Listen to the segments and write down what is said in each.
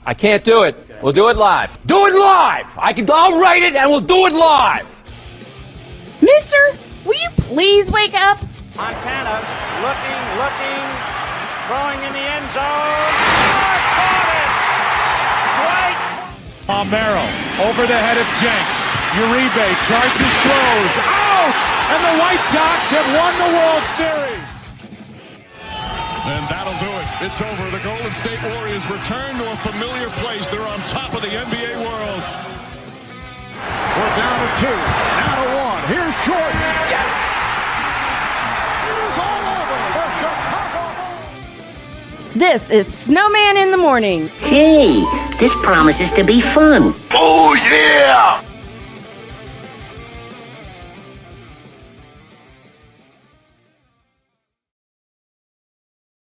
I can't do it. We'll do it live. Do it live! I'll write it and we'll do it live! Mister, will you please wake up? Montana looking, throwing in the end zone. Caught it! Right. Palmero over the head of Jenks. Uribe charges, throws, out! And the White Sox have won the World Series. And that'll do it. It's over. The Golden State Warriors return to a familiar place. They're on top of the NBA world. We're down to 2, now to 1. Here's Jordan. Yes! It's all over. The Chicago Bulls. This is Snowman in the Morning. Hey, this promises to be fun. Oh, yeah!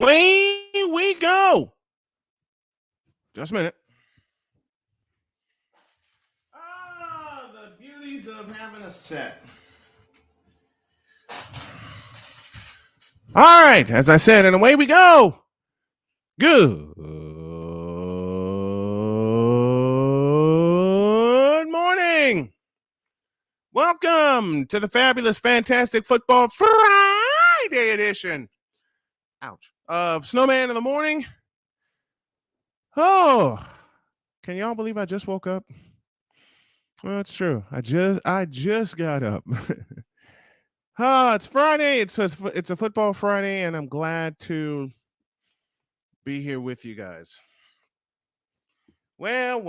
Away we go. Just a minute. The beauties of having a set. All right, as I said, and away we go. Good morning. Welcome to the fabulous, fantastic football Friday edition. Ouch. Of Snowman in the Morning. Oh, can y'all believe I just woke up? Well, it's true. I just got up. It's Friday. It's a football Friday, and I'm glad to be here with you guys. Well.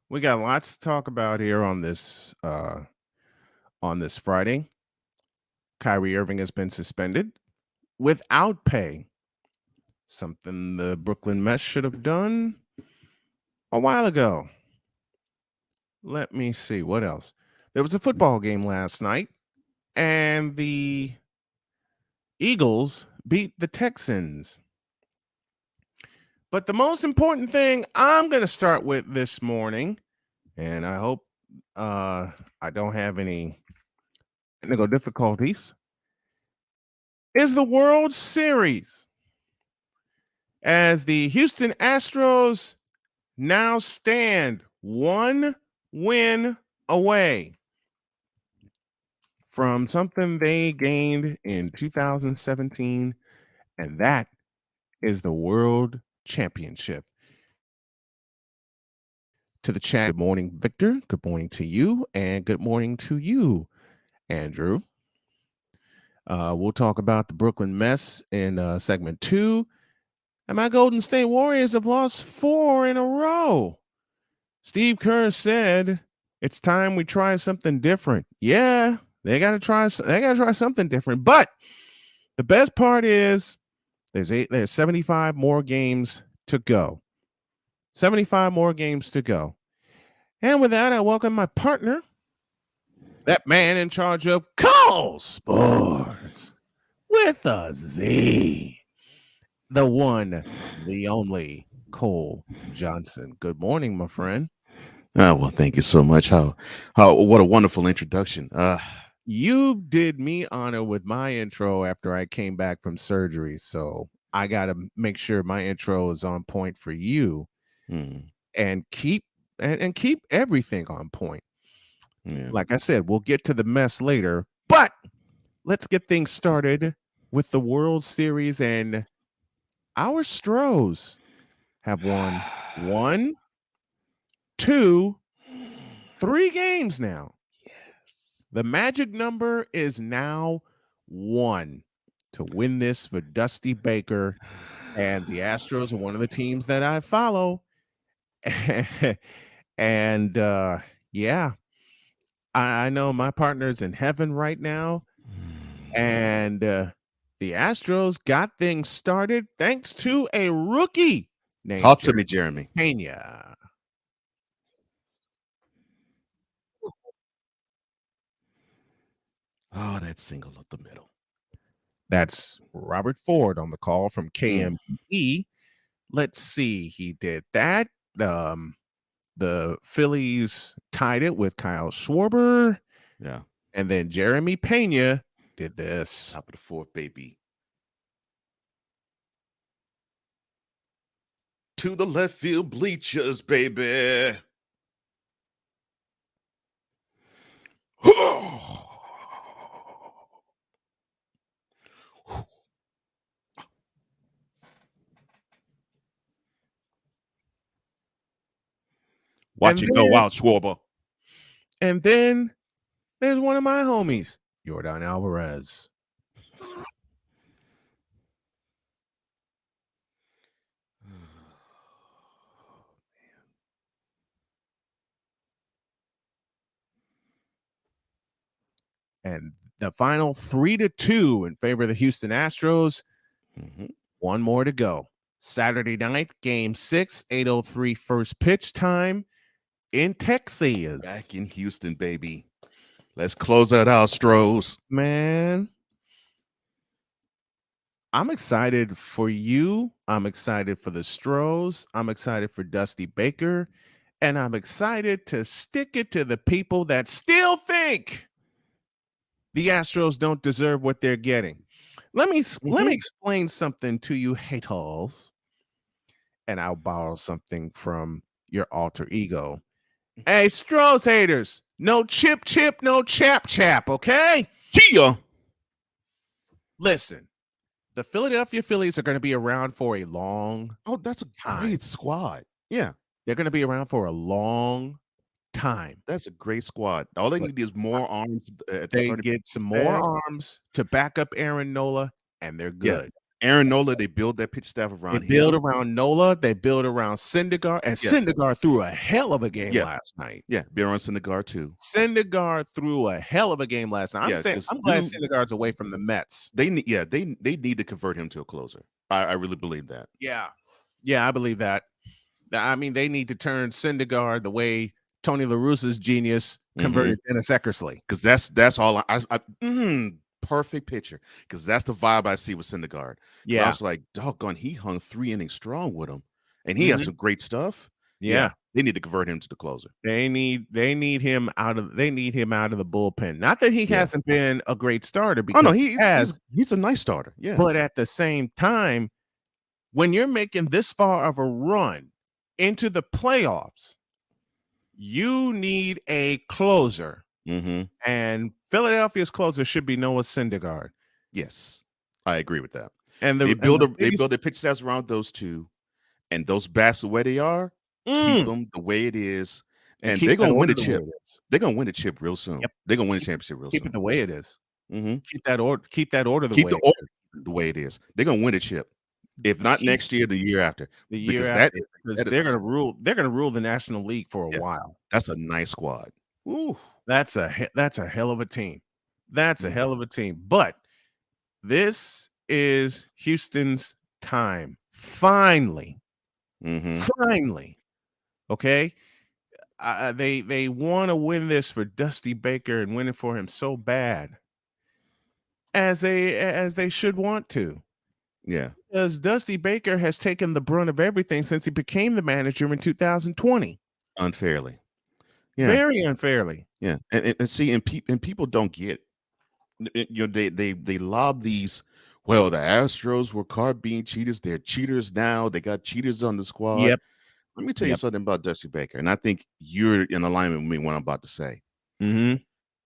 We got lots to talk about here on this Friday. Kyrie Irving has been suspended without pay. Something the Brooklyn Mets should have done a while ago. Let me see. What else? There was a football game last night, and the Eagles beat the Texans. But the most important thing I'm going to start with this morning, and I hope I don't have any technical difficulties, is the World Series, as the Houston Astros now stand 1 win away from something they gained in 2017, and that is the World Championship. To the chat, good morning, Victor. Good morning to you, and good morning to you, Andrew. We'll talk about the Brooklyn Mets in segment 2. And my Golden State Warriors have lost 4 in a row. Steve Kerr said it's time we try something different. Yeah, they gotta try something different. But the best part is there's 75 more games to go. 75 more games to go. And with that, I welcome my partner, that man in charge of Call Sports with a Z, the one, the only Cole Johnson. Good morning, my friend. Well, thank you so much. What a wonderful introduction. You did me honor with my intro after I came back from surgery, so I got to make sure my intro is on point for you, and keep everything on point. Yeah. Like I said, we'll get to the mess later, but let's get things started with the World Series, and our Stros have won 1, 2, 3 games now. Yes. The magic number is now 1 to win this for Dusty Baker, and the Astros are one of the teams that I follow. And yeah, I know my partner's in heaven right now, and the Astros got things started thanks to a rookie named Talk to me, Jeremy. Pena. Oh, that single up the middle. That's Robert Ford on the call from KME. Let's see. He did that. The Phillies tied it with Kyle Schwarber. Yeah. And then Jeremy Pena did this. Top of the 4th, baby. to the left field bleachers, baby. Watch And it go then, out, Schwarber. and then there's one of my homies, Yordan Alvarez. And the final 3-2 in favor of the Houston Astros. Mhm. One more to go. Saturday night, game 6, 8:03 first pitch time in Texas. Back in Houston, baby. Let's close that out, Stros. Man, I'm excited for you. I'm excited for the Stros. I'm excited for Dusty Baker. And I'm excited to stick it to the people that still think the Astros don't deserve what they're getting. Let me explain something to you, haters, and I'll borrow something from your alter ego. Hey, Stros haters, no chip, no chap, okay? Kia. Listen, the Philadelphia Phillies are going to be around for a long Oh, that's a time. great squad. Yeah, They're going to be around for a long time. that's a great squad. All they need is more arms. They get some more arms to back up Aaron Nola, and they're good. Aaron Nola, they build that pitch staff around They him. build around Nola. They build around Syndergaard. And Syndergaard threw a hell of a game last night. Yeah, be around Syndergaard too. Syndergaard threw a hell of a game last night. I'm glad Syndergaard's away from the Mets. They need to convert him to a closer. I really believe that. Yeah, I believe that. I mean, they need to turn Syndergaard the way Tony La Russa's genius converted Dennis Eckersley. Because that's all perfect pitcher. Because that's the vibe I see with Syndergaard. Yeah, I was like, doggone, he hung 3 innings strong with him, and he has some great stuff. Yeah, they need to convert him to the closer. They need him out of the bullpen. Not that he hasn't been a great starter, because he's a nice starter. Yeah, but at the same time, when you're making this far of a run into the playoffs, you need a closer. And Philadelphia's closer should be Noah Syndergaard. Yes, I agree with that. And they build their pitch stats around those two, and those bats the way they are, keep them the way it is, and they're gonna win a chip. They're gonna win a chip real soon. Yep. They're gonna win a championship real soon. Keep it the way it is. Keep that order the way it is. They're gonna win a chip. If not next year, the year after. Because they're gonna rule. They're gonna rule the National League for a while. That's a nice squad. Ooh. That's a hell of a team. That's a hell of a team. But this is Houston's time. Finally. Finally. Okay. They want to win this for Dusty Baker and win it for him so bad, as they should want to. Yeah. Because Dusty Baker has taken the brunt of everything since he became the manager in 2020. Unfairly. Yeah. Very unfairly. Yeah. And see, and people don't get it. You know, they lob these. Well, the Astros were caught being cheaters. They're cheaters now. They got cheaters on the squad. Yep. Let me tell you something about Dusty Baker, and I think you're in alignment with me what I'm about to say.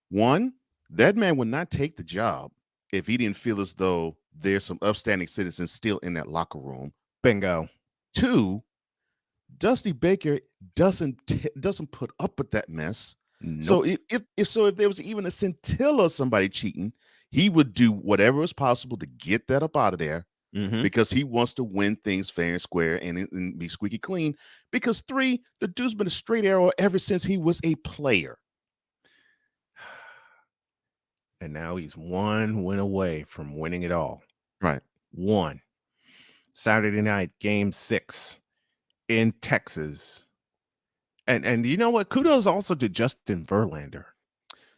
One, that man would not take the job if he didn't feel as though there's some upstanding citizens still in that locker room. Bingo. 2, Dusty Baker doesn't put up with that mess. Nope. So if there was even a scintilla of somebody cheating, he would do whatever is possible to get that up out of there. Because he wants to win things fair and square and be squeaky clean. Because 3, the dude's been a straight arrow ever since he was a player. And now he's one win away from winning it all. Right. One. Saturday night, game 6 in Texas. And you know what? Kudos also to Justin Verlander.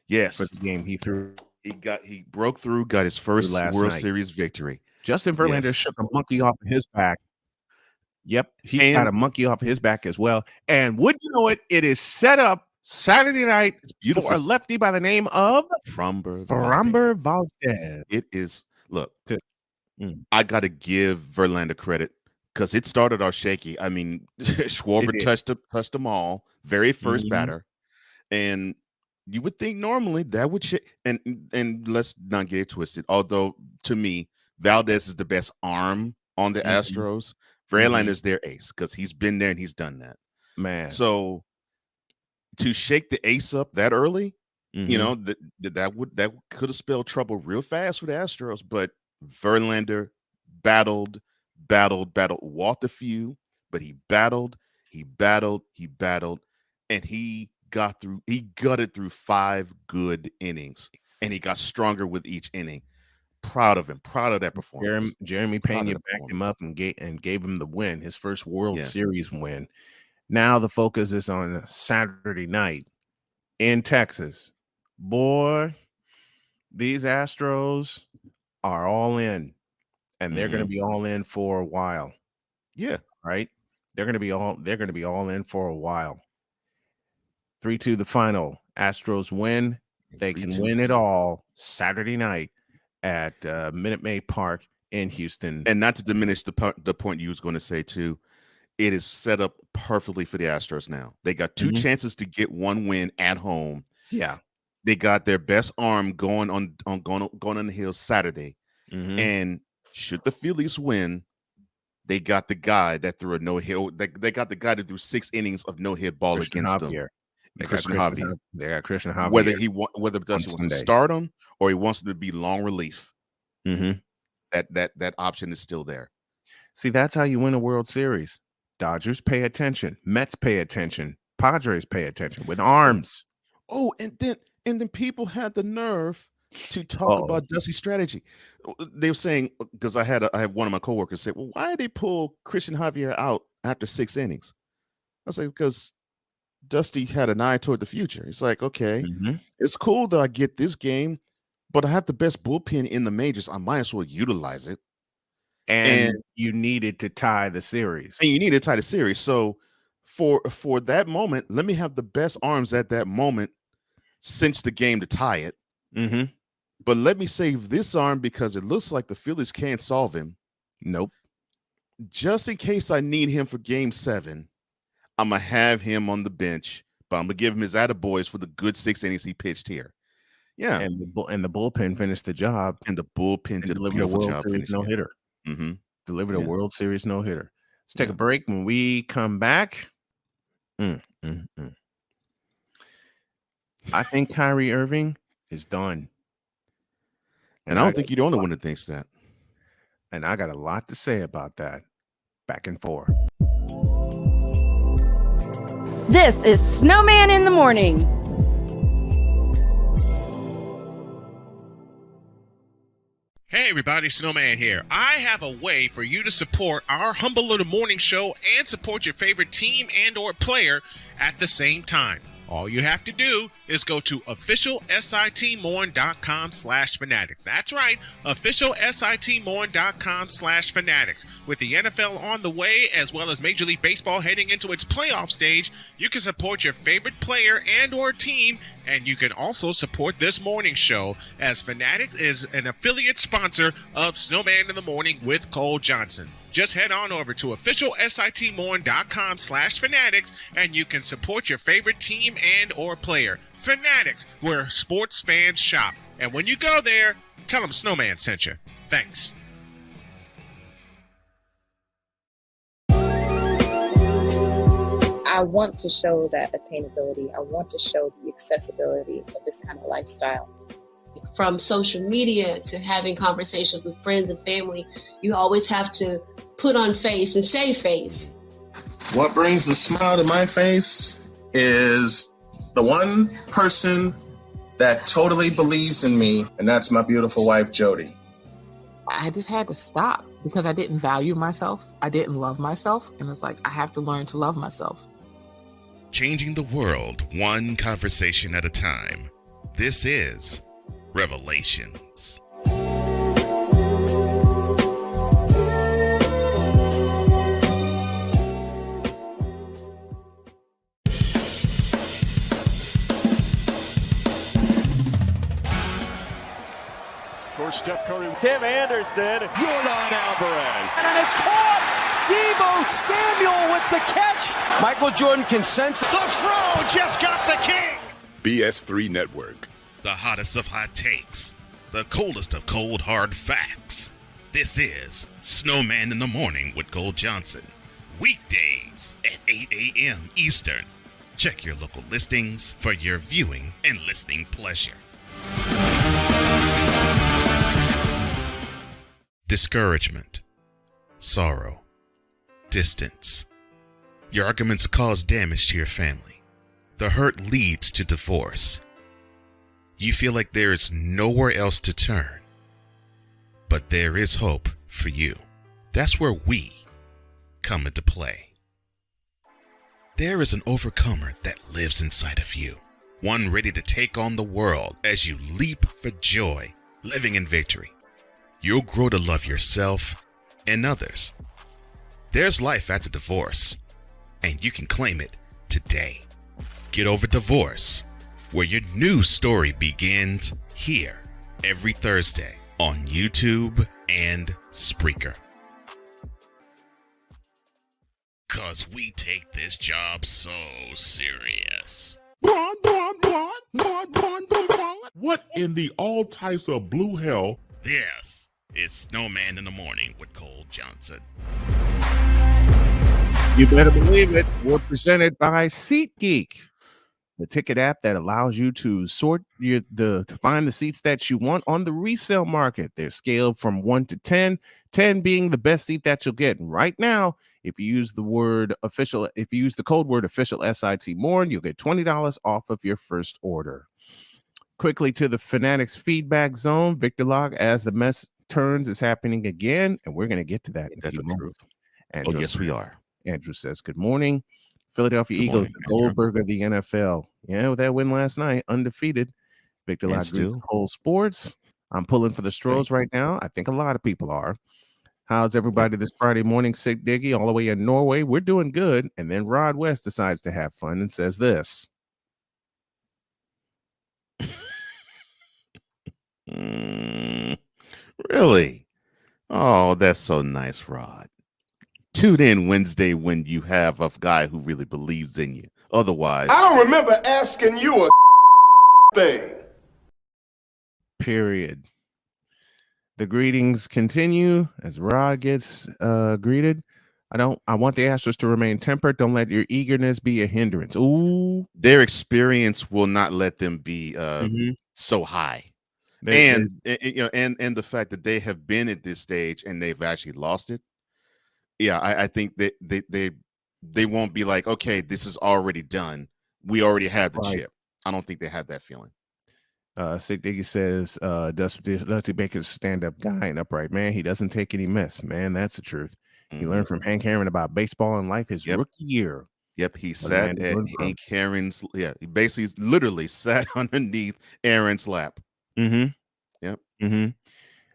Yes. For the game he threw. He broke through, got his first World Series victory. Justin Verlander shook a monkey off of his back. Yep, he got a monkey off of his back as well. And would you know it? It is set up Saturday night for a lefty by the name of Framber Valdez. It is. Look, I got to give Verlander credit. because it started off shaky. I mean, Schwarber touched them all, very first batter, and you would think normally that would and let's not get it twisted. Although to me, Valdez is the best arm on the Astros. Verlander's their ace because he's been there and he's done that. Man, so to shake the ace up that early, you know, that could have spelled trouble real fast for the Astros. But Verlander battled, walked a few, but he battled, and he gutted through 5 good innings, and he got stronger with each inning. Proud of him, proud of that performance. Jeremy Pena backed him up and gave him the win, his first World Series win. Now the focus is on Saturday night in Texas. Boy, these Astros are all in, and they're going to be all in for a while. Yeah, right. They're going to be all in for a while. 3-2 the final. Astros win. They can win it all Saturday night at Minute Maid Park in Houston. And not to diminish the point you was going to say too, it is set up perfectly for the Astros now. They got 2 chances to get 1 win at home. Yeah. They got their best arm going on the hill Saturday. And should the Phillies win, they got the guy that threw a no-hit. They got the guy that threw 6 innings of no-hit ball Christian against Javier. them. They Christian Javier. They got Christian Javier. Whether Dusty wants to start him or he wants him to be long relief, that option is still there. See, that's how you win a World Series. Dodgers pay attention. Mets pay attention. Padres pay attention with arms. Oh, and then people had the nerve to talk about Dusty's strategy. They were saying, because I had one of my coworkers say, well, why did they pull Christian Javier out after 6 innings? I was like, because Dusty had an eye toward the future. It's like, okay, it's cool that I get this game, but I have the best bullpen in the majors. I might as well utilize it. And you needed to tie the series. So for that moment, let me have the best arms at that moment cinch the game to tie it. But let me save this arm because it looks like the Phillies can't solve him. Nope. Just in case I need him for game 7, I'm going to have him on the bench, but I'm going to give him his attaboys for the good 6 innings he pitched here. Yeah. And the bullpen finished the job. And the bullpen did a beautiful job finishing no-hitter. Delivered a World Series no-hitter. Let's take a break. When we come back, I think Kyrie Irving is done. And I don't think you're the only one that thinks that. And I got a lot to say about that. Back and forth. This is Snowman in the Morning. Hey everybody, Snowman here. I have a way for you to support our humble little morning show and support your favorite team and or player at the same time. All you have to do is go to officialsitmorn.com/fanatics. That's right, officialsitmorn.com/fanatics. With the NFL on the way, as well as Major League Baseball heading into its playoff stage, you can support your favorite player and or team, and you can also support this morning show, as Fanatics is an affiliate sponsor of Snowman in the Morning with Cole Johnson. Just head on over to officialsitmorn.com/fanatics and you can support your favorite team and or player. Fanatics, where sports fans shop. And when you go there, tell them Snowman sent you. Thanks. I want to show that attainability. I want to show the accessibility of this kind of lifestyle. From social media to having conversations with friends and family, you always have to put on face and say face. What brings a smile to my face is the one person that totally believes in me, and that's my beautiful wife, Jody. I just had to stop because I didn't value myself. I didn't love myself. And it's like, I have to learn to love myself. Changing the world one conversation at a time. This is Revelations. Steph Curry, Tim Anderson, Jordan Alvarez, and it's caught deep Deebo Samuel with the catch. Michael Jordan can sense it. The throw just got the king. BS3 Network. The hottest of hot takes. The coldest of cold, hard facts. This is Snowman in the Morning with Cole Johnson. Weekdays at 8 a.m. Eastern. Check your local listings for your viewing and listening pleasure. Discouragement, sorrow, distance. Your arguments cause damage to your family. The hurt leads to divorce. You feel like there is nowhere else to turn. But there is hope for you. That's where we come into play. There is an overcomer that lives inside of you. One ready to take on the world as you leap for joy, living in victory. You'll grow to love yourself and others. There's life after divorce, and you can claim it today. Get Over Divorce, where your new story begins here every Thursday on YouTube and Spreaker. 'Cause we take this job so serious. What in the all types of blue hell? This is Snowman in the Morning with Cole Johnson. You better believe it. We're presented by SeatGeek, the ticket app that allows you to to find the seats that you want on the resale market. They're scaled from 1 to 10, 10 being the best seat that you'll get. And right now, if you use the code word official SIT more, you'll get $20 off of your first order. Quickly to the Fanatics feedback zone. Victor Locke, as the mess turns, is happening again, and we're going to get to that in a few moments. Oh, yes, we are. Andrew says, good morning. Philadelphia Good Eagles, morning, the Goldberg of the NFL. Yeah, with that win last night, undefeated. Victor Locke, whole sports. I'm pulling for the Stros right now. I think a lot of people are. How's everybody this Friday morning? Sig Diggy, all the way in Norway. We're doing good. And then Rod West decides to have fun and says this. Really? Oh, that's so nice, Rod. Tune in Wednesday when you have a guy who really believes in you. Otherwise, I don't remember asking you a thing. Period. The greetings continue as Rod gets greeted. I want the Astros to remain tempered. Don't let your eagerness be a hindrance. Ooh. Their experience will not let them be so high. And the fact that they have been at this stage and they've actually lost it. Yeah, I think that they won't be like, okay, this is already done. We already have the chip. I don't think they have that feeling. Sig Diggy says, Dusty Baker's stand-up guy and upright man. He doesn't take any mess, man. That's the truth. He learned from Hank Aaron about baseball and life his rookie year. Yep, he sat at Hank Aaron's. Yeah, he basically literally sat underneath Aaron's lap. Yep.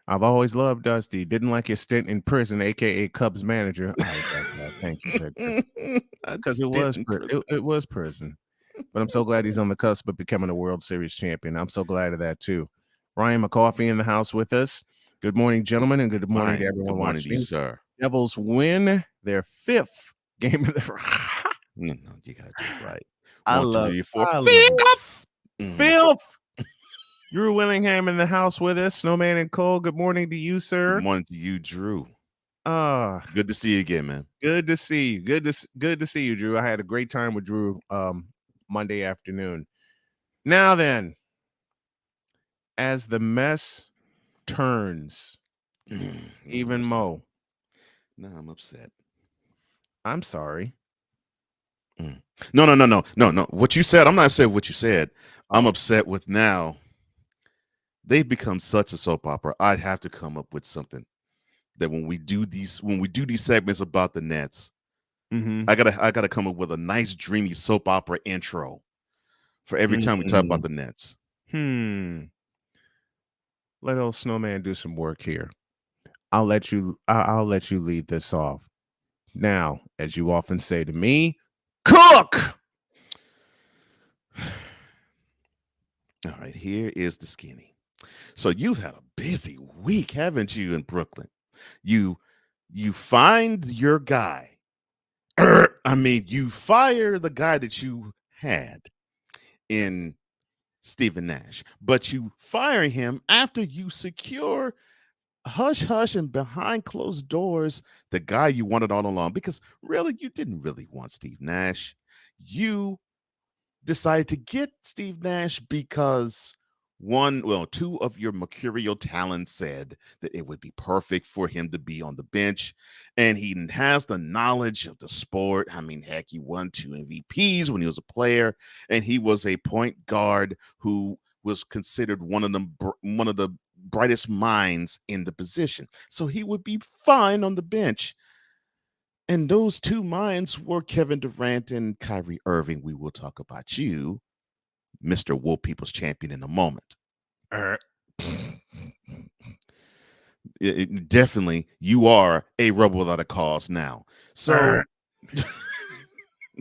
I've always loved Dusty. Didn't like his stint in prison, aka Cubs manager. Thank you, Victor. Because it was prison. But I'm so glad he's on the cusp of becoming a World Series champion. I'm so glad of that too. Ryan McCoffey in the house with us. Good morning, gentlemen, and good morning to everyone watching. Good morning, sir. Devils win their 5th game of the. No, you gotta do it right. I 1, love 2, 3, 4, 5th. Filth. Drew Willingham in the house with us. Snowman and Cole. Good morning to you, sir. Good morning to you, Drew. Good to see you again, man. Good to see you. Good to see you, Drew. I had a great time with Drew Monday afternoon. Now then, as the mess turns, even Mo. No, I'm upset. I'm sorry. No. What you said, I'm not upset with what you said. I'm upset with now. They've become such a soap opera. I'd have to come up with something that when we do these segments about the Nets, I gotta come up with a nice dreamy soap opera intro for every time we talk about the Nets. Let old Snowman do some work here. I'll let you lead this off. Now, as you often say to me, cook. All right, here is the skinny. So you've had a busy week, haven't you, in Brooklyn? You find your guy I mean, you fire the guy that you had in Stephen Nash, but you fire him after you secure hush hush and behind closed doors the guy you wanted all along, because really you didn't really want Steve Nash. You decided to get Steve Nash because two of your mercurial talents said that it would be perfect for him to be on the bench, and he has the knowledge of the sport. I mean, heck, he won 2 MVPs when he was a player, and he was a point guard who was considered one of the brightest minds in the position. So he would be fine on the bench. And those 2 minds were Kevin Durant and Kyrie Irving. We will talk about you, Mr. Wool People's Champion, in a moment. Definitely, you are a rebel without a cause now. So,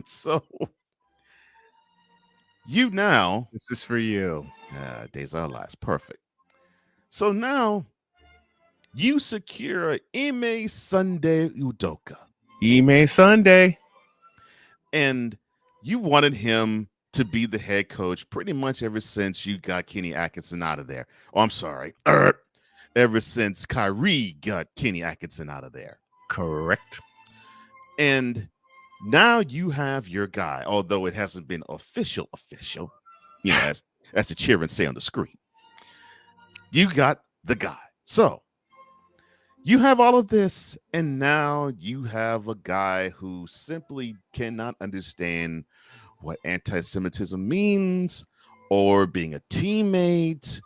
so you now. This is for you. Days of Our Lives. Perfect. So now you secure Ime Sunday Udoka. Ime Sunday. And you wanted him to be the head coach pretty much ever since you got Kenny Atkinson out of there. Oh, I'm sorry. Ever since Kyrie got Kenny Atkinson out of there. Correct. And now you have your guy, although it hasn't been official, you know, as the children say on the screen. You got the guy. So you have all of this, and now you have a guy who simply cannot understand what anti-Semitism means, or being a teammate,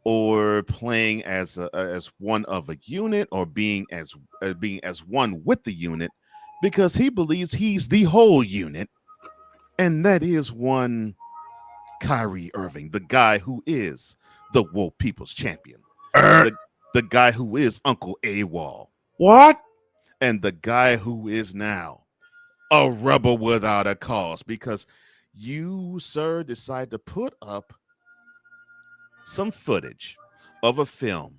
or playing as one of a unit, or being as one with the unit, because he believes he's the whole unit, and that is one Kyrie Irving, the guy who is the Woke People's Champion. The guy who is Uncle AWOL. What? And the guy who is now a rebel without a cause, because you, sir, decide to put up some footage of a film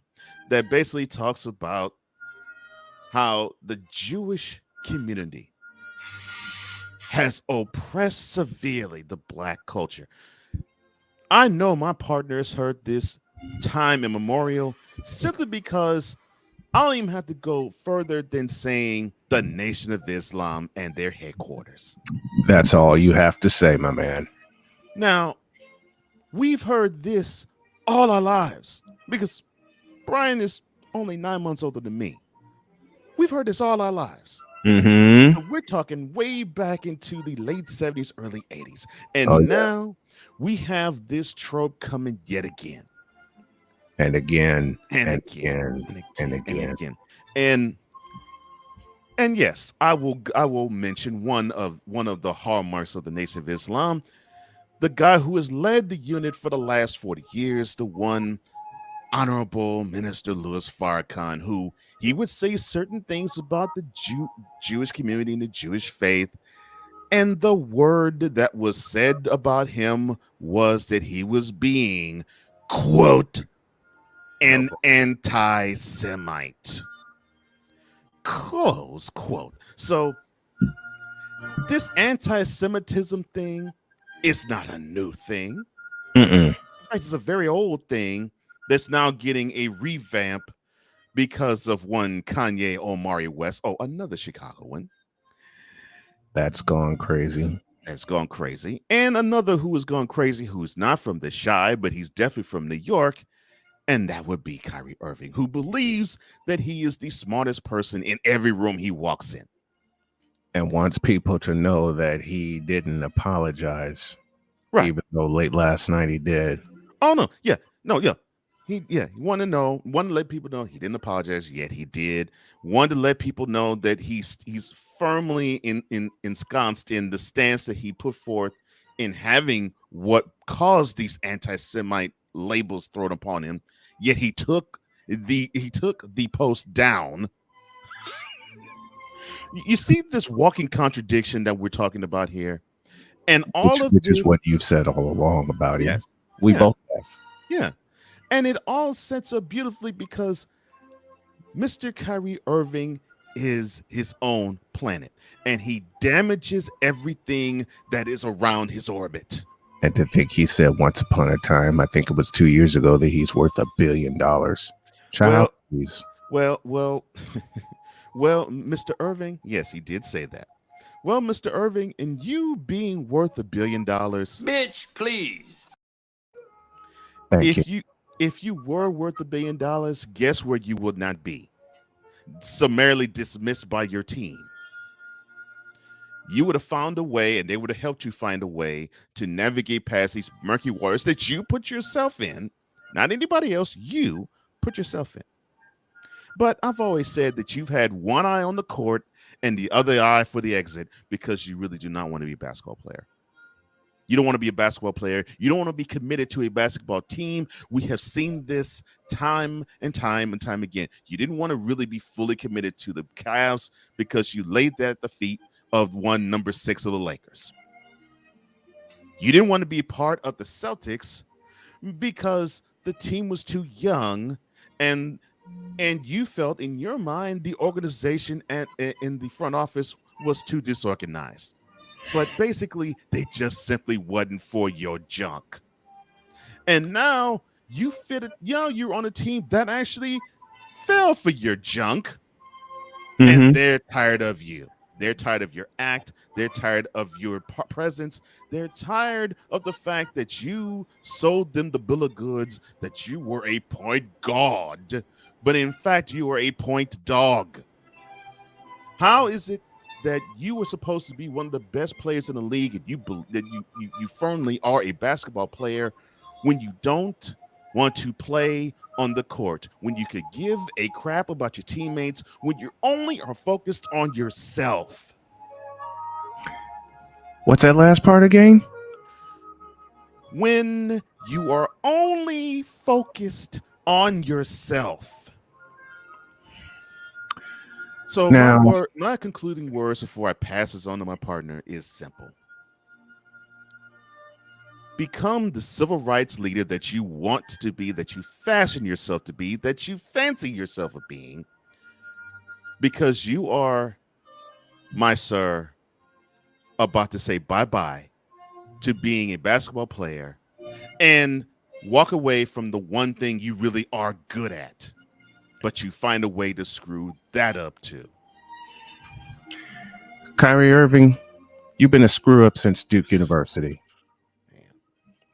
that basically talks about how the Jewish community has oppressed severely the Black culture. I know my partners heard this time immemorial, simply because I don't even have to go further than saying the Nation of Islam and their headquarters. That's all you have to say, my man. Now, we've heard this all our lives, because Brian is only 9 months older than me. We've heard this all our lives. Mm-hmm. So we're talking way back into the late 70s, early 80s. And now we have this trope coming yet again. And again, and again. And yes, I will mention one of the hallmarks of the Nation of Islam, the guy who has led the unit for the last 40 years, the one Honorable Minister Louis Farrakhan, who he would say certain things about the Jewish community and the Jewish faith. And the word that was said about him was that he was being, quote, an anti-Semite, close quote. So this anti-Semitism thing is not a new thing. In fact, it's a very old thing that's now getting a revamp because of one Kanye Omari West. Oh, another Chicagoan. That's gone crazy. That's gone crazy. And another who has gone crazy, who's not from the Chi, but he's definitely from New York. And that would be Kyrie Irving, who believes that he is the smartest person in every room he walks in. And wants people to know that he didn't apologize. Right. Even though late last night he did. Oh, no. Yeah. No, yeah. He wanted to let people know he didn't apologize, yet he did. Wanted to let people know that he's firmly ensconced in the stance that he put forth in having what caused these anti-Semite labels thrown upon him. Yet he took the post down. You see this walking contradiction that we're talking about here, and which is what you've said all along about him. Yes, we both have. Yeah, and it all sets up beautifully because Mr. Kyrie Irving is his own planet, and he damages everything that is around his orbit. And to think he said once upon a time, I think it was 2 years ago, that he's worth $1 billion. Child, please. Well, Mr. Irving, yes, he did say that. Well, Mr. Irving, and you being worth $1 billion, Bitch, please. If you were worth $1 billion, guess where you would not be? Summarily dismissed by your team. You would have found a way, and they would have helped you find a way to navigate past these murky waters that you put yourself in, not anybody else. You put yourself in. But I've always said that you've had one eye on the court and the other eye for the exit, because you really do not want to be a basketball player. You don't want to be a basketball player. You don't want to be committed to a basketball team. We have seen this time and time and time again. You didn't want to really be fully committed to the Cavs because you laid that at the feet of number 6 of the Lakers. You didn't want to be part of the Celtics because the team was too young, and you felt in your mind the organization and in the front office was too disorganized. But basically, they just simply wasn't for your junk. And now you you're on a team that actually fell for your junk, and they're tired of you. They're tired of your act. They're tired of your presence. They're tired of the fact that you sold them the bill of goods that you were a point guard, but in fact, you were a point dog. How is it that you were supposed to be one of the best players in the league, and you firmly are a basketball player, when you don't want to play on the court, when you could give a crap about your teammates, when you only are focused on yourself? What's that last part again? When you are only focused on yourself. So now, my concluding words before I pass this on to my partner is simple. Become the civil rights leader that you want to be, that you fashion yourself to be, that you fancy yourself of being, because you are, my sir, about to say bye-bye to being a basketball player and walk away from the one thing you really are good at, but you find a way to screw that up too. Kyrie Irving, you've been a screw-up since Duke University,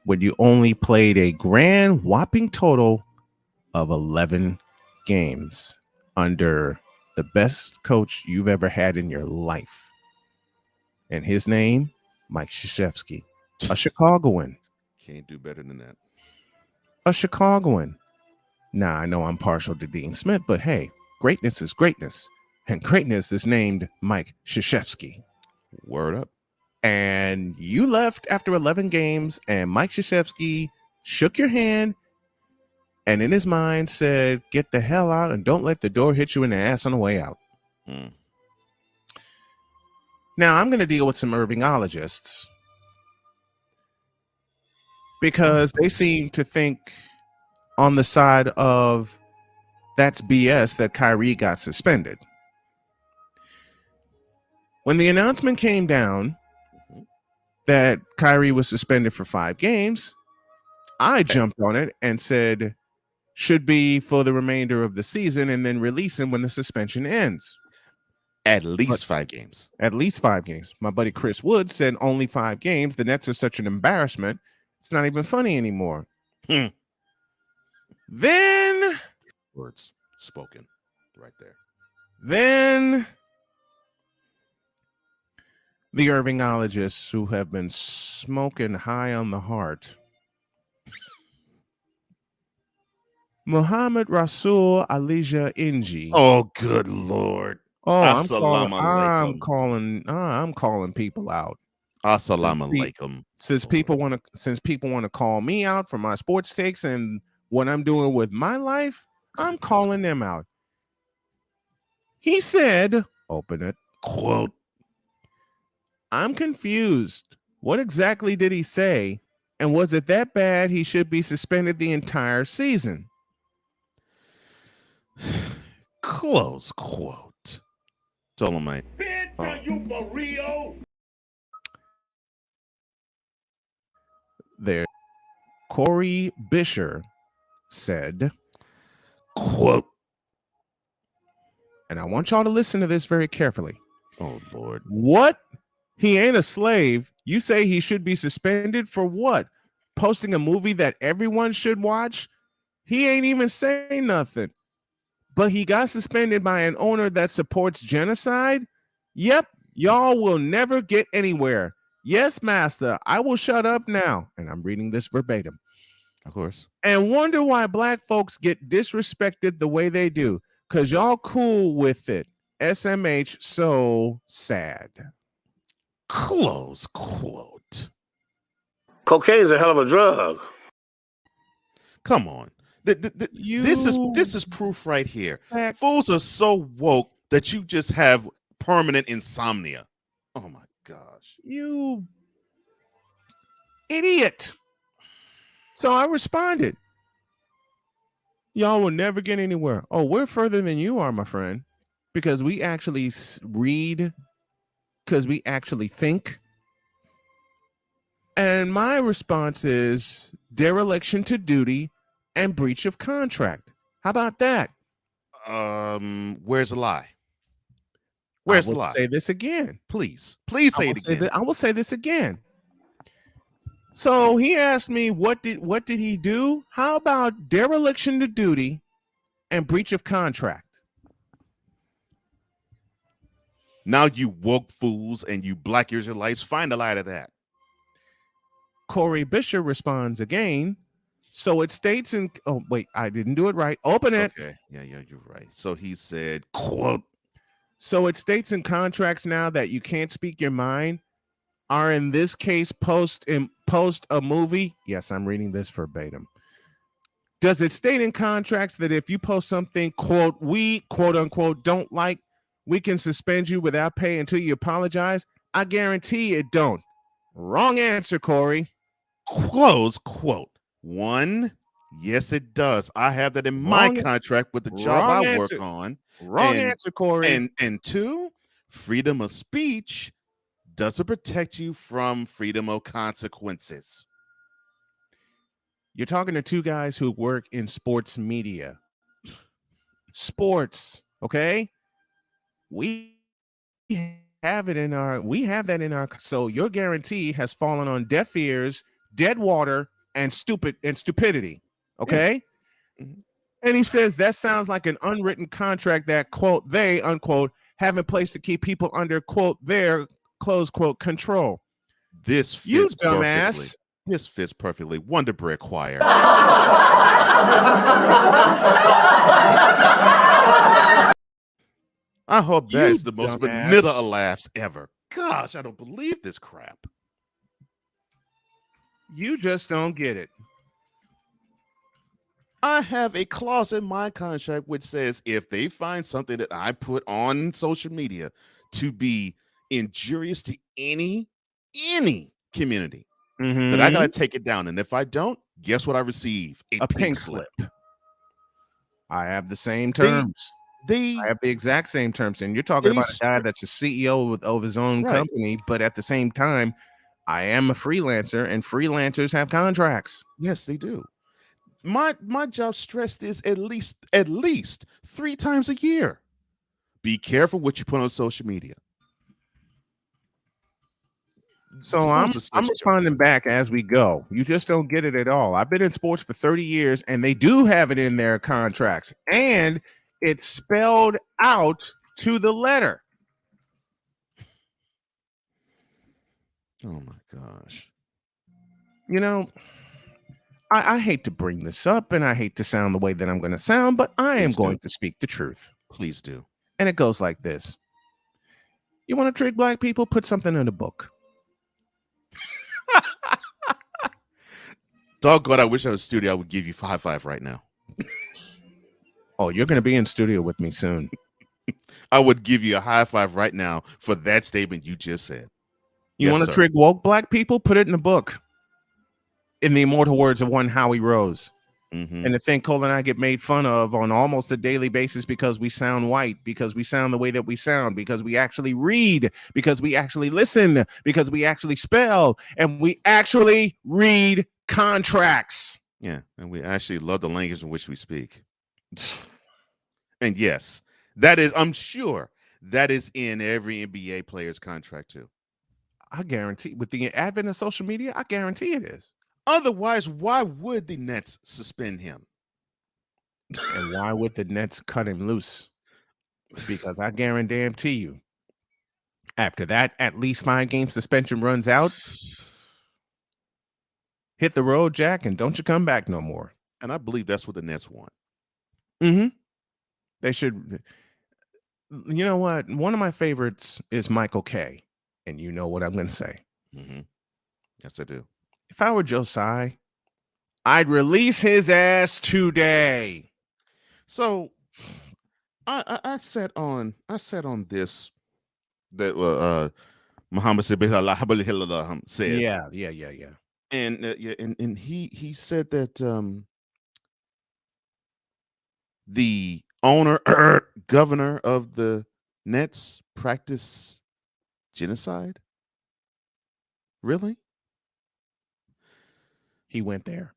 when you only played a grand whopping total of 11 games under the best coach you've ever had in your life. And his name, Mike Krzyzewski, a Chicagoan. Can't do better than that. A Chicagoan. Now, I know I'm partial to Dean Smith, but hey, greatness is greatness. And greatness is named Mike Krzyzewski. Word up. And you left after 11 games, and Mike Krzyzewski shook your hand and in his mind said, get the hell out and don't let the door hit you in the ass on the way out. Now, I'm going to deal with some Irvingologists because they seem to think on the side of that's BS that Kyrie got suspended. When the announcement came down that Kyrie was suspended for 5 games, I jumped on it and said, should be for the remainder of the season and then release him when the suspension ends. At least 5 games. At least 5 games. My buddy Chris Wood said only 5 games. The Nets are such an embarrassment. It's not even funny anymore. Then words spoken right there. Then the Irvingologists who have been smoking high on the heart. Muhammad Rasul Elijah Inji. Oh, good Lord. Oh, I'm calling people out. Assalamu alaikum. Since people want to call me out for my sports takes and what I'm doing with my life, I'm calling them out. He said, open it, quote, I'm confused. What exactly did he say? And was it that bad he should be suspended the entire season? Close quote. Tell him, mate. Are you for real? There, Corey Bisher said, quote, and I want y'all to listen to this very carefully. Oh, Lord. What? He ain't a slave. You say he should be suspended for what? Posting a movie that everyone should watch? He ain't even saying nothing. But he got suspended by an owner that supports genocide? Yep, y'all will never get anywhere. Yes, master, I will shut up now. And I'm reading this verbatim. Of course. And wonder why black folks get disrespected the way they do. Because y'all cool with it. SMH, so sad. Close quote. Cocaine's a hell of a drug. Come on. This is proof right here. Fools are so woke that you just have permanent insomnia. Oh my gosh. You idiot. So I responded. Y'all will never get anywhere. Oh, we're further than you are, my friend, because we actually read, because we actually think. And my response is dereliction to duty and breach of contract. How about that? Where's the lie? Where's the lie? I will say this again. Please say it again. I will say this again. So he asked me, what did he do? How about dereliction to duty and breach of contract? Now you woke fools and you black Israelites, find a lie to that. Corey Bisher responds again. So it states in, oh, wait, I didn't do it right. Open it. Okay. Yeah, you're right. So he said, quote. So it states in contracts now that you can't speak your mind. Are in this case post a movie? Yes, I'm reading this verbatim. Does it state in contracts that if you post something, quote, we, quote unquote, don't like, we can suspend you without pay until you apologize? I guarantee it don't. Wrong answer, Corey. Close quote. One, yes, it does. I have that in my contract with the job I work on. Wrong answer, Corey. And two, freedom of speech doesn't protect you from freedom of consequences. You're talking to two guys who work in sports media. Sports, okay? We have that in our, so your guarantee has fallen on deaf ears, dead water, and stupidity, okay? Yeah. Mm-hmm. And he says that sounds like an unwritten contract that, quote, they, unquote, have in place to keep people under, quote, their, close quote, control. This fits you dumbass. Perfectly. This fits perfectly. Wonder Bread Choir. I hope that's the most vanilla of laughs ever. Gosh, I don't believe this crap. You just don't get it. I have a clause in my contract which says if they find something that I put on social media to be injurious to any community, that I gotta take it down. And if I don't, guess what I receive? A pink slip. I have the same terms. I have the exact same terms. And you're talking about a guy that's a CEO of his own company, but at the same time, I am a freelancer, and freelancers have contracts. Yes, they do. My job stressed is at least 3 times a year. Be careful what you put on social media. So I'm responding back as we go. You just don't get it at all. I've been in sports for 30 years, and they do have it in their contracts, and it's spelled out to the letter. Oh my gosh. You know, I hate to bring this up, and I hate to sound the way that I'm going to sound, but I am going to speak the truth. Please do. And it goes like this. You want to trick black people? Put something in a book. Doggone, I wish I was in studio. I would give you high five right now. Oh, you're going to be in studio with me soon. I would give you a high five right now for that statement you just said. You want to trick woke black people? Put it in a book. In the immortal words of one Howie Rose. Mm-hmm. And to think Cole and I get made fun of on almost a daily basis because we sound white, because we sound the way that we sound, because we actually read, because we actually listen, because we actually spell, and we actually read contracts. Yeah, and we actually love the language in which we speak. And yes, that is, I'm sure that is in every NBA player's contract too. I guarantee, with the advent of social media, I guarantee it is. Otherwise, why would the Nets suspend him? And why would the Nets cut him loose? Because I guarantee you, after that at least 5-game suspension runs out, hit the road, Jack, and don't you come back no more. And I believe that's what the Nets want. Mm-hmm. They should. You know what? One of my favorites is Michael K. And you know what I'm going to say. Mm-hmm. Yes, I do. If I were Joe Tsai, I'd release his ass today. So I said on this that Muhammad said. Yeah. And he said that the owner governor of the Nets practice genocide. Really? He went there.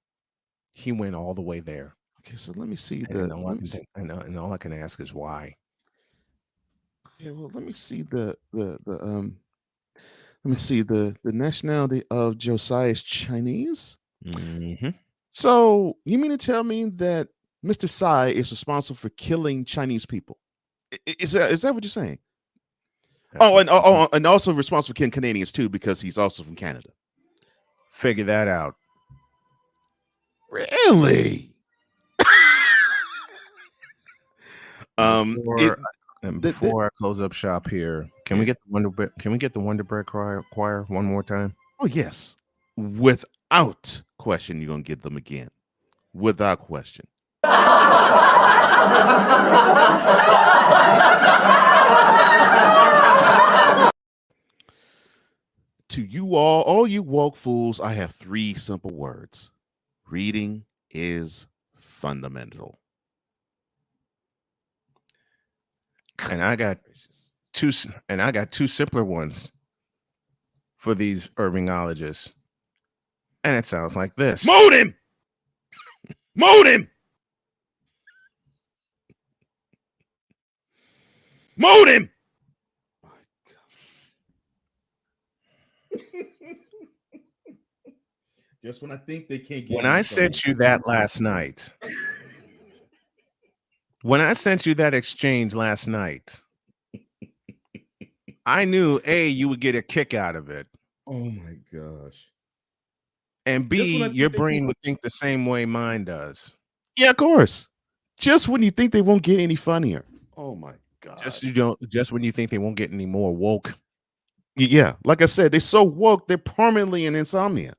He went all the way there. Okay, so let me see and all I can ask is why. Okay, well, let me see the nationality of Josiah is Chinese. Mm-hmm. So you mean to tell me that Mr. Tsai is responsible for killing Chinese people? Is that what you're saying? And also responsible for killing Canadians too, because he's also from Canada. Figure that out. Really? Before I close up shop here, can we get the Wonder Bread choir one more time? Oh yes, without question, you're gonna get them again, without question. To you all you woke fools, I have 3 simple words: reading is fundamental. And I got two simpler ones for these Irvingologists. And it sounds like this. Mold him! Mold him! Mold him! Just when I think they can't get. When I sent you that last night, when I sent you that exchange last night, I knew A, you would get a kick out of it. Oh my gosh. And B, your brain would think the same way mine does. Yeah, of course. Just when you think they won't get any funnier. Oh my god. Just when you think they won't get any more woke. Yeah, like I said, they're so woke, they're permanently in insomnia.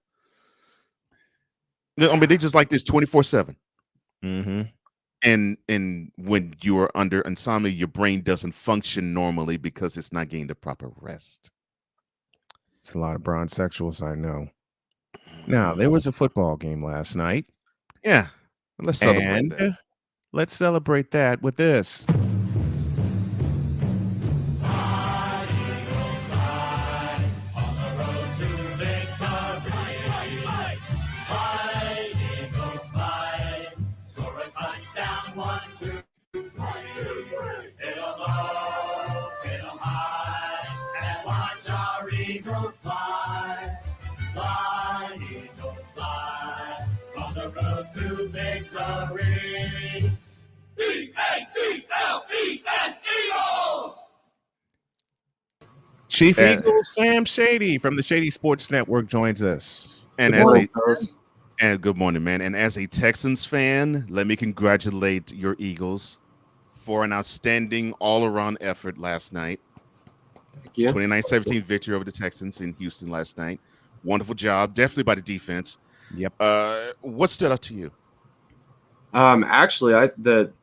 I mean, they just like this 24/7. Mm-hmm. And when you are under insomnia, your brain doesn't function normally because it's not getting the proper rest. It's a lot of bronzexuals, I know. Now, there was a football game last night. Yeah, let's celebrate that. Let's celebrate that with this. To victory. E-A-T-L-E-S, Eagles! Chief Eagles Sam Shady from the Shady Sports Network joins us. And good morning, man. And as a Texans fan, let me congratulate your Eagles for an outstanding all-around effort last night. 29-17 victory over the Texans in Houston last night. Wonderful job, definitely by the defense. Yep. What stood out to you? Actually, the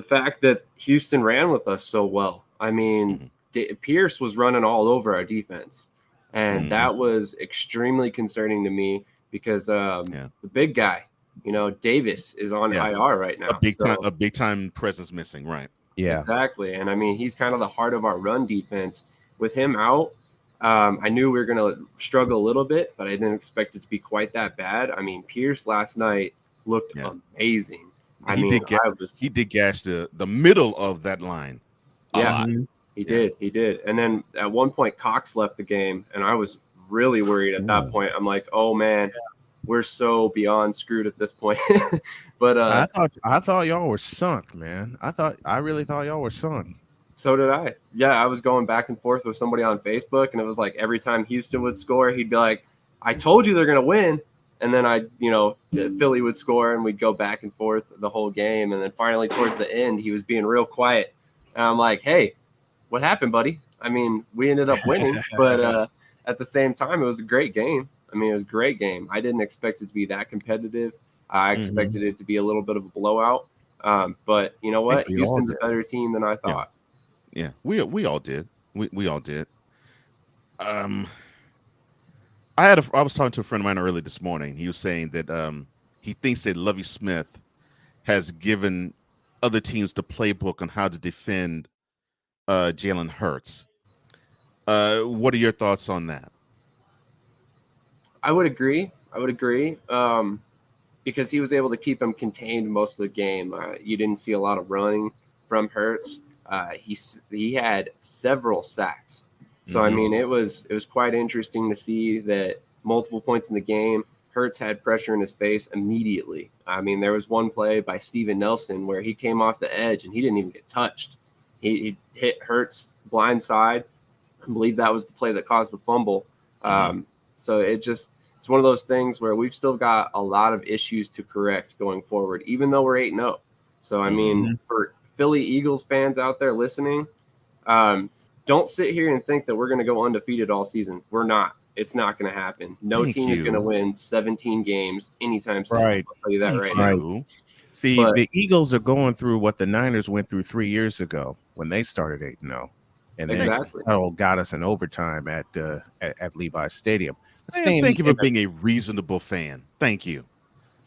fact that Houston ran with us so well. I mean, Pierce was running all over our defense, and that was extremely concerning to me because the big guy, Davis is on IR right now. A big time presence missing, right? Yeah, exactly. And I mean, he's kind of the heart of our run defense. With him out, I knew we were going to struggle a little bit, but I didn't expect it to be quite that bad. I mean, Pierce last night looked amazing. He did gash the middle of that line. He did. And then at one point, Cox left the game, and I was really worried at that point. I'm like, oh man, we're so beyond screwed at this point. But I thought y'all were sunk, man. I really thought y'all were sunk. So did I. Yeah, I was going back and forth with somebody on Facebook, and it was like every time Houston would score, he'd be like, I told you they're gonna win. And then Philly would score, and we'd go back and forth the whole game. And then finally, towards the end, he was being real quiet. And I'm like, hey, what happened, buddy? I mean, we ended up winning, but at the same time, it was a great game. I mean, it was a great game. I didn't expect it to be that competitive. I expected it to be a little bit of a blowout. But you know what? Houston's a better team than I thought. Yeah, we all did. We all did. I was talking to a friend of mine early this morning. He was saying that he thinks that Lovie Smith has given other teams the playbook on how to defend Jalen Hurts. What are your thoughts on that? I would agree. Because he was able to keep him contained most of the game. You didn't see a lot of running from Hurts. He had several sacks. So, I mean, it was quite interesting to see that multiple points in the game, Hurts had pressure in his face immediately. I mean, there was one play by Steven Nelson where he came off the edge and he didn't even get touched. He hit Hurts blind side. I believe that was the play that caused the fumble. So it's one of those things where we've still got a lot of issues to correct going forward, even though we're 8-0. So, I mean, for Philly Eagles fans out there listening, don't sit here and think that we're going to go undefeated all season. We're not. It's not going to happen. No team is going to win 17 games anytime soon. Right. I'll tell you that right now. See, the Eagles are going through what the Niners went through 3 years ago when they started 8-0. And then got us in overtime at Levi's Stadium. Thank you for being a reasonable fan. Thank you.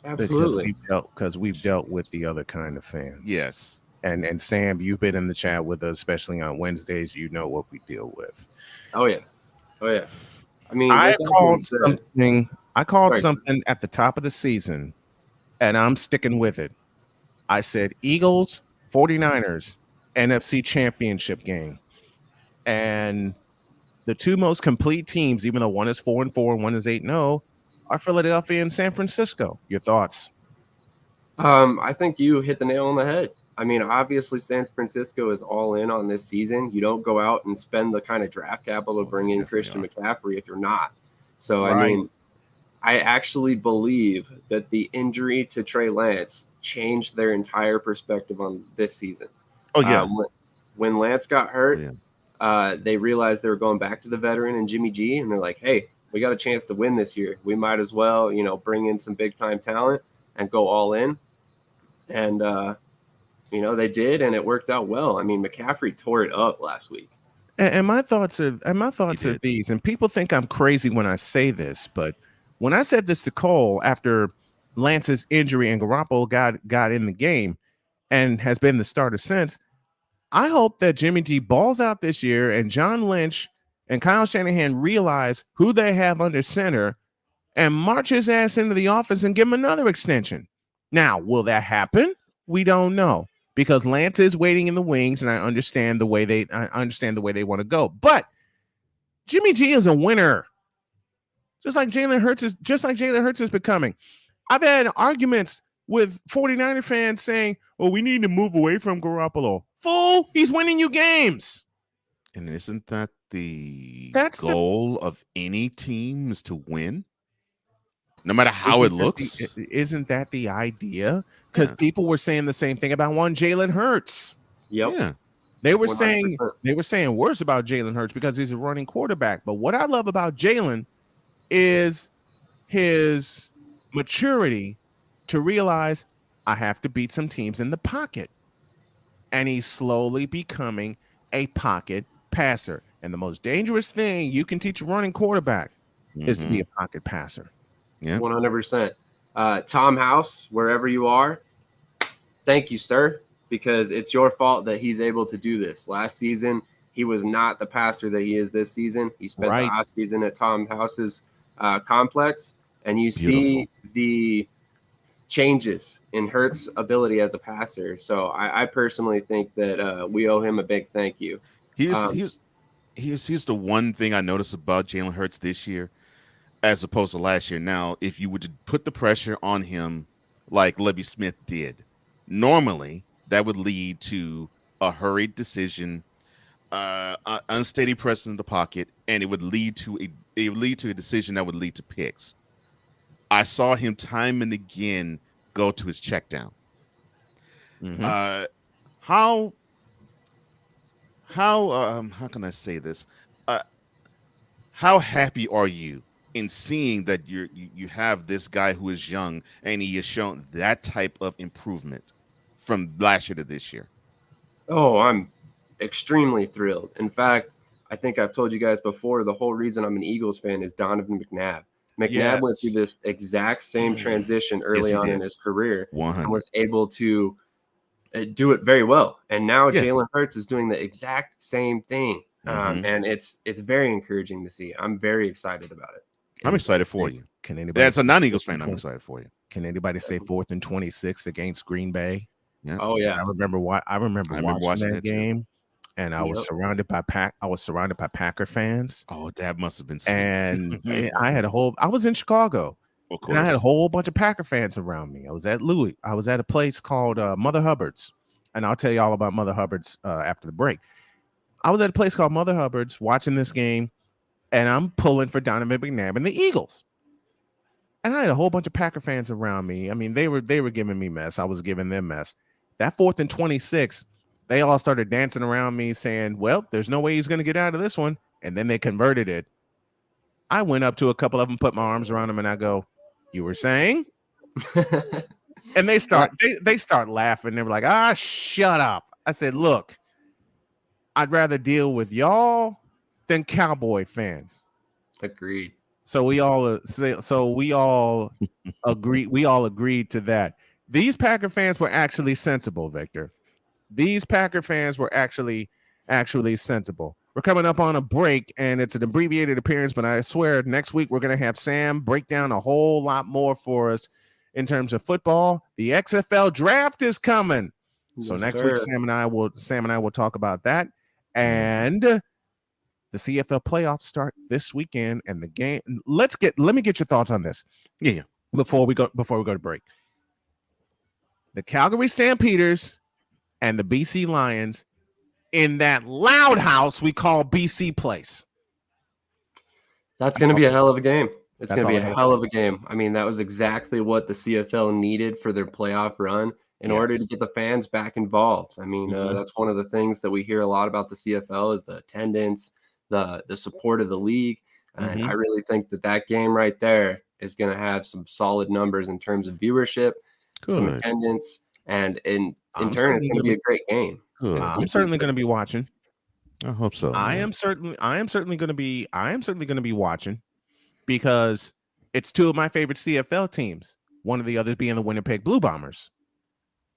Absolutely. Because we've dealt with the other kind of fans. Yes. And Sam, you've been in the chat with us, especially on Wednesdays. You know what we deal with. Oh yeah. I mean, I called something at the top of the season, and I'm sticking with it. I said Eagles, 49ers, NFC Championship game. And the two most complete teams, even though one is 4-4 and one is 8-0, are Philadelphia and San Francisco. Your thoughts? I think you hit the nail on the head. I mean, obviously, San Francisco is all in on this season. You don't go out and spend the kind of draft capital to bring in Christian McCaffrey if you're not. So, I mean, I actually believe that the injury to Trey Lance changed their entire perspective on this season. Oh, yeah. When Lance got hurt, they realized they were going back to the veteran and Jimmy G, and they're like, hey, we got a chance to win this year. We might as well, bring in some big-time talent and go all in. And, they did, and it worked out well. I mean, McCaffrey tore it up last week. And my thoughts are these, and people think I'm crazy when I say this, but when I said this to Cole after Lance's injury and Garoppolo got in the game and has been the starter since, I hope that Jimmy G balls out this year and John Lynch and Kyle Shanahan realize who they have under center and march his ass into the office and give him another extension. Now, will that happen? We don't know, because Lance is waiting in the wings, and I understand the way they want to go. But Jimmy G is a winner, just like Jalen Hurts is becoming. I've had arguments with 49er fans saying, well, we need to move away from Garoppolo. Fool, he's winning you games. And isn't that the goal of any team, is to win? No matter how it looks? Isn't that the idea? Because people were saying the same thing about one Jalen Hurts. Yep. Yeah. They were 100%. saying worse about Jalen Hurts because he's a running quarterback. But what I love about Jalen is his maturity to realize I have to beat some teams in the pocket. And he's slowly becoming a pocket passer. And the most dangerous thing you can teach a running quarterback is to be a pocket passer. Yeah, 100%. Tom House, wherever you are, thank you, sir, because it's your fault that he's able to do this. Last season, he was not the passer that he is this season. He spent the off season at Tom House's complex, and you see the changes in Hurts' ability as a passer. So I personally think that we owe him a big thank you. Here's the one thing I noticed about Jalen Hurts this year as opposed to last year. Now, if you would put the pressure on him like Lebby Smith did, normally that would lead to a hurried decision, unsteady presence in the pocket, and it would lead to a decision that would lead to picks. I saw him time and again go to his check down. How can I say this? How happy are you in seeing that you have this guy who is young and he has shown that type of improvement from last year to this year? Oh, I'm extremely thrilled. In fact, I think I've told you guys before, the whole reason I'm an Eagles fan is Donovan McNabb. McNabb went through this exact same transition early on in his career and was able to do it very well. And now Jalen Hurts is doing the exact same thing. And it's very encouraging to see. I'm very excited about it. I'm excited for you. Can anybody? That's a non-Eagles fan. I'm excited for you. Can anybody say 4th and 26 against Green Bay? Yeah. Oh yeah. I remember watching that game, and I was surrounded by Packer fans. Oh, that must have been sweet. And I was in Chicago. Of course. And I had a whole bunch of Packer fans around me. I was at a place called Mother Hubbard's, and I'll tell you all about Mother Hubbard's after the break. I was at a place called Mother Hubbard's watching this game, and I'm pulling for Donovan McNabb and the Eagles. And I had a whole bunch of Packer fans around me. I mean, they were giving me mess. I was giving them mess. That 4th and 26, they all started dancing around me saying, well, there's no way he's going to get out of this one. And then they converted it. I went up to a couple of them, put my arms around them, and I go, you were saying? And they start laughing. They were like, shut up. I said, look, I'd rather deal with y'all than Cowboy fans. Agreed. So we all agree. We all agreed to that. These Packer fans were actually sensible, Victor. These Packer fans were actually sensible. We're coming up on a break, and it's an abbreviated appearance, but I swear next week we're going to have Sam break down a whole lot more for us in terms of football. The XFL draft is coming. So next week, Sam and I will talk about that. And the CFL playoffs start this weekend, and the game. Let me get your thoughts on this. Yeah. Before we go to break. The Calgary Stampeders and the BC Lions in that loud house we call BC Place. That's going to be a hell of a game. It's going to be a hell of a game. I mean, that was exactly what the CFL needed for their playoff run in order to get the fans back involved. I mean, that's one of the things that we hear a lot about the CFL is the attendance, the support of the league. And I really think that game right there is going to have some solid numbers in terms of viewership, some attendance, and in turn, it's going to be a great game. I'm certainly going to be watching. I hope so. I am certainly going to be watching because it's two of my favorite CFL teams. One of the others being the Winnipeg Blue Bombers,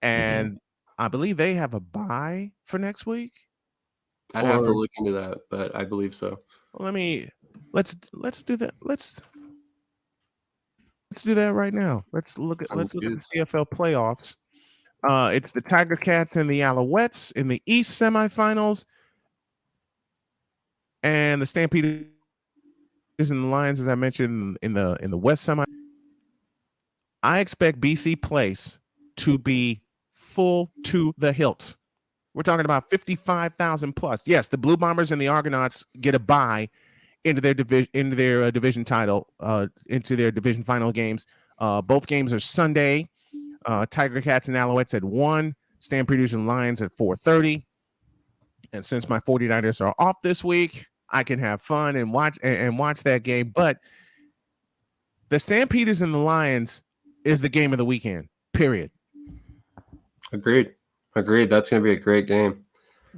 and I believe they have a bye for next week. I'd have to look into that, but I believe so. Well, let's do that. Let's do that right now. Let's look at the CFL playoffs. It's the Tiger Cats and the Alouettes in the East semifinals, and the Stampeders and the Lions, as I mentioned, in the West semi. I expect BC Place to be full to the hilt. We're talking about 55,000 plus. Yes, the Blue Bombers and the Argonauts get a bye into their division title, into their division final games. Both games are Sunday. Tiger Cats and Alouettes at 1, Stampeders and Lions at 4:30. And since my 49ers are off this week, I can have fun and watch that game. But the Stampeders and the Lions is the game of the weekend, period. Agreed. That's going to be a great game.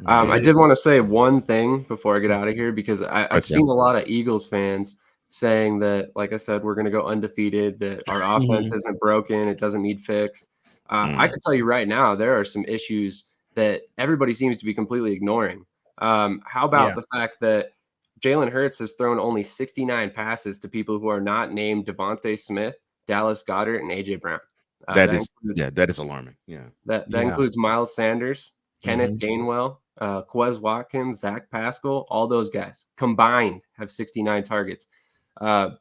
I did want to say one thing before I get out of here, because I've seen a lot of Eagles fans saying that, like I said, we're going to go undefeated, that our offense isn't broken, it doesn't need fixed. I can tell you right now, there are some issues that everybody seems to be completely ignoring. How about the fact that Jalen Hurts has thrown only 69 passes to people who are not named Devontae Smith, Dallas Goedert, and AJ Brown? That is alarming. Yeah. That includes Miles Sanders, Kenneth Gainwell, Quez Watkins, Zach Pascal, all those guys combined have 69 targets.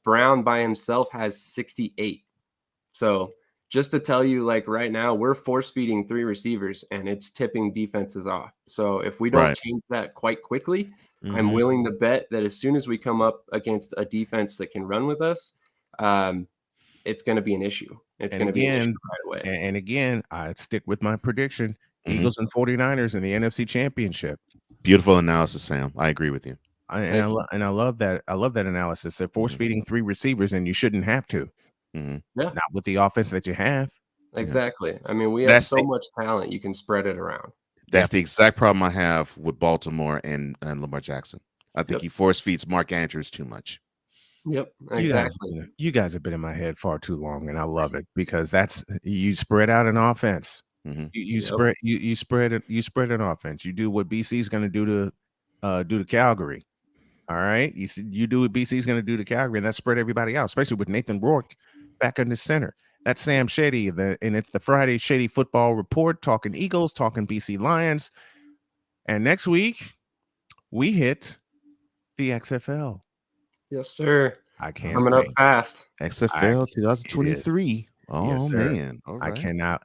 Brown by himself has 68. So just to tell you, like right now, we're force feeding 3 receivers and it's tipping defenses off. So if we don't change that quite quickly, I'm willing to bet that as soon as we come up against a defense that can run with us, it's going to be an issue. It's going to be an issue right away. And again, I stick with my prediction. Eagles and 49ers in the NFC Championship. Beautiful analysis, Sam. I agree with you. I love that. I love that analysis. They're force feeding 3 receivers, and you shouldn't have to. Not with the offense that you have. Exactly. I mean, we have so much talent. You can spread it around. That's the exact problem I have with Baltimore and Lamar Jackson. I think he force feeds Mark Andrews too much. Yep, exactly. You guys have been in my head far too long, and I love it because that's you spread out an offense. You spread an offense. You do what BC's going to do to Calgary. All right, you do what BC's going to do to Calgary, and that spread everybody out, especially with Nathan Rourke back in the center. That's Sam Shady, and it's the Friday Shady Football Report, talking Eagles, talking BC Lions, and next week we hit the XFL. Yes, sir. I can't coming up fast. XFL 2023. Oh yes, man! All right.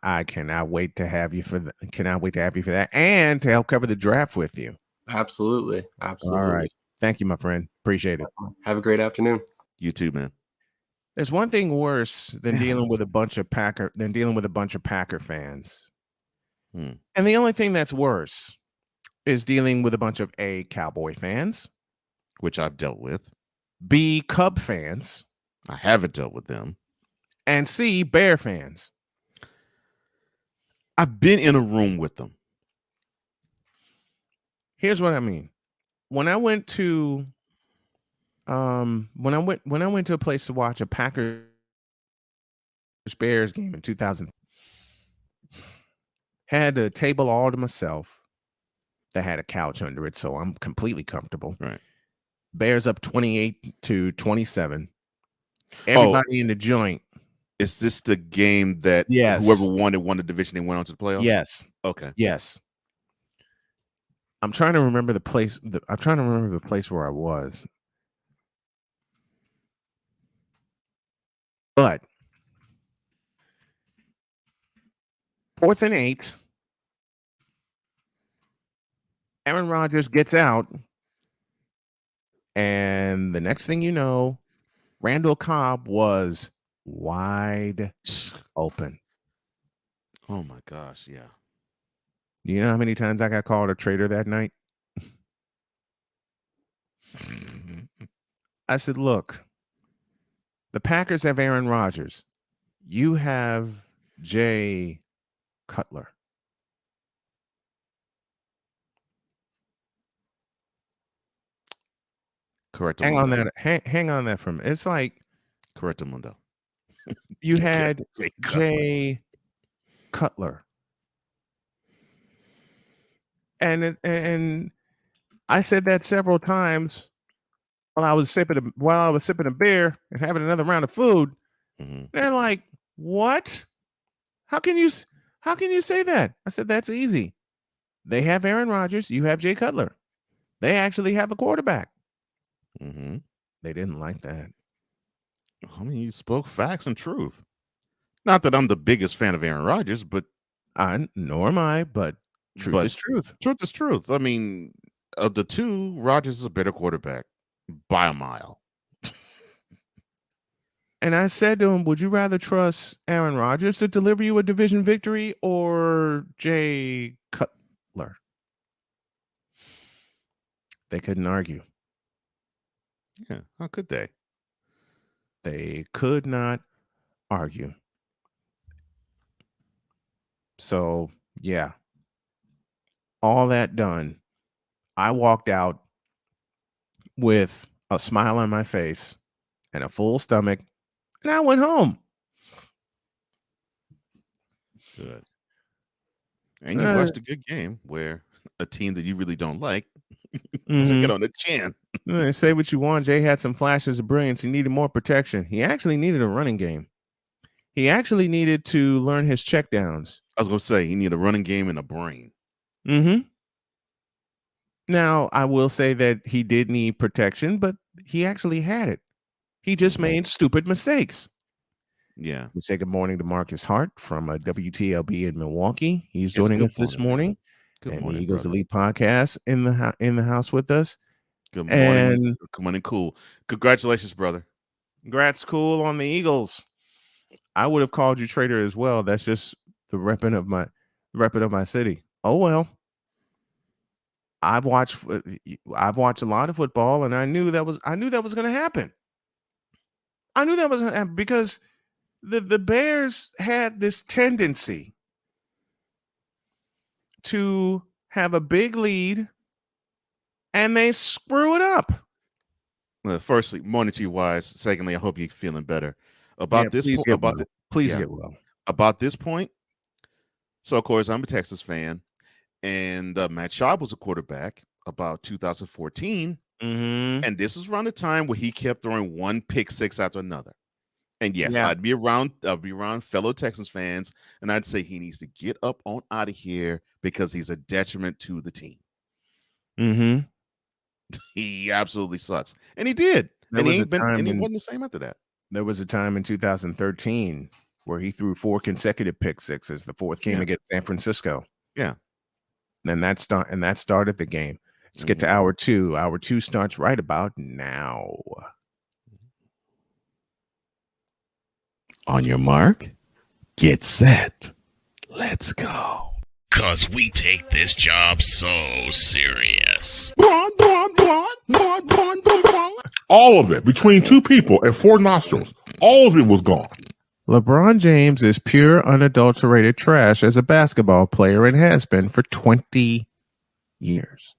I cannot wait to have you for that, and to help cover the draft with you. Absolutely. All right. Thank you, my friend. Appreciate it. Have a great afternoon. You too, man. There's one thing worse than dealing with a bunch of Packer fans. And the only thing that's worse is dealing with a bunch of A, Cowboy fans, which I've dealt with, B, Cub fans, I haven't dealt with them, and C, Bear fans. I've been in a room with them. Here's what I mean. When I went to when I went to a place to watch a Packers Bears game in 2000, had a table all to myself that had a couch under it, so I'm completely comfortable. Right. Bears up 28-27. Everybody in the joint. Is this the game that whoever won the division and went on to the playoffs? Yes. Okay. Yes. I'm trying to remember the place. I'm trying to remember the place where I was. But 4th and 8. Aaron Rodgers gets out. And the next thing you know, Randall Cobb was wide open. Oh my gosh, yeah. Do you know how many times I got called a traitor that night? I said, look, the Packers have Aaron Rodgers. You have Jay Cutler. Correct. Hang on that. Hang on that for a minute. It's like Correctamundo. You had Jay Cutler. And I said that several times while I was sipping a beer and having another round of food. They're like, "What? How can you say that?" I said, "That's easy. They have Aaron Rodgers. You have Jay Cutler. They actually have a quarterback." They didn't like that. I mean, you spoke facts and truth. Not that I'm the biggest fan of Aaron Rodgers, but nor am I. But truth is truth. Truth is truth. I mean, of the two, Rodgers is a better quarterback by a mile. And I said to him, "Would you rather trust Aaron Rodgers to deliver you a division victory or Jay Cutler?" They couldn't argue. Yeah, how could they? They could not argue. So, yeah. All that done, I walked out with a smile on my face and a full stomach, and I went home. Good. And you watched a good game where a team that you really don't like took it on the chin. Say what you want. Jay had some flashes of brilliance. He needed more protection. He actually needed a running game. He actually needed to learn his checkdowns. I was going to say he needed a running game and a brain. Now, I will say that he did need protection, but he actually had it. He just made stupid mistakes. Yeah. We say good morning to Marcus Hart from WTLB in Milwaukee. He's joining us this morning. Good morning, Eagles brother. Elite Podcast in the house with us. Good morning. Good morning, cool. Congratulations, brother. Congrats, cool, on the Eagles. I would have called you traitor as well. That's just the repping of my city. Oh well. I've watched a lot of football, and I knew that was going to happen. I knew that was going to happen because the Bears had this tendency to have a big lead, and they screw it up. Well, firstly, morning to you, Wise. Secondly, I hope you're feeling better. About this point, get well. About this point. So, of course, I'm a Texas fan, and Matt Schaub was a quarterback about 2014, and this was around the time where he kept throwing one pick six after another. And yes, I'd be around fellow Texans fans, and I'd say he needs to get up on out of here because he's a detriment to the team. He absolutely sucks, and he did. He wasn't the same after that. There was a time in 2013 where he threw 4 consecutive pick sixes. The fourth came against San Francisco. Yeah, and that started the game. Let's get to hour 2. Hour 2 starts right about now. On your mark, get set, let's go. 'Cause we take this job so serious. All of it, between 2 people and 4 nostrils, all of it was gone. LeBron James is pure, unadulterated trash as a basketball player and has been for 20 years.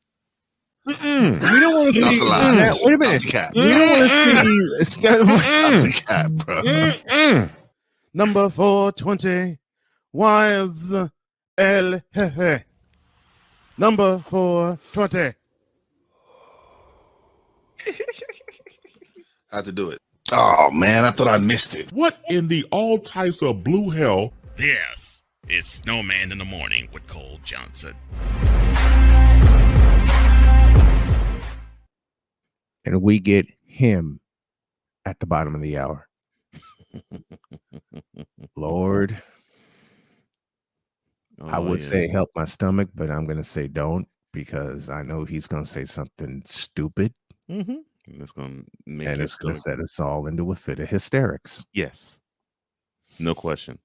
We don't want to see that. Wait a minute. We don't want to see Number 420. Wise El Jefe. Number 420. I had to do it. Oh, man, I thought I missed it. What in the all types of blue hell? Yes, it's Snowman in the Morning with Cole Johnson. And we get him at the bottom of the hour. Lord, I would say help my stomach, but I'm going to say don't, because I know he's going to say something stupid. And it's going to set us all into a fit of hysterics. Yes. No question.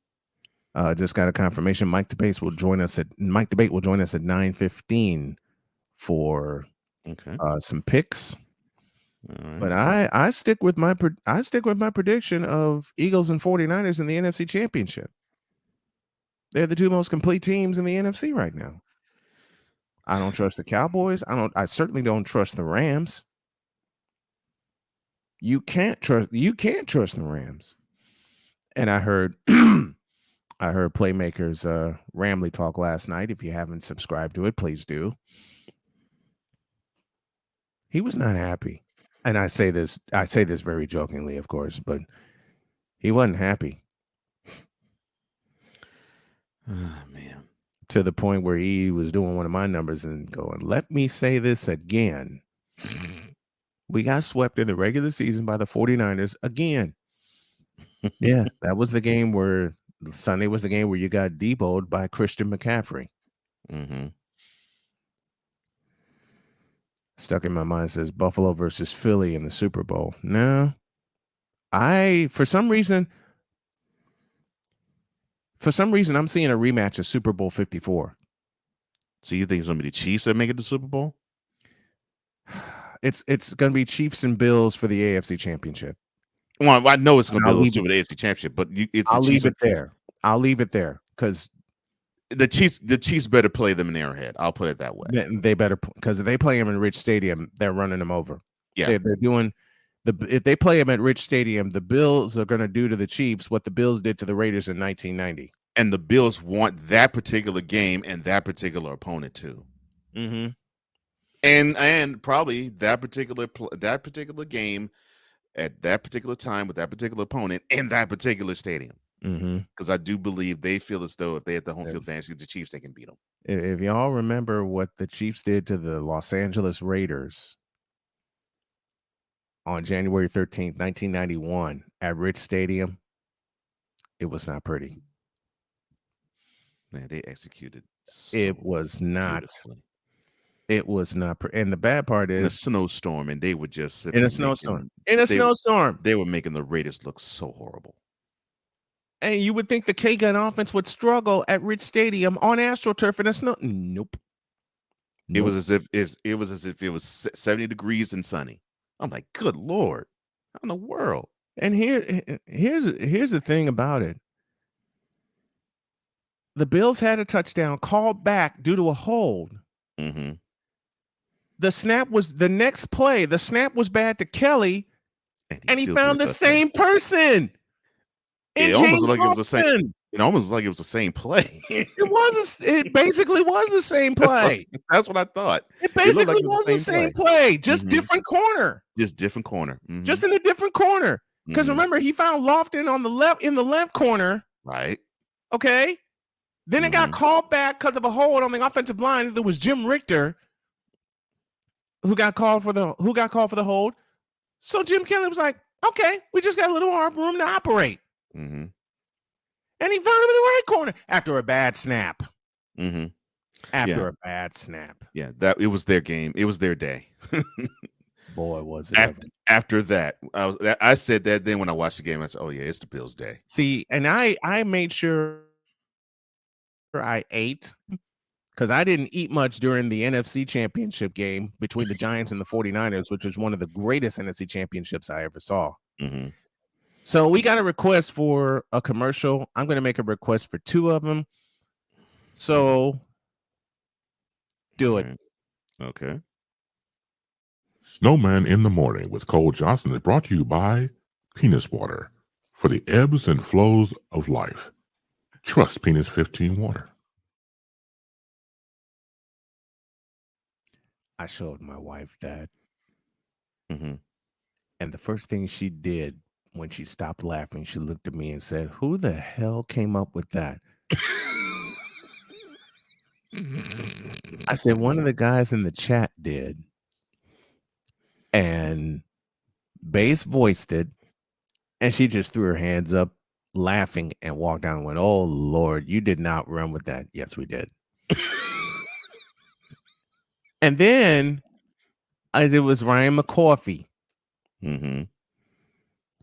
Just got a confirmation. Mike Debate will join us at 9:15 for some picks. Right. But I stick with my prediction of Eagles and 49ers in the NFC Championship. They're the 2 most complete teams in the NFC right now. I don't trust the Cowboys. I certainly don't trust the Rams. You can't trust the Rams. And I heard Playmakers Ramley talk last night. If you haven't subscribed to it, please do. He was not happy. And I say this very jokingly, of course, but he wasn't happy. Oh, man. To the point where he was doing one of my numbers and going, let me say this again. We got swept in the regular season by the 49ers again. Yeah, that was the game where Sunday was the game where you got deboed by Christian McCaffrey. Stuck in my mind says Buffalo versus Philly in the Super Bowl. No, for some reason, I'm seeing a rematch of Super Bowl 54. So you think it's going to be the Chiefs that make it to Super Bowl? It's going to be Chiefs and Bills for the AFC Championship. Well, I know it's going to be those 2 for the AFC Championship, but I'll leave it there. I'll leave it there because the Chiefs better play them in Arrowhead. I'll put it that way. They better, because if they play them in Rich Stadium, they're running them over. Yeah, they're doing if they play them at Rich Stadium, the Bills are going to do to the Chiefs what the Bills did to the Raiders in 1990. And the Bills want that particular game and that particular opponent too. Mm-hmm. And probably that particular game at that particular time with that particular opponent in that particular stadium. Because I do believe they feel as though if they had the home field advantage against the Chiefs, they can beat them. If y'all remember what the Chiefs did to the Los Angeles Raiders on January 13th, 1991 at Rich Stadium, it was not pretty. Man, they executed. It was not. It was not. And the bad part is in a snowstorm, and they would just in a snowstorm. They were making the Raiders look so horrible. And you would think the K-Gun offense would struggle at Rich Stadium on AstroTurf in the snow. Nope. It was as if it was 70 degrees and sunny. I'm like, good Lord, how in the world? And here's the thing about it. The Bills had a touchdown called back due to a hold. Mm-hmm. The snap was the next play. The snap was bad to Kelly, and he found the same person. It almost looked like it was the same. It almost like it was the same play. It basically was the same play. That's what I thought. It basically was the same play, just different corner. Just different corner. Just in a different corner. Because remember, he found Lofton on the left in the left corner. Right. Okay. Then it got called back because of a hold on the offensive line. There was Jim Richter who got called for the hold. So Jim Kelly was like, "Okay, we just got a little more room to operate." Mm-hmm. And he found him in the right corner after a bad snap. Mm-hmm. After a bad snap. Yeah, that it was their game. It was their day. Boy, was it after that. I said that then when I watched the game, I said, "Oh yeah, it's the Bills' day." See, and I made sure I ate because I didn't eat much during the NFC Championship game between the Giants and the 49ers, which was one of the greatest NFC Championships I ever saw. Mm-hmm. So we got a request for a commercial. I'm going to make a request for 2 of them. So do it. Okay. Snowman in the Morning with Cole Johnson is brought to you by Penis Water for the ebbs and flows of life. Trust Penis 15 Water. I showed my wife that. Mm-hmm. And the first thing she did when she stopped laughing, she looked at me and said, "Who the hell came up with that?" I said, "One of the guys in the chat did." And Base voiced it, and she just threw her hands up, laughing, and walked down and went, "Oh, Lord, you did not run with that." Yes, we did. And then it was Ryan McCoffey. Mm-hmm.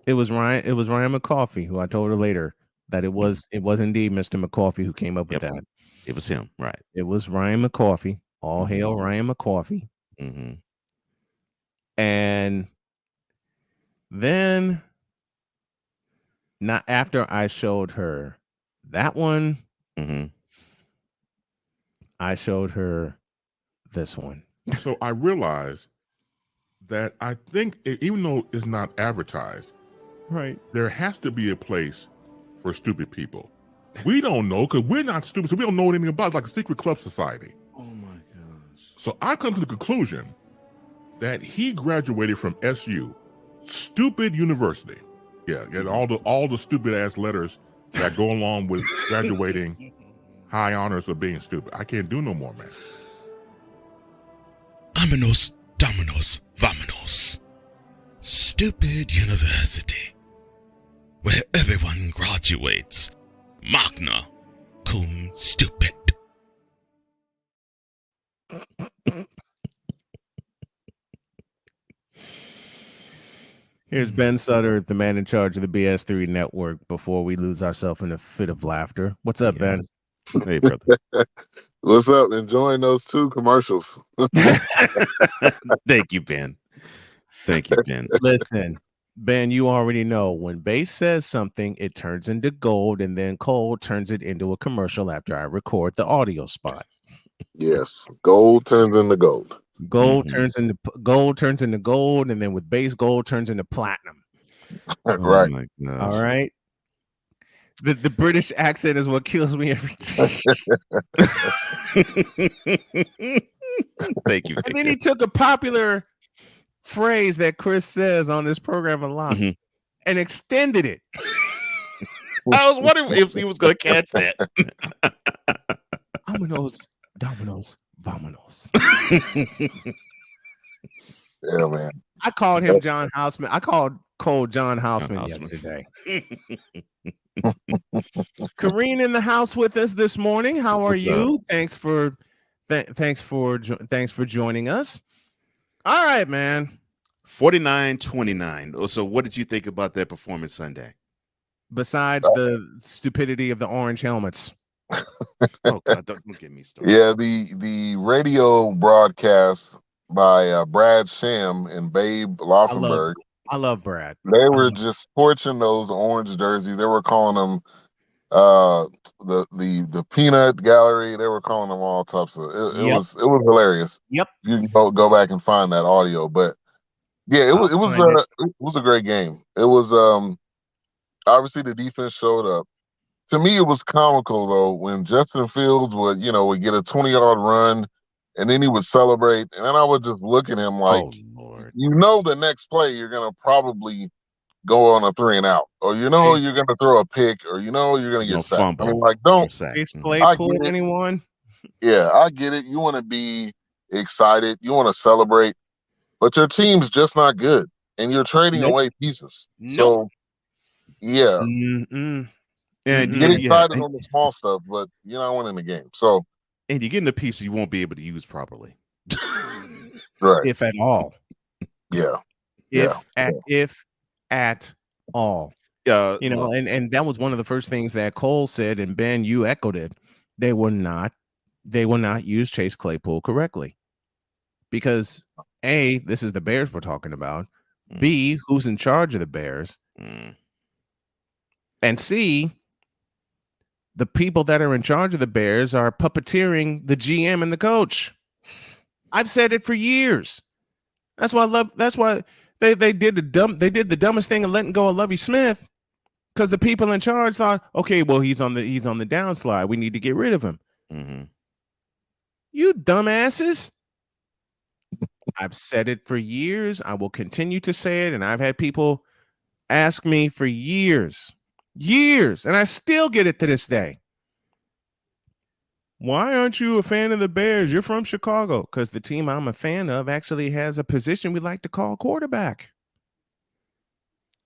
It was Ryan McCoffey, who I told her later that it was indeed Mr. McCoffey who came up with that. It was him, right? It was Ryan McCoffey. All hail Ryan McCoffey. Mm-hmm. And then, not after I showed her that one, I showed her this one. So I realized that I think even though it's not advertised, right, there has to be a place for stupid people. We don't know because we're not stupid, so we don't know anything about it. It's like a secret club society. Oh my gosh. So I come to the conclusion that he graduated from SU, stupid university. Yeah, all the stupid ass letters that go along with graduating high honors of being stupid. I can't do no more, man. Vámonos, dominos, vámonos. Stupid university, where everyone graduates magna cum stupid. Here's Ben Sutter, the man in charge of the BS3 network, before we lose ourselves in a fit of laughter. What's up, Ben? Hey, brother. What's up? Enjoying those 2 commercials. Thank you, Ben. Thank you, Ben. Listen, Ben, you already know when Base says something, it turns into gold, and then Cole turns it into a commercial after I record the audio spot. Yes, gold turns into gold. Gold turns into gold, and then with base gold turns into platinum. Right. Oh my gosh. All right. The British accent is what kills me every time. Thank you. And then he took a popular phrase that Chris says on this program a lot and extended it. I was wondering if he was going to catch that. Vámonos, Domino's, vámonos. Yeah, man. I called him John Houseman. I called Cole John Houseman yesterday. Kareen in the house with us this morning. How are you? Thanks for joining us. All right, man. 49-29. So what did you think about that performance Sunday? Besides the stupidity of the orange helmets. Oh God, don't get me started. Yeah, the radio broadcast by Brad Sham and Babe Laufenberg. I love Brad. They were just torching those orange jerseys. They were calling them the peanut gallery. They were calling them all types of. It was hilarious. Yep. You can go back and find that audio, but yeah, it was a great game. It was obviously the defense showed up. To me, it was comical though when Justin Fields would get a 20-yard run, and then he would celebrate, and then I would just look at him like, the next play you're gonna probably go on a 3-and-out, or you're gonna throw a pick, or you're gonna get sacked. Fumble. I mean, like, don't Claypool anyone? Yeah, I get it. You want to be excited, you want to celebrate, but your team's just not good, and you're trading away pieces. So, yeah. And you get excited on the small stuff, but you're not winning the game. So, and you're getting a piece you won't be able to use properly, right? If at all. Yeah. If at all. And that was one of the first things that Cole said, and Ben, you echoed it. They will not use Chase Claypool correctly. Because A, this is the Bears we're talking about. B, who's in charge of the Bears? And C, the people that are in charge of the Bears are puppeteering the GM and the coach. I've said it for years. That's why they did the dumbest thing of letting go of Lovie Smith, because the people in charge thought, okay, well, he's on the downslide. We need to get rid of him. You dumbasses. I've said it for years. I will continue to say it, and I've had people ask me for years, and I still get it to this day. Why aren't you a fan of the Bears? You're from Chicago. Because the team I'm a fan of actually has a position we like to call quarterback.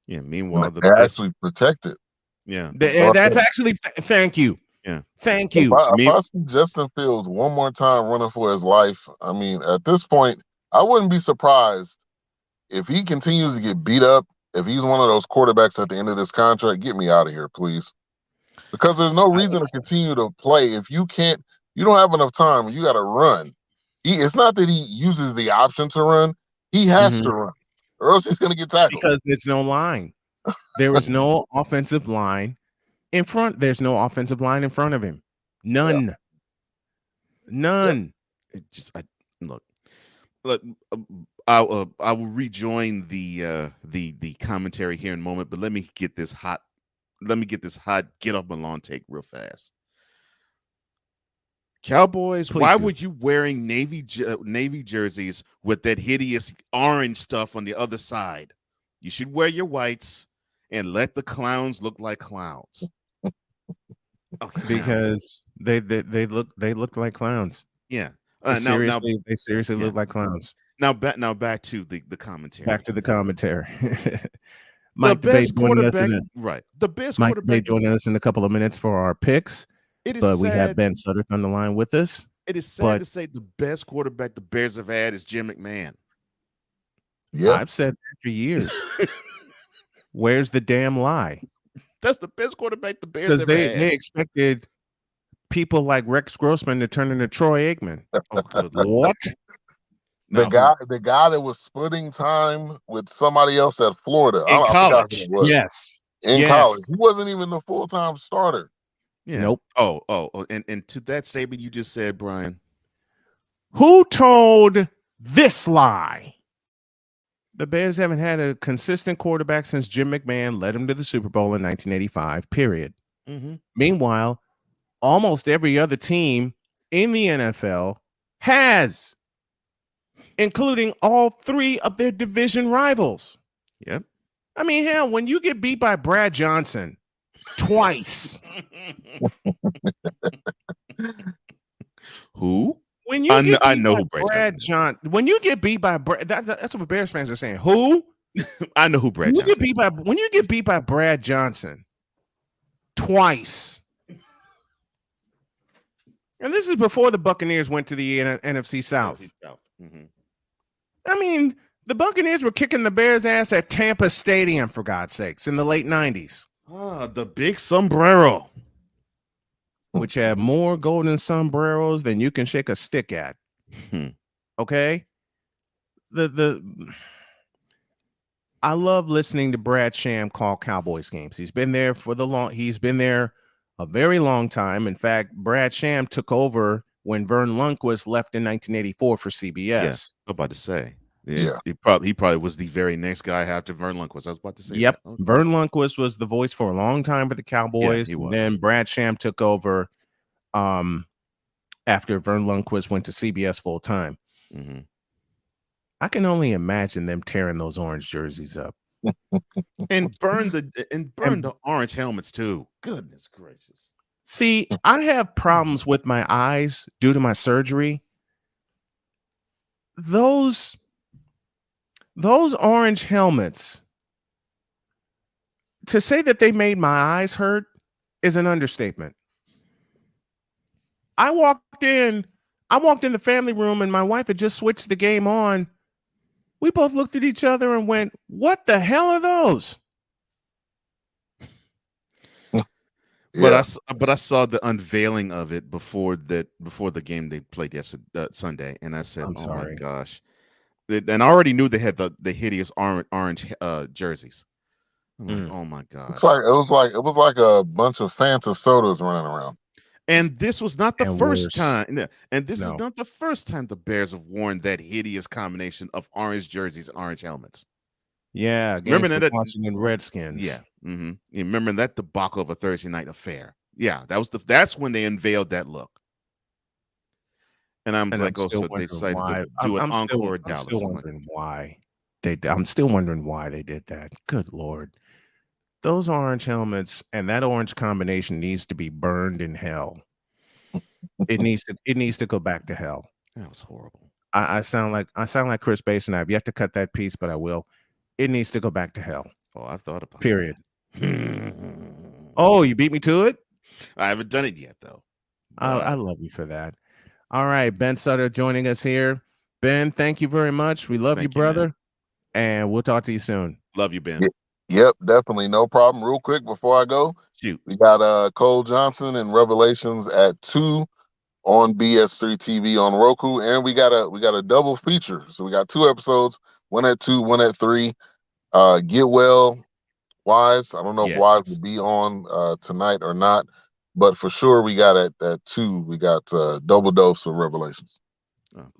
Yeah. Meanwhile, they're actually protected. Yeah. That's actually. Thank you. Yeah. Thank you. If I see Justin Fields one more time running for his life, I mean, at this point, I wouldn't be surprised if he continues to get beat up. If he's one of those quarterbacks at the end of this contract, get me out of here, please. Because there's no reason to continue to play if you don't have enough time. You got to run. It's not that he uses the option to run. He has to run, or else he's going to get tackled. Because there's no line. There is no offensive line in front. There's no offensive line in front of him. None. Yeah. None. Look. I will rejoin the commentary here in a moment, but let me get this hot get off my lawn take real fast. Cowboys, Please why do. were you wearing navy jerseys with that hideous orange stuff on the other side? You should wear your whites and let the clowns look like clowns. Okay, because they look like clowns. Yeah. They seriously look like clowns. Now back to the commentary. Back to the commentary. The best quarterback, right? The best Mike quarterback joining us in a couple of minutes for our picks. We have Ben Sutterth on the line with us. It is sad to say the best quarterback the Bears have had is Jim McMahon. Yeah, I've said that for years. Where's the damn lie? That's the best quarterback the Bears have had. They expected people like Rex Grossman to turn into Troy Aikman. Oh, good What? The guy that was splitting time with somebody else at Florida in college. Yes. In college. He wasn't even the full-time starter. Yeah. Nope. Oh, and to that statement you just said, Brian. Who told this lie. The Bears haven't had a consistent quarterback since Jim McMahon led them to the Super Bowl in 1985, period. Mm-hmm. Meanwhile, almost every other team in the NFL has, including all three of their division rivals. Yep. I mean, hell, when you get beat by Brad Johnson twice. Who? When you get I beat know by who Brad Johnson. When you get beat by Brad, that's what Bears fans are saying. Who? I know who Brad When Johnson. when you get beat by Brad Johnson twice, and this is before the Buccaneers went to the NFC South. Mm-hmm. I mean, the Buccaneers were kicking the Bears' ass at Tampa Stadium, for God's sakes, in the late 90s. Ah, the big sombrero. Which had more golden sombreros than you can shake a stick at. Okay? I love listening to Brad Sham call Cowboys games. He's been there a very long time. In fact, Brad Sham took over when Vern Lundquist left in 1984 for CBS. Yeah, I'm about to say. Yeah. He probably was the very next guy after Vern Lundquist. I was about to say. Yep. That. Okay. Vern Lundquist was the voice for a long time for the Cowboys. Yeah, he was. Then Brad Sham took over after Vern Lundquist went to CBS full time. Mm-hmm. I can only imagine them tearing those orange jerseys up and burn the orange helmets too. Goodness gracious. See, I have problems with my eyes due to my surgery. Those orange helmets, to say that they made my eyes hurt is an understatement. I walked in the family room and my wife had just switched the game on. We both looked at each other and went, "What the hell are those?" But I saw the unveiling of it before the game they played yesterday Sunday, and I said, "Oh my gosh!" And I already knew they had the hideous orange jerseys. I'm like, "Oh my gosh!" It was like a bunch of Fanta sodas running around. And this was not the first time. And this is not the first time the Bears have worn that hideous combination of orange jerseys and orange helmets. Yeah, remember that Washington Redskins. Yeah, mm-hmm. You remember that debacle of a Thursday night affair? Yeah, that's when they unveiled that look. And I'm like, so they decided to do an encore Dallas. I'm still wondering why I'm still wondering why they did that. Good Lord. Those orange helmets and that orange combination needs to be burned in hell. It needs to go back to hell. That was horrible. I sound like Chris Basin. I've yet to cut that piece, but I will. It needs to go back to hell. Oh, I've thought about period. Oh, you beat me to it? I haven't done it yet, though. I love you for that. All right, Ben Sutter joining us here. Ben, thank you very much. We love you, brother. And we'll talk to you soon. Love you, Ben. Yep, definitely. No problem. Real quick before I go, shoot. We got Cole Johnson and Revelations at 2 on BS3 TV on Roku, and we got a double feature. So we got 2 episodes, one at 2, one at 3. Get Well, Wise. I don't know if Wise will be on tonight or not, but for sure we got at 2. We got double dose of Revelations.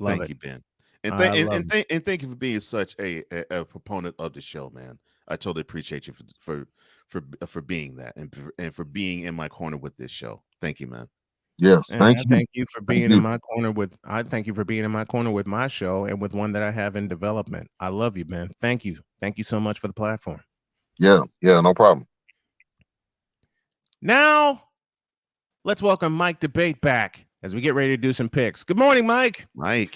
Thank you, Ben, and thank you for being such a proponent of the show, man. I totally appreciate you for being that and for being in my corner with this show. Thank you, man. Yes, thank you. Thank you for being in my corner with. I thank you for being in my corner with my show and with one that I have in development. I love you, man. Thank you so much for the platform. Yeah, no problem. Now, let's welcome Mike Debate back as we get ready to do some picks. Good morning, Mike.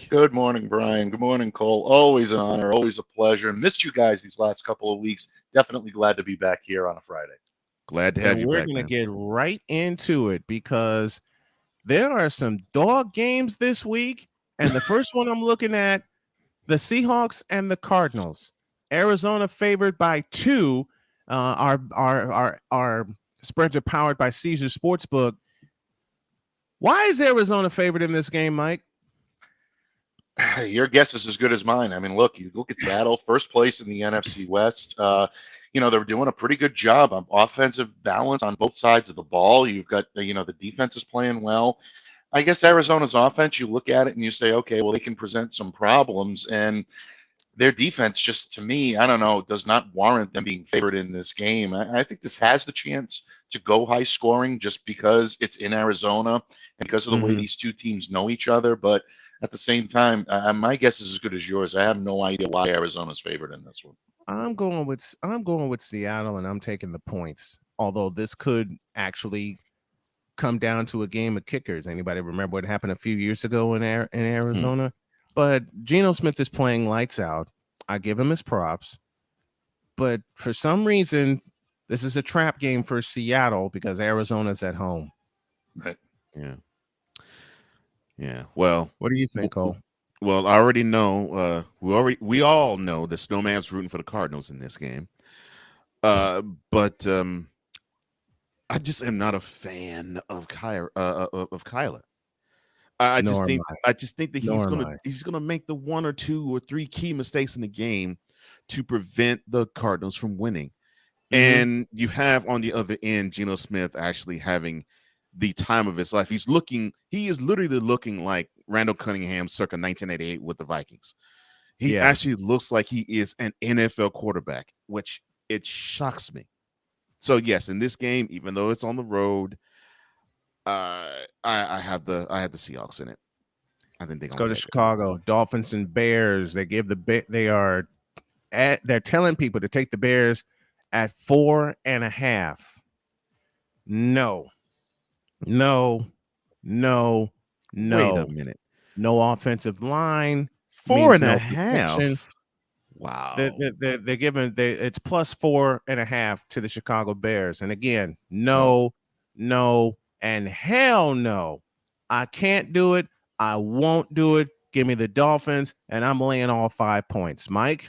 Good morning, Brian. Good morning, Cole. Always an honor, always a pleasure. Missed you guys these last couple of weeks. Definitely glad to be back here on a Friday. Glad to have you back. We're going to get right into it because there are some dog games this week. And the first one I'm looking at, the Seahawks and the Cardinals. Arizona favored by 2. Our spreads are powered by Caesar Sportsbook. Why is Arizona favored in this game, Mike? Your guess is as good as mine. I mean, look, you look at Seattle, first place in the NFC West. They're doing a pretty good job on offensive balance on both sides of the ball. You've got, the defense is playing well. I guess Arizona's offense, you look at it and you say, okay, well, they can present some problems, and their defense, just to me, I don't know, does not warrant them being favored in this game. I think this has the chance to go high scoring just because it's in Arizona and because of the way these two teams know each other. But at the same time, my guess is as good as yours. I have no idea why Arizona's favored in this one. I'm going with Seattle, and I'm taking the points. Although this could actually come down to a game of kickers. Anybody remember what happened a few years ago in Arizona? But Geno Smith is playing lights out. I give him his props. But for some reason, this is a trap game for Seattle because Arizona's at home. Right. Yeah. Yeah. Well, what do you think, Cole? Well, I already know. We all know that Snowman's rooting for the Cardinals in this game. But I just am not a fan of Kyler. I just think that he's gonna make the 1 or 2 or 3 key mistakes in the game to prevent the Cardinals from winning. And you have on the other end Geno Smith actually having the time of his life. He is literally looking like Randall Cunningham circa 1988 with the Vikings. He actually looks like he is an NFL quarterback, which it shocks me. So yes, in this game, even though it's on the road, I have the Seahawks in it. I think Let's go to Chicago. Dolphins and Bears. They're telling people to take the Bears at 4.5. No. Wait a minute. No offensive line. 4.5. Wow. They're giving it's plus 4.5 to the Chicago Bears. And again, no, and hell no. I can't do it. I won't do it. Give me the Dolphins, and I'm laying all 5 points. Mike?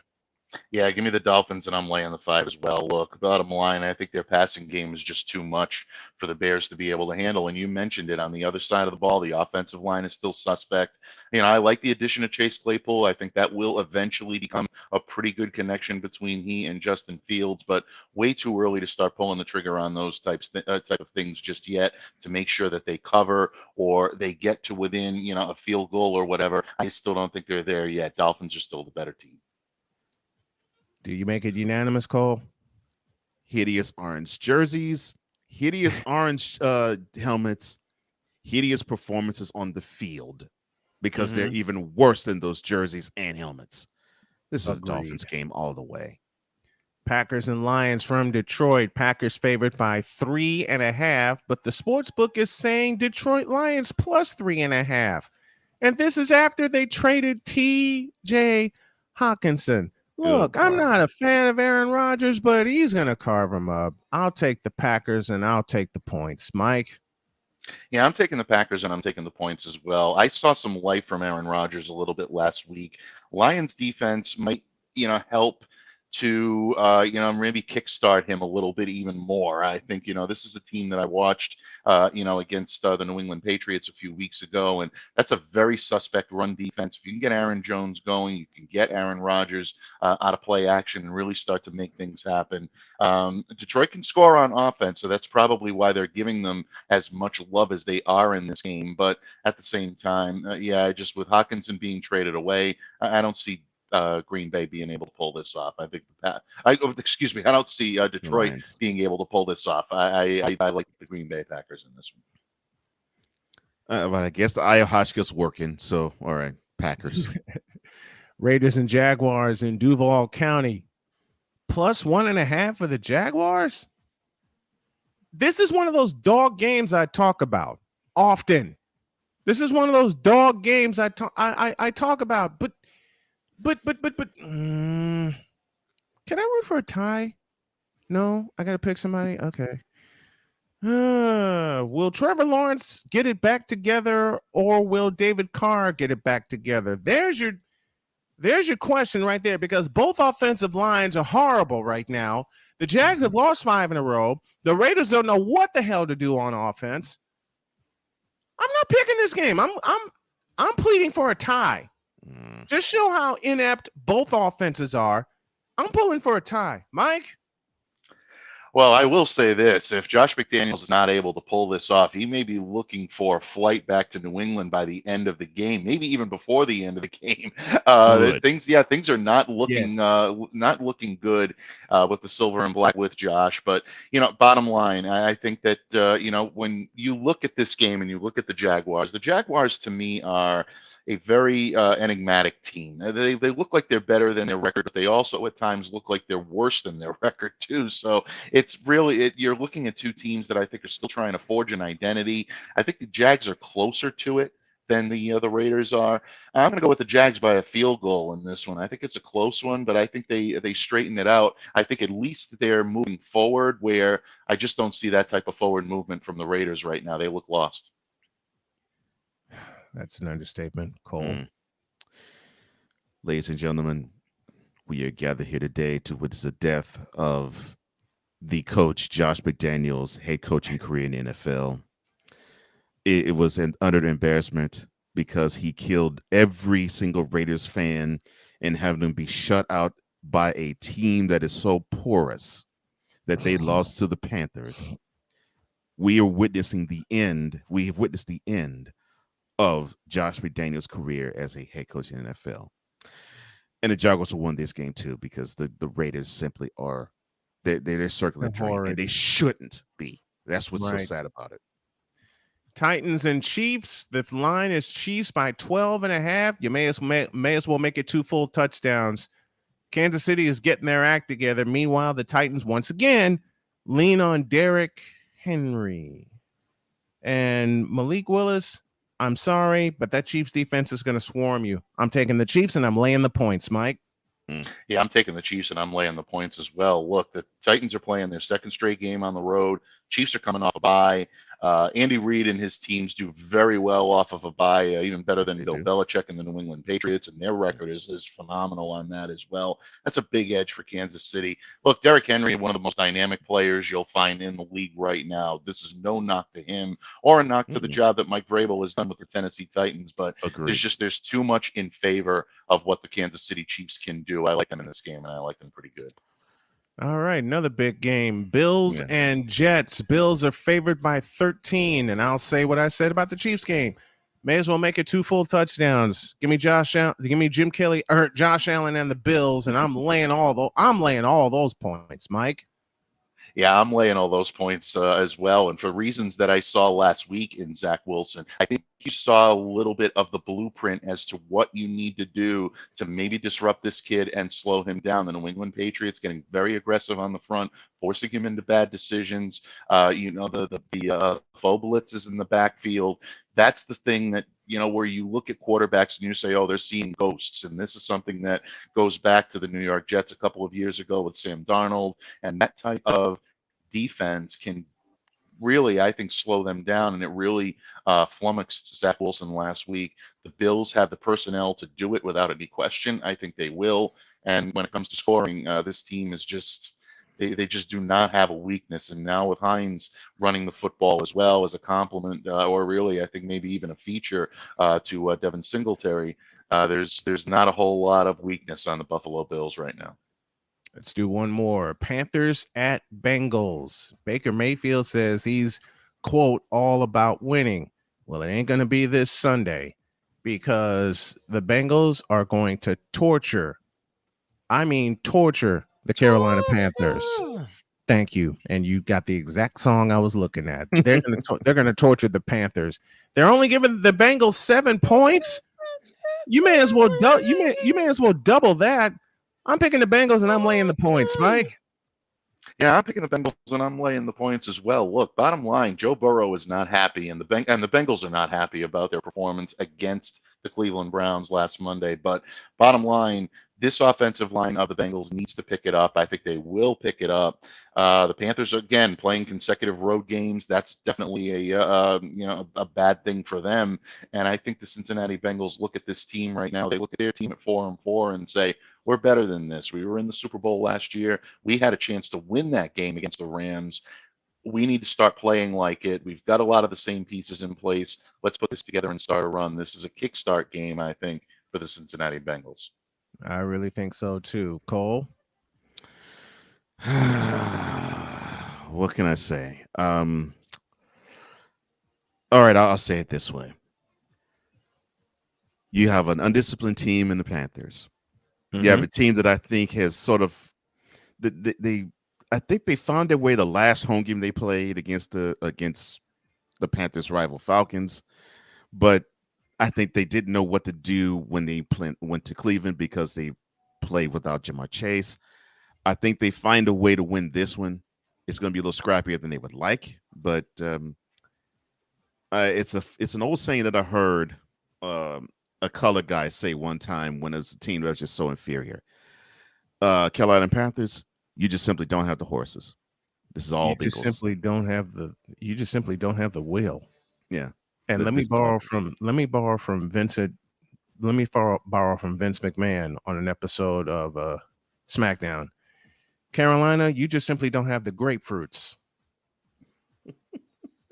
Yeah, give me the Dolphins, and I'm laying the 5 as well. Look, bottom line, I think their passing game is just too much for the Bears to be able to handle. And you mentioned it, on the other side of the ball, the offensive line is still suspect. I like the addition of Chase Claypool. I think that will eventually become a pretty good connection between he and Justin Fields, but way too early to start pulling the trigger on those type of things just yet to make sure that they cover or they get to within, a field goal or whatever. I still don't think they're there yet. Dolphins are still the better team. Do you make it unanimous, Cole? Hideous orange jerseys, hideous orange helmets, hideous performances on the field because they're even worse than those jerseys and helmets. This is a Dolphins game all the way. Packers and Lions from Detroit. Packers favored by 3.5, but the sports book is saying Detroit Lions plus 3.5. And this is after they traded T.J. Hawkinson. Look, I'm not a fan of Aaron Rodgers, but he's going to carve him up. I'll take the Packers, and I'll take the points. Mike? Yeah, I'm taking the Packers, and I'm taking the points as well. I saw some life from Aaron Rodgers a little bit last week. Lions defense might, help to, maybe kickstart him a little bit even more. I think, this is a team that I watched, against the New England Patriots a few weeks ago, and that's a very suspect run defense. If you can get Aaron Jones going, you can get Aaron Rodgers out of play action and really start to make things happen. Detroit can score on offense, so that's probably why they're giving them as much love as they are in this game. But at the same time, just with Hawkinson being traded away, I don't see Green Bay being able to pull this off. I think I don't see Detroit being able to pull this off. I like the Green Bay Packers in this one. Well, I guess the ayahuasca's working. So, all right, Packers. Raiders and Jaguars in Duval County. Plus 1.5 for the Jaguars. This is one of those dog games I talk about often. This is one of those dog games I talk about, but can I root for a tie? No, I gotta pick somebody. Okay. Will Trevor Lawrence get it back together, or will David Carr get it back together? There's your question right there, because both offensive lines are horrible right now. The Jags have lost 5 in a row. The Raiders don't know what the hell to do on offense. I'm not picking this game. I'm pleading for a tie. Just show how inept both offenses are. I'm pulling for a tie. Mike? Well, I will say this. If Josh McDaniels is not able to pull this off, he may be looking for a flight back to New England by the end of the game, maybe even before the end of the game. Good. Things are not looking Yes. not looking good with the silver and black with Josh. But, bottom line, I think that, when you look at this game and you look at the Jaguars to me are a very enigmatic team. They look like they're better than their record, but they also at times look like they're worse than their record too. So it's really you're looking at two teams that I think are still trying to forge an identity. I think the Jags are closer to it than the Raiders are. I'm going to go with the Jags by a field goal in this one. I think it's a close one, but I think they straighten it out. I think at least they're moving forward, where I just don't see that type of forward movement from the Raiders right now. They look lost. That's an understatement, Cole. Ladies and gentlemen, we are gathered here today to witness the death of the coach, Josh McDaniels' head coaching career in the NFL. It was an utter embarrassment because he killed every single Raiders fan and having them be shut out by a team that is so porous that they lost to the Panthers. We are witnessing the end. We have witnessed the end of Josh McDaniels' career as a head coach in the NFL. And the Jaguars will win this game too, because the Raiders simply are they're circling train, and they shouldn't be. That's what's so sad about it. Titans and Chiefs. The line is Chiefs by 12.5. You may as well make it 2 full touchdowns. Kansas City is getting their act together. Meanwhile, the Titans once again lean on Derrick Henry and Malik Willis. I'm sorry, but that Chiefs defense is going to swarm you. I'm taking the Chiefs, and I'm laying the points, Mike. Yeah, I'm taking the Chiefs, and I'm laying the points as well. Look, the Titans are playing their second straight game on the road. Chiefs are coming off a bye. Andy Reid and his teams do very well off of a bye, even better than Bill Belichick and the New England Patriots, and their record is phenomenal on that as well. That's a big edge for Kansas City. Look, Derrick Henry, one of the most dynamic players you'll find in the league right now. This is no knock to him or a knock to the job that Mike Vrabel has done with the Tennessee Titans, but there's too much in favor of what the Kansas City Chiefs can do. I like them in this game, and I like them pretty good. All right, another big game. Bills and Jets. Bills are favored by 13, and I'll say what I said about the Chiefs game. May as well make it 2 full touchdowns. Give me Jim Kelly or Josh Allen and the Bills, and I'm laying all those points, Mike. Yeah, I'm laying all those points as well. And for reasons that I saw last week in Zach Wilson, I think you saw a little bit of the blueprint as to what you need to do to maybe disrupt this kid and slow him down. The New England Patriots getting very aggressive on the front, forcing him into bad decisions. The faux blitzes in the backfield. That's the thing that, where you look at quarterbacks and you say, oh, they're seeing ghosts. And this is something that goes back to the New York Jets a couple of years ago with Sam Darnold. And that type of defense can really, I think, slow them down. And it really flummoxed Zach Wilson last week. The Bills have the personnel to do it without any question. I think they will. And when it comes to scoring, this team is just... They just do not have a weakness. And now with Hines running the football as well as a compliment, or really, I think maybe even a feature to Devin Singletary, there's not a whole lot of weakness on the Buffalo Bills right now. Let's do one more. Panthers at Bengals. Baker Mayfield says he's, quote, all about winning. Well, it ain't going to be this Sunday because the Bengals are going to torture the Carolina Panthers. Thank you. And you got the exact song I was looking at. They're going to torture the Panthers. They're only giving the Bengals 7 points. You may as well double that. I'm picking the Bengals and I'm laying the points, Mike. Yeah, I'm picking the Bengals and I'm laying the points as well. Look, bottom line, Joe Burrow is not happy, and the Bengals are not happy about their performance against the Cleveland Browns last Monday. But bottom line, this offensive line of the Bengals needs to pick it up. I think they will pick it up. The Panthers, again, playing consecutive road games. That's definitely a bad thing for them. And I think the Cincinnati Bengals look at this team right now. They look at their team at 4-4 and say, we're better than this. We were in the Super Bowl last year. We had a chance to win that game against the Rams. We need to start playing like it. We've got a lot of the same pieces in place. Let's put this together and start a run. This is a kickstart game, I think, for the Cincinnati Bengals. I really think so too. Cole? what can I say? All right, I'll say it this way. You have an undisciplined team in the Panthers. You have a team that I think has sort of I think they found their way the last home game they played against the Panthers' rival Falcons, but I think they didn't know what to do when they went to Cleveland because they played without Jamar Chase. I think they find a way to win this one. It's going to be a little scrappier than they would like, but it's an old saying that I heard a color guy say one time when it was a team that was just so inferior. Carolina Panthers, you just simply don't have the horses. This is all you Bengals. just simply don't have the will. Yeah. And let me borrow from Vincent. Let me borrow from Vince McMahon on an episode of SmackDown. Carolina, you just simply don't have the grapefruits.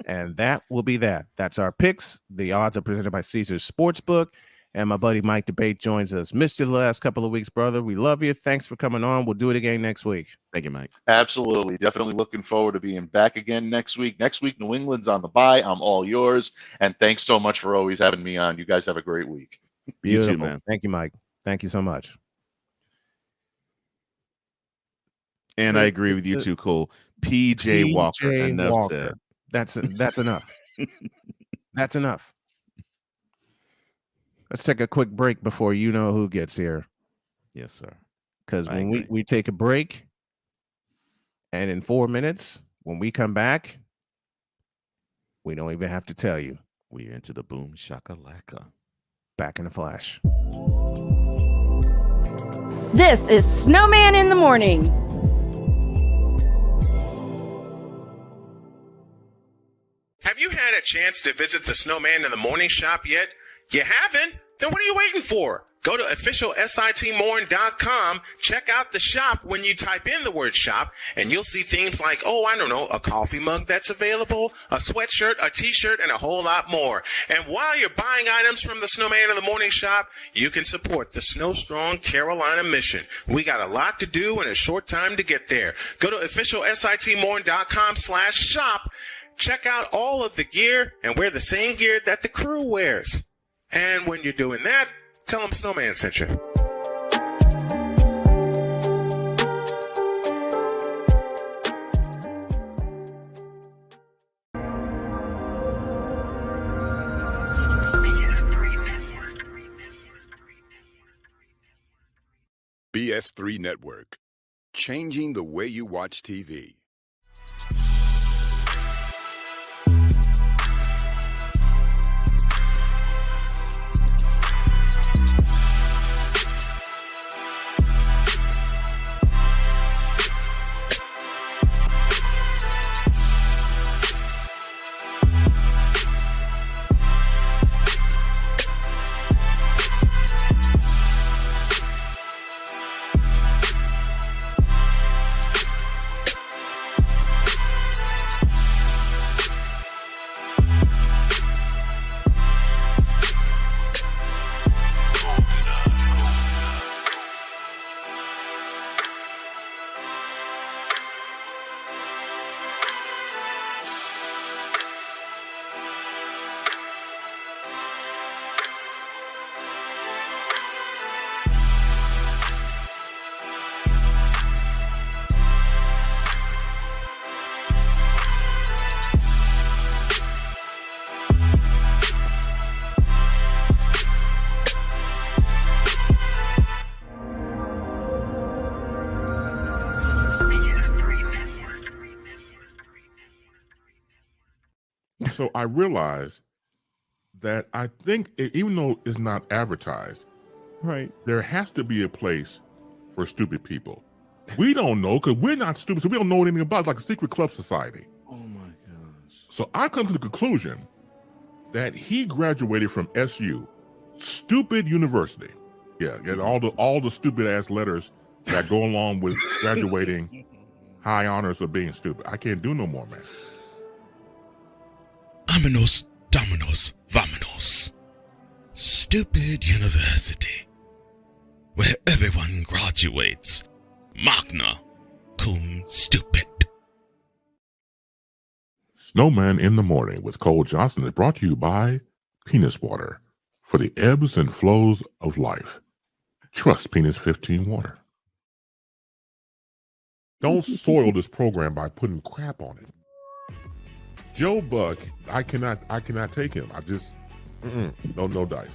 And that will be that. That's our picks. The odds are presented by Caesars Sportsbook. And my buddy Mike Debate joins us. Missed you the last couple of weeks, brother. We love you. Thanks for coming on. We'll do it again next week. Thank you, Mike. Absolutely. Definitely looking forward to being back again next week. Next week, New England's on the bye. I'm all yours. And thanks so much for always having me on. You guys have a great week. Beautiful. You too, man. Thank you, Mike. Thank you so much. And I agree with you too, Cole. PJ Walker. Enough said. That's enough. That's enough. Let's take a quick break before you know who gets here. Yes, sir. Because when we take a break, and in 4 minutes, when we come back, we don't even have to tell you. We're into the boom shakalaka. Back in a flash. This is Snowman in the Morning. Have you had a chance to visit the Snowman in the Morning shop yet? You haven't? Then what are you waiting for? Go to officialsitmorn.com, check out the shop when you type in the word shop, and you'll see things like, a coffee mug that's available, a sweatshirt, a t-shirt, and a whole lot more. And while you're buying items from the Snowman in the Morning shop, you can support the Snow Strong Carolina mission. We got a lot to do and a short time to get there. Go to officialsitmorn.com/shop. Check out all of the gear and wear the same gear that the crew wears. And when you're doing that, tell them Snowman sent you. BS3 Network. Changing the way you watch TV. So I realized that I think even though it's not advertised, right, there has to be a place for stupid people. We don't know because we're not stupid, so we don't know anything about it. It's like a secret club society. Oh my gosh. So I come to the conclusion that he graduated from SU, stupid university. Yeah, and all the stupid ass letters that go along with graduating high honors of being stupid. I can't do no more, man. Vámonos, dominos, vámonos. Stupid university, where everyone graduates magna cum stupid. Snowman in the Morning with Cole Johnson is brought to you by Penis Water for the ebbs and flows of life. Trust Penis 15 Water. Don't soil this program by putting crap on it. Joe Buck, I cannot take him. I just no dice.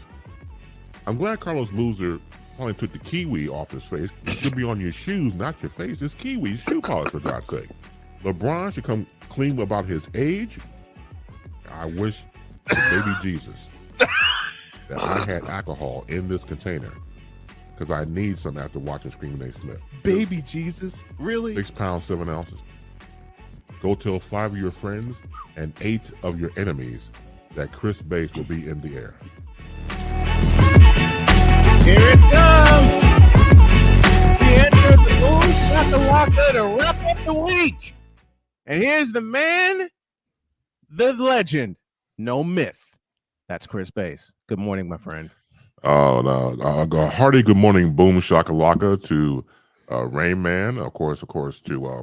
I'm glad Carlos Boozer finally took the kiwi off his face. It should be on your shoes, not your face. It's kiwi shoe polish, for God's sake. LeBron should come clean about his age. I wish baby Jesus that I had alcohol in this container because I need some after watching Screaming A. Smith. Baby Jesus? Really? 6 pounds, 7 ounces. Go tell 5 of your friends and 8 of your enemies that Chris Bass will be in the air. Here it comes. He enters the Boom Shakalaka to wrap up the week. And here's the man, the legend, no myth. That's Chris Bass. Good morning, my friend. A hearty good morning, Boom Shakalaka to Rain Man, of course, to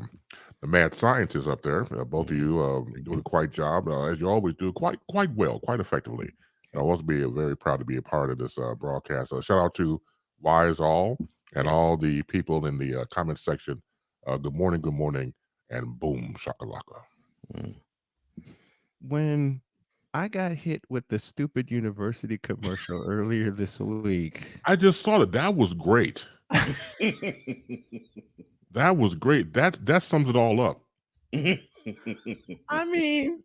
the mad scientists up there. Both of you doing a quite job, as you always do, quite well, quite effectively. I was very proud to be a part of this broadcast. Shout out to Wise All and all the people in the comment section. Good morning, and Boom Shakalaka. When I got hit with the stupid university commercial earlier this week, I just saw it. That was great. That was great. That sums it all up. I mean,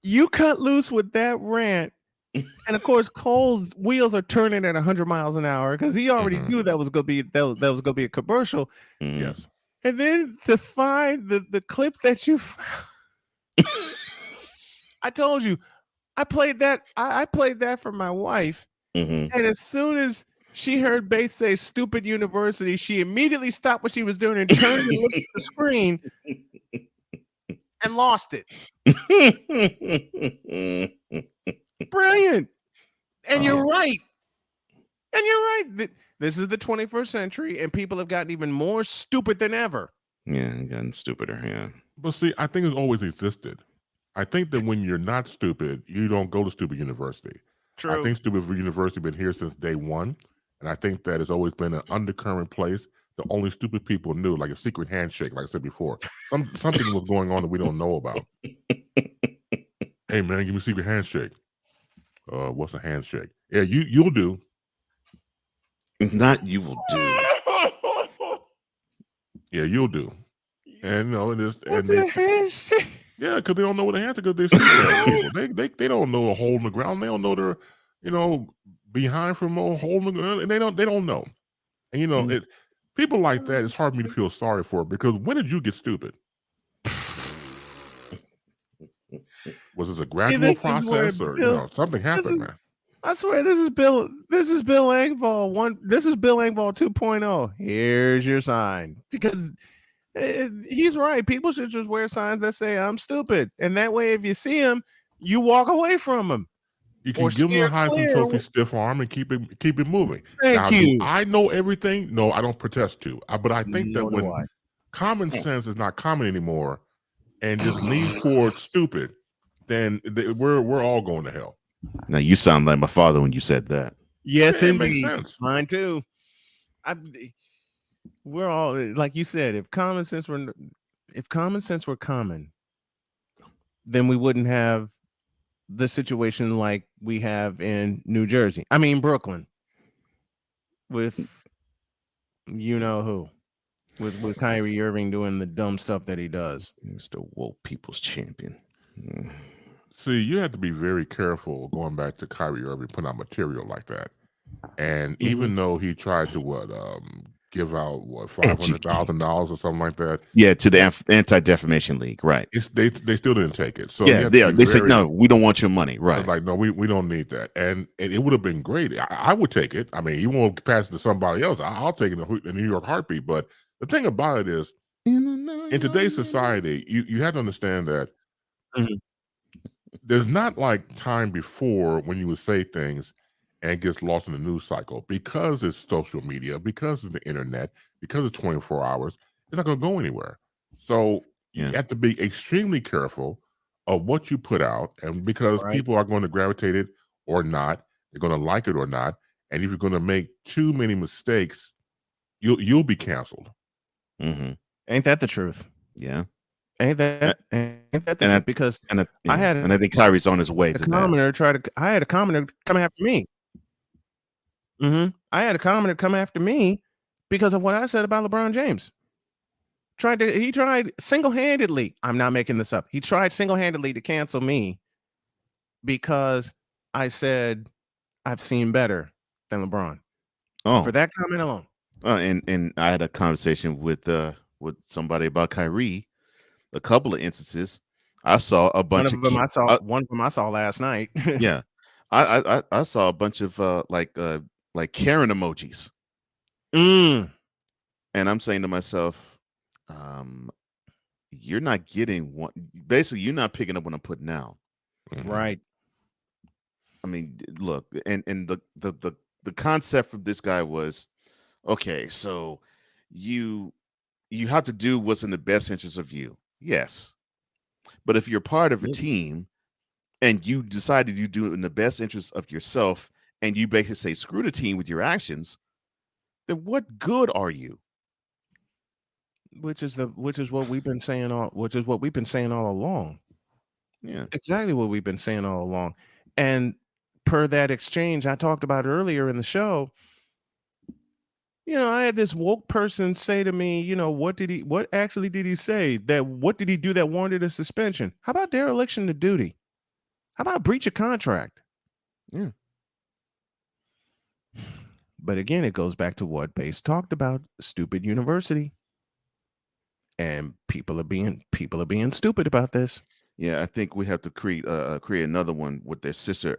you cut loose with that rant, and of course, Cole's wheels are turning at 100 miles an hour because he already knew that was gonna be a commercial. Yes, and then to find the clips that you, I told you, I played that. I played that for my wife, and as soon as she heard Bass say "stupid university," she immediately stopped what she was doing and turned and looked at the screen and lost it. Brilliant. And you're right. This is the 21st century, and people have gotten even more stupid than ever. Yeah, gotten stupider. Yeah. But see, I think it's always existed. I think that when you're not stupid, you don't go to stupid university. True. I think stupid university been here since day one. And I think that it's always been an undercurrent place that only stupid people knew, like a secret handshake, like I said before. Something was going on that we don't know about. Hey, man, give me a secret handshake. What's a handshake? Yeah, you'll do. Not you will do. Yeah, you'll do. And What's a handshake? Yeah, because they don't know what a handshake is. They're stupid people. They don't know a hole in the ground. They don't know they're, behind from a hole in the ground. And they don't know. And people like that, it's hard for me to feel sorry for, because when did you get stupid? Was this a gradual process or something happened, man? I swear this is Bill Engvall This is Bill Engvall 2.0. Here's your sign. Because he's right. People should just wear signs that say "I'm stupid," and that way, if you see him, you walk away from him. You can give him a Heisman Trophy stiff arm and keep it moving. Thank you. Do I know everything? No, I don't protest to. But I think that when common sense is not common anymore and just leans towards stupid, then we're all going to hell. Now you sound like my father when you said that. Yes, yeah, indeed. It makes sense. Mine too. We're all, like you said, if common sense were common, then we wouldn't have the situation like we have in Brooklyn, with who, with Kyrie Irving doing the dumb stuff that he does. He's the woke people's champion. See, you have to be very careful going back to Kyrie Irving putting out material like that. And even though he tried to give out $500,000 or something like that, to the Anti-Defamation League, right? They still didn't take it. So they said no, we don't want your money, right? Like, no, we don't need that, and it would have been great. I would take it. I mean, you won't pass it to somebody else. I'll take it in the New York heartbeat. But the thing about it is, in today's society, you have to understand that there's not like time before when you would say things and it gets lost in the news cycle, because it's social media, because it's the internet, because it's 24 hours. It's not going to go anywhere. So you have to be extremely careful of what you put out, and because people are going to gravitate it or not, they're going to like it or not, and if you're going to make too many mistakes, you'll be canceled. Mm-hmm. Ain't that the truth? Yeah. Ain't that the truth? Because I had, and I think Kyrie's on his way to that. I had a commenter come after me. I had a commenter come after me because of what I said about LeBron James. He tried single-handedly. I'm not making this up. He tried single-handedly to cancel me because I said I've seen better than LeBron. Oh, for that comment alone. And I had a conversation with somebody about Kyrie. A couple of instances, I saw a bunch of them. One of them I saw last night. Yeah, I saw a bunch of like Karen emojis. And I'm saying to myself, you're not getting one. Basically, you're not picking up what I'm putting down. Right. I mean, look, and the concept from this guy was, okay, so you have to do what's in the best interest of you. Yes. But if you're part of a team and you decided you do it in the best interest of yourself and you basically say, screw the team with your actions, then what good are you? Which is what we've been saying all along. Yeah. Exactly what we've been saying all along. And per that exchange I talked about earlier in the show, I had this woke person say to me, what actually did he say? What did he do that warranted a suspension? How about dereliction of duty? How about breach of contract? Yeah. But again, it goes back to what Base talked about, stupid university. And people are being stupid about this. Yeah, I think we have to create another one with their sister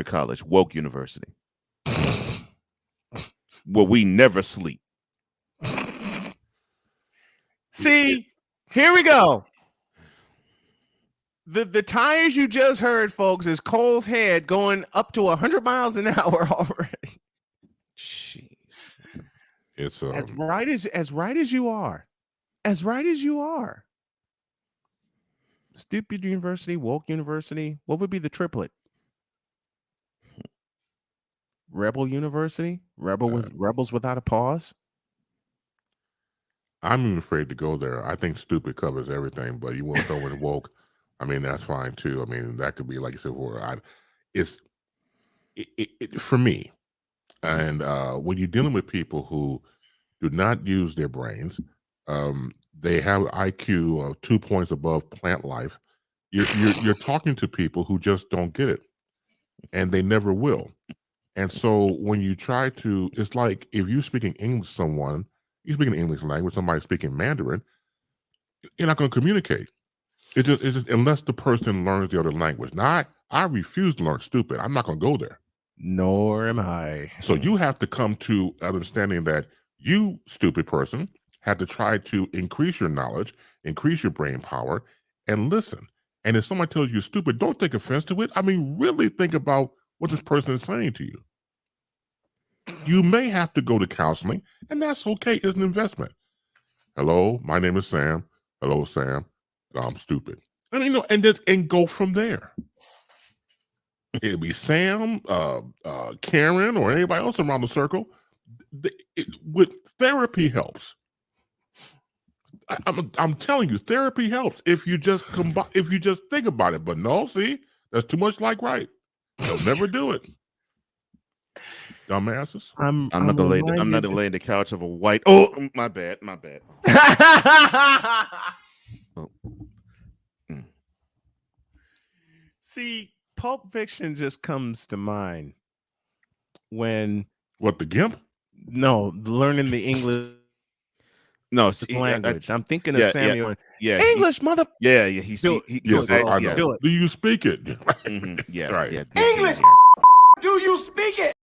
college, Woke University. Where we never sleep. See, here we go. The tires you just heard, folks, is Cole's head going up to 100 miles an hour already. Jeez. It's as right as you are. As right as you are. Stupid university, woke university. What would be the triplet? Rebel University? Rebels without a pause? I'm even afraid to go there. I think stupid covers everything, but you want to throw in woke. I mean, that's fine too. I mean, that could be like you said before. For me. And when you're dealing with people who do not use their brains, they have IQ of 2 points above plant life. You're talking to people who just don't get it, and they never will. And so when you try to, it's like if you're speaking English to someone, you speak an English language, somebody speaking Mandarin, you're not going to communicate. It's just unless the person learns the other language. Now, I refuse to learn stupid. I'm not going to go there. Nor am I. So you have to come to understanding that you, stupid person, have to try to increase your knowledge, increase your brain power, and listen. And if someone tells you stupid, don't take offense to it. I mean, really think about what this person is saying to you. You may have to go to counseling, and that's okay. It's an investment. Hello, my name is Sam. Hello, Sam. I'm stupid. And and go from there. It'll be Sam, Karen, or anybody else around the circle. With therapy helps. I'm telling you, therapy helps if you just think about it. But no, see, that's too much like right. They'll never do it. Dumbasses. I'm not gonna lay the couch of a white. Oh, my bad. Oh. See, Pulp Fiction just comes to mind when the Gimp? No, learning the English. No, language. I'm thinking of Samuel. Yeah, English, mother. Yeah. Do you speak it? Mm-hmm. Yeah, right. Yeah, English. Do you speak it?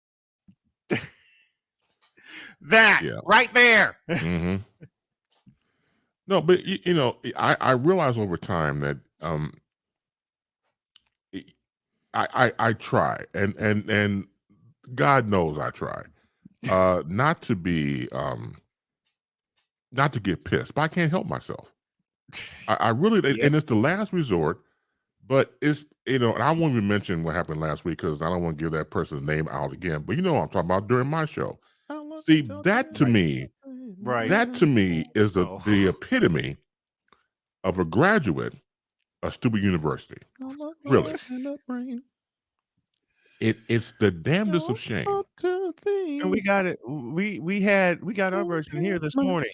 That right there. Mm-hmm. No, but I realize over time that I try, and God knows I try not to be not to get pissed, but I can't help myself. I really, and it's the last resort. But it's, and I won't even mention what happened last week because I don't want to give that person's name out again. But what I'm talking about during my show. See, that to me is the epitome of a graduate of stupid university. Really. It's the damnedest of shame. And we got it. We got our version here this morning.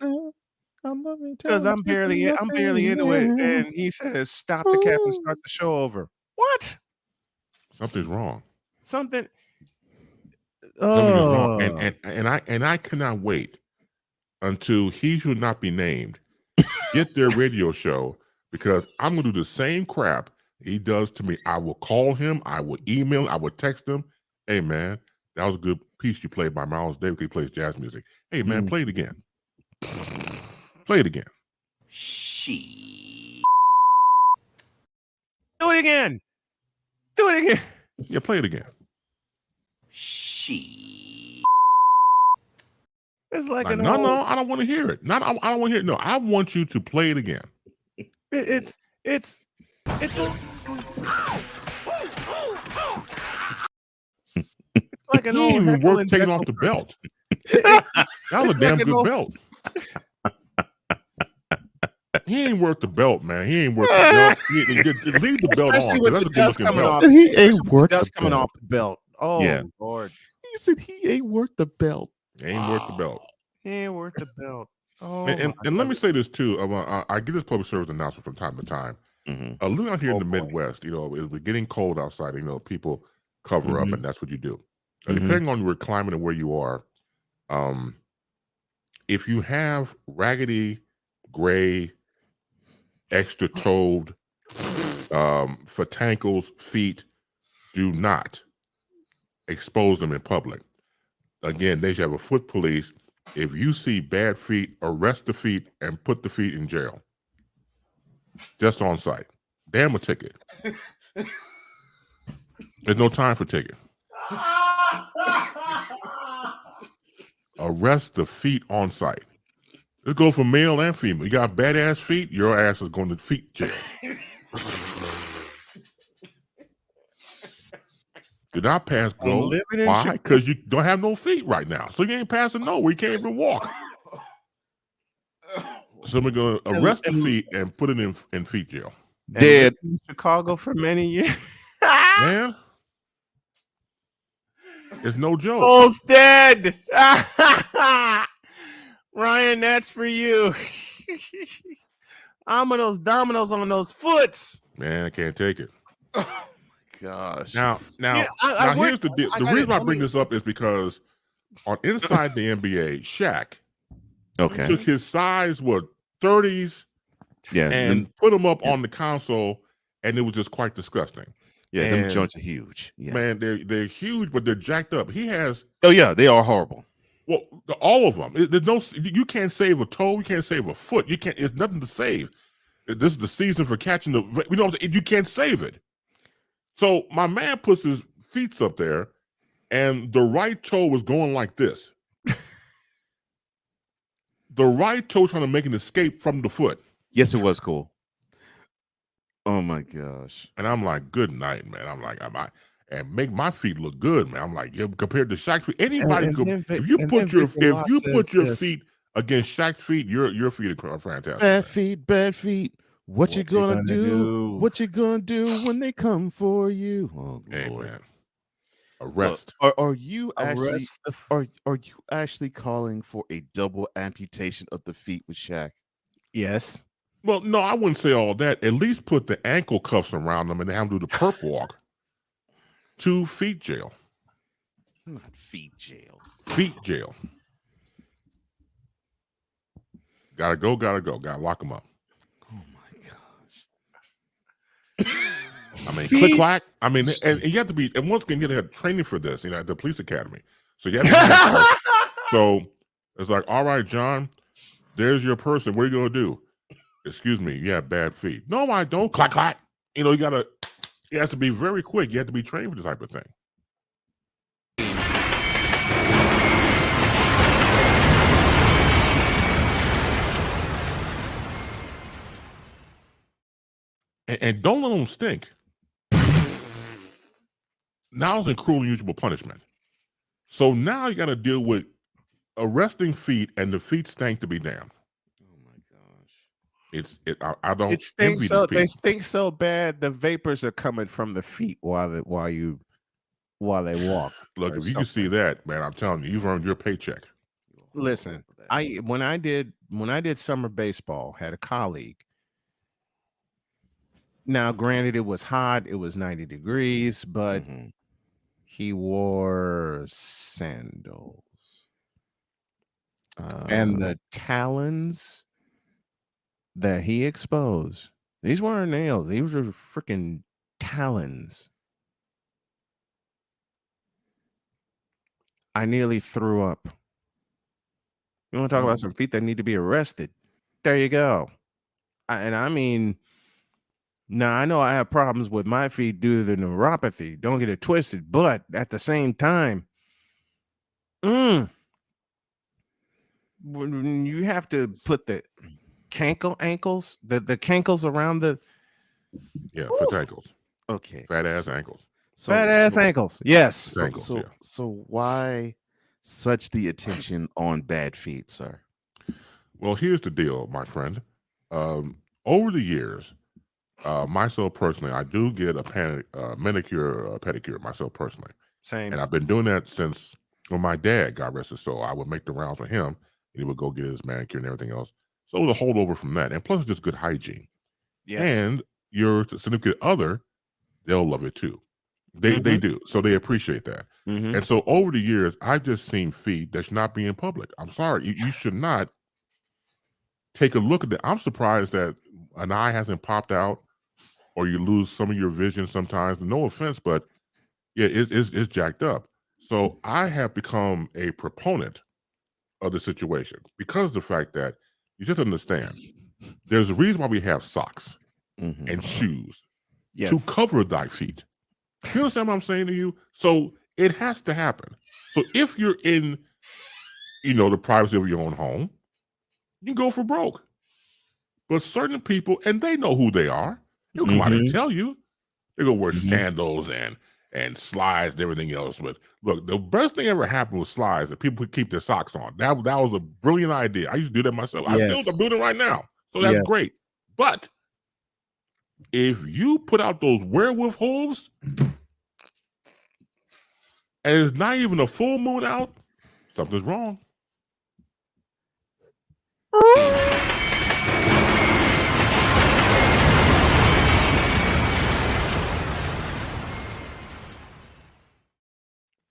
Because I'm barely into it. And he says, stop the cap and start the show over. What? Something's wrong. Something is wrong. And I cannot wait until he should not be named get their radio show, because I'm gonna do the same crap he does to me. I will call him, I will email, I will text him. Hey man, that was a good piece you played by Miles Davis. He plays jazz music. Hey man, play it again. Play it again. Do it again. Do it again. Yeah, play it again. It's like no, I don't want to hear it. I don't want to hear it. No, I want you to play it again. It's like an he old ain't even heckle worth and taking jekyll off the fruit. belt. That was a damn good belt. He ain't worth the belt, man. He ain't worth the belt. Leave the belt Especially on. with That's the a good dust looking coming belt. off. He ain't worth Dust the coming belt. off the belt. Oh Yeah. Lord. He said he ain't worth the belt. He ain't worth the belt. He ain't worth the belt. Oh, And let me say this too. I get this public service announcement from time to time. Living out here in the Midwest, it's getting cold outside. People cover up, and that's what you do. Depending on your climate and where you are, if you have raggedy, gray, extra-toed, fatankles feet, do not expose them in public. Again, they should have a foot police. If you see bad feet, arrest the feet and put the feet in jail. Just on site. Damn a ticket. There's no time for ticket. Arrest the feet on site. Let's go for male and female. You got badass feet, your ass is going to feet jail. Did not pass go. Why? Because you don't have no feet right now. So you ain't passing nowhere. You can't even walk. So we're going to arrest the feet and put it in feet jail. Dead. In Chicago for many years. Man. It's no joke. Almost dead. Ryan, that's for you. I'm those dominoes on those foots. Man, I can't take it. Gosh. Now, here's the deal. The reason I bring this up is because on Inside the NBA, Shaq took his size, 30s, and put them up on the console, and it was just quite disgusting. Yeah, them joints are huge. Yeah. Man, they're huge, but they're jacked up. He has. Oh yeah, they are horrible. Well, all of them. There's no. You can't save a toe. You can't save a foot. You can't. It's nothing to save. This is the season for catching the. You know what I'm saying? You can't save it. So my man puts his feet up there, and the right toe was going like this. The right toe trying to make an escape from the foot. Yes, it was cool. Oh my gosh. And I'm like, good night, man. I'm like, and make my feet look good, man. I'm like, compared to Shaq's feet, anybody if you put your feet against Shaq's feet, your feet are fantastic. Bad feet. What you gonna do? What you gonna do when they come for you? Oh hey, Lord. Man. Arrest. Are you actually are you actually calling for a double amputation of the feet with Shaq? Yes. Well, no, I wouldn't say all that. At least put the ankle cuffs around them and have them do the perp walk. 2 feet jail. Not feet jail. Feet jail. Gotta go. Gotta lock them up. Oh my gosh. I mean, click clack. I mean, and you have to be. And once again, you have to have training for this. At the police academy. So you have to. So it's like, all right, John. There's your person. What are you gonna do? Excuse me, you have bad feet. No, I don't. Clack, clack. You have to be very quick. You have to be trained for this type of thing. and don't let them stink. Now it's in cruel and unusual punishment. So now you got to deal with arresting feet, and the feet stank to be damned. Oh my gosh! I don't It stinks envy so these people. they stink so bad the vapors are coming from the feet while they walk. Look, if you can see that, man, I'm telling you, you've earned your paycheck. Listen, when I did summer baseball, had a colleague. Now, granted, it was hot, it was 90 degrees, but he wore sandals. And the talons that he exposed, these weren't nails, these were freaking talons. I nearly threw up. You want to talk about some feet that need to be arrested? There you go. I mean, now I know I have problems with my feet due to the neuropathy. Don't get it twisted, but at the same time, when you have to put the ankles, the cankles around the foot ankles. Okay, fat ass ankles. Fat ass ankles. Yes. Ankles, yeah. So why such the attention on bad feet, sir? Well, here's the deal, my friend. Over the years, myself personally, I do get a manicure, pedicure myself personally. Same. And I've been doing that since when my dad got arrested. So I would make the rounds with him, and he would go get his manicure and everything else. So it was a holdover from that. And plus, it's just good hygiene. Yes. And your significant other, they'll love it too. They do. So they appreciate that. And so over the years, I've just seen feet that should not be in public. I'm sorry. You should not take a look at that. I'm surprised that an eye hasn't popped out, or you lose some of your vision sometimes. No offense, but yeah, it's jacked up. So I have become a proponent of the situation because of the fact that you just understand there's a reason why we have socks and shoes to cover thy feet. You understand what I'm saying to you? So it has to happen. So if you're in, the privacy of your own home, you go for broke. But certain people, and they know who they are, they'll come out and tell you. They're going to wear sandals and slides and everything else. But look, the best thing ever happened with slides that people could keep their socks on. That was a brilliant idea. I used to do that myself. I'm doing it right now. So that's great. But if you put out those werewolf hooves, and it's not even a full moon out, something's wrong.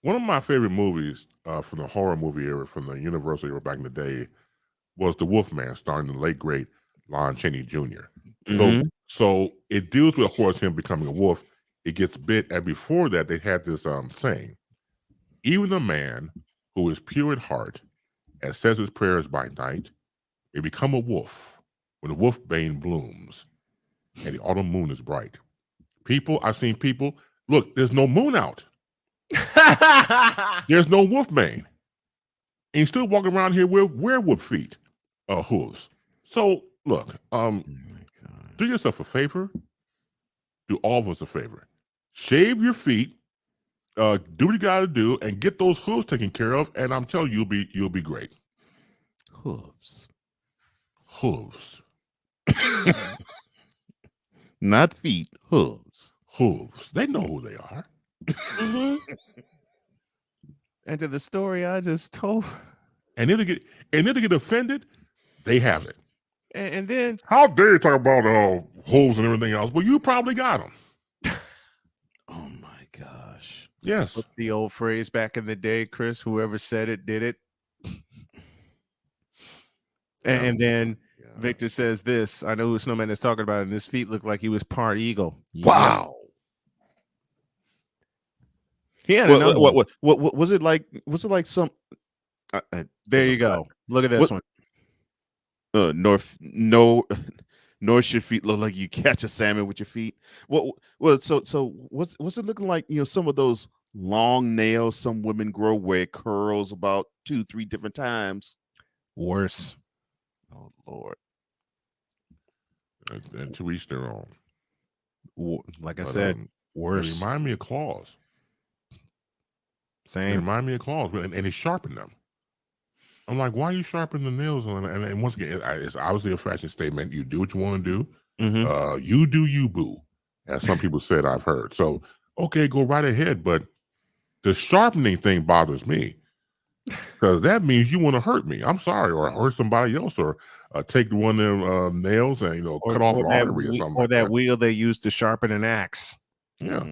One of my favorite movies from the horror movie era, from the Universal era back in the day, was The Wolfman, starring the late, great Lon Chaney Jr. So it deals with, of course, him becoming a wolf. It gets bit, and before that, they had this saying, even a man who is pure at heart and says his prayers by night may become a wolf when the wolfbane blooms and the autumn moon is bright. I've seen people, look, there's no moon out. There's no wolfbane. And you still walk around here with werewolf feet, hooves. So, look, do yourself a favor. Do all of us a favor. Shave your feet. Do what you got to do and get those hooves taken care of. And I'm telling you, you'll be great. Hooves. Not feet, hooves. They know who they are. And to the story I just told. And then to get offended, they have it. And then, how dare you talk about hooves and everything else? Well, you probably got them. Oh my gosh. Yes. What's the old phrase back in the day, Chris? Whoever said it did it. And then Victor says this. I know who Snowman is talking about, and his feet look like he was part eagle. Wow. Yeah. What was it like? Was it like some? There you go. Look at this one. Nor should feet look like you catch a salmon with your feet. So what's it looking like? Some of those long nails some women grow where it curls about 2-3 different times. Worse. Oh Lord. And to each their own. Like I said, They worse. remind me of claws. They Same. remind me of claws, and he sharpened them. I'm like, why are you sharpening the nails on it? And once again, it's obviously a fashion statement. You do what you want to do. You do you, boo, as some people said I've heard. So, okay, go right ahead. But the sharpening thing bothers me because that means you want to hurt me. I'm sorry, or hurt somebody else, or take one of them nails and cut off an artery or something like that. Wheel they use to sharpen an axe. Yeah.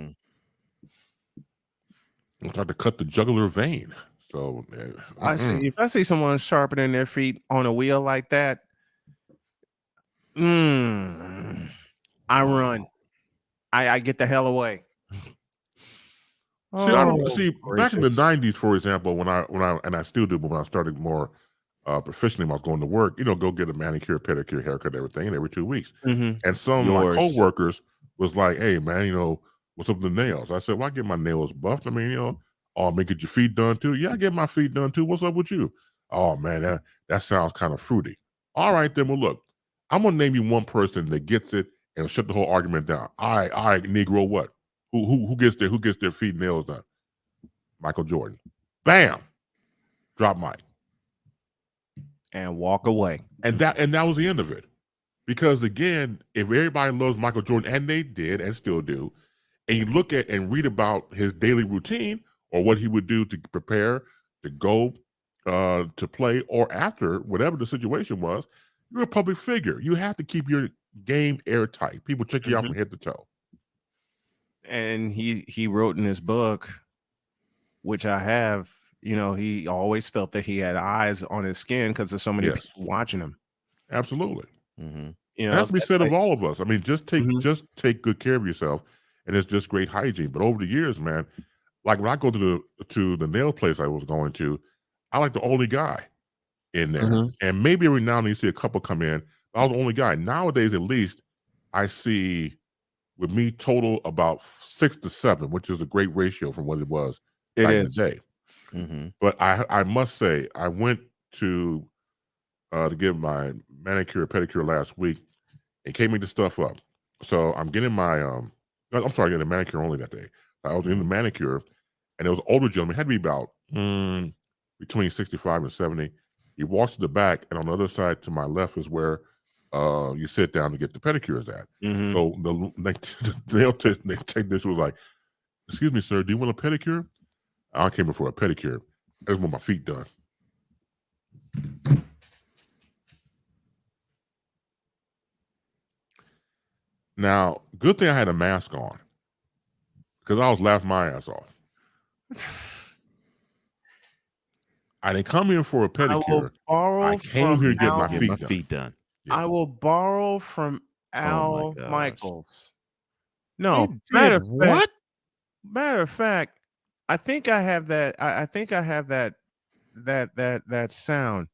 I'll try to cut the jugular vein. So if I see someone sharpening their feet on a wheel like that, I run. I get the hell away. See, back in the 90s, for example, when I and I still do, but when I started more proficiently, when I was going to work, go get a manicure, pedicure, haircut, everything, and every 2 weeks. And some of my coworkers was like, "Hey, man, what's up with the nails?" I said, "Well, I get my nails buffed. I mean, oh, man, get your feet done too." "Yeah, I get my feet done too. What's up with you?" "Oh, man, that sounds kind of fruity." "All right, then. Well, look, I'm gonna name you one person that gets it and shut the whole argument down." All right, Negro, what? Who gets their feet and nails done? Michael Jordan. Bam. Drop mic. And walk away. And that was the end of it. Because again, if everybody loves Michael Jordan, and they did and still do, and you look at and read about his daily routine or what he would do to prepare to go to play or after, whatever the situation was, you're a public figure. You have to keep your game airtight. People check you out from head to toe. And he wrote in his book, which I have, he always felt that he had eyes on his skin because there's so many people watching him. Absolutely. It has to be said of all of us. I mean, just take good care of yourself, and it's just great hygiene. But over the years, man, like when I go to the nail place I was going to, I like the only guy in there. And maybe every now and then you see a couple come in. I was the only guy. Nowadays, at least, I see with me total about 6 to 7, which is a great ratio from what it was back in the day. But I must say, I went to get my manicure, pedicure last week, and came me the stuff up. So I'm getting my getting a manicure only that day. I was in the manicure, and it was an older gentleman. He had to be about between 65 and 70. He walks to the back, and on the other side to my left is where you sit down to get the pedicures at. So the nail technician was like, "Excuse me, sir, do you want a pedicure?" I came in for a pedicure. I just want my feet done. Now, good thing I had a mask on because I was laughing my ass off. I didn't come here for a pedicure. I came here to get my feet done. Yeah. I will borrow from Al Michaels. No, matter of fact, I think I have that. I think I have that sound.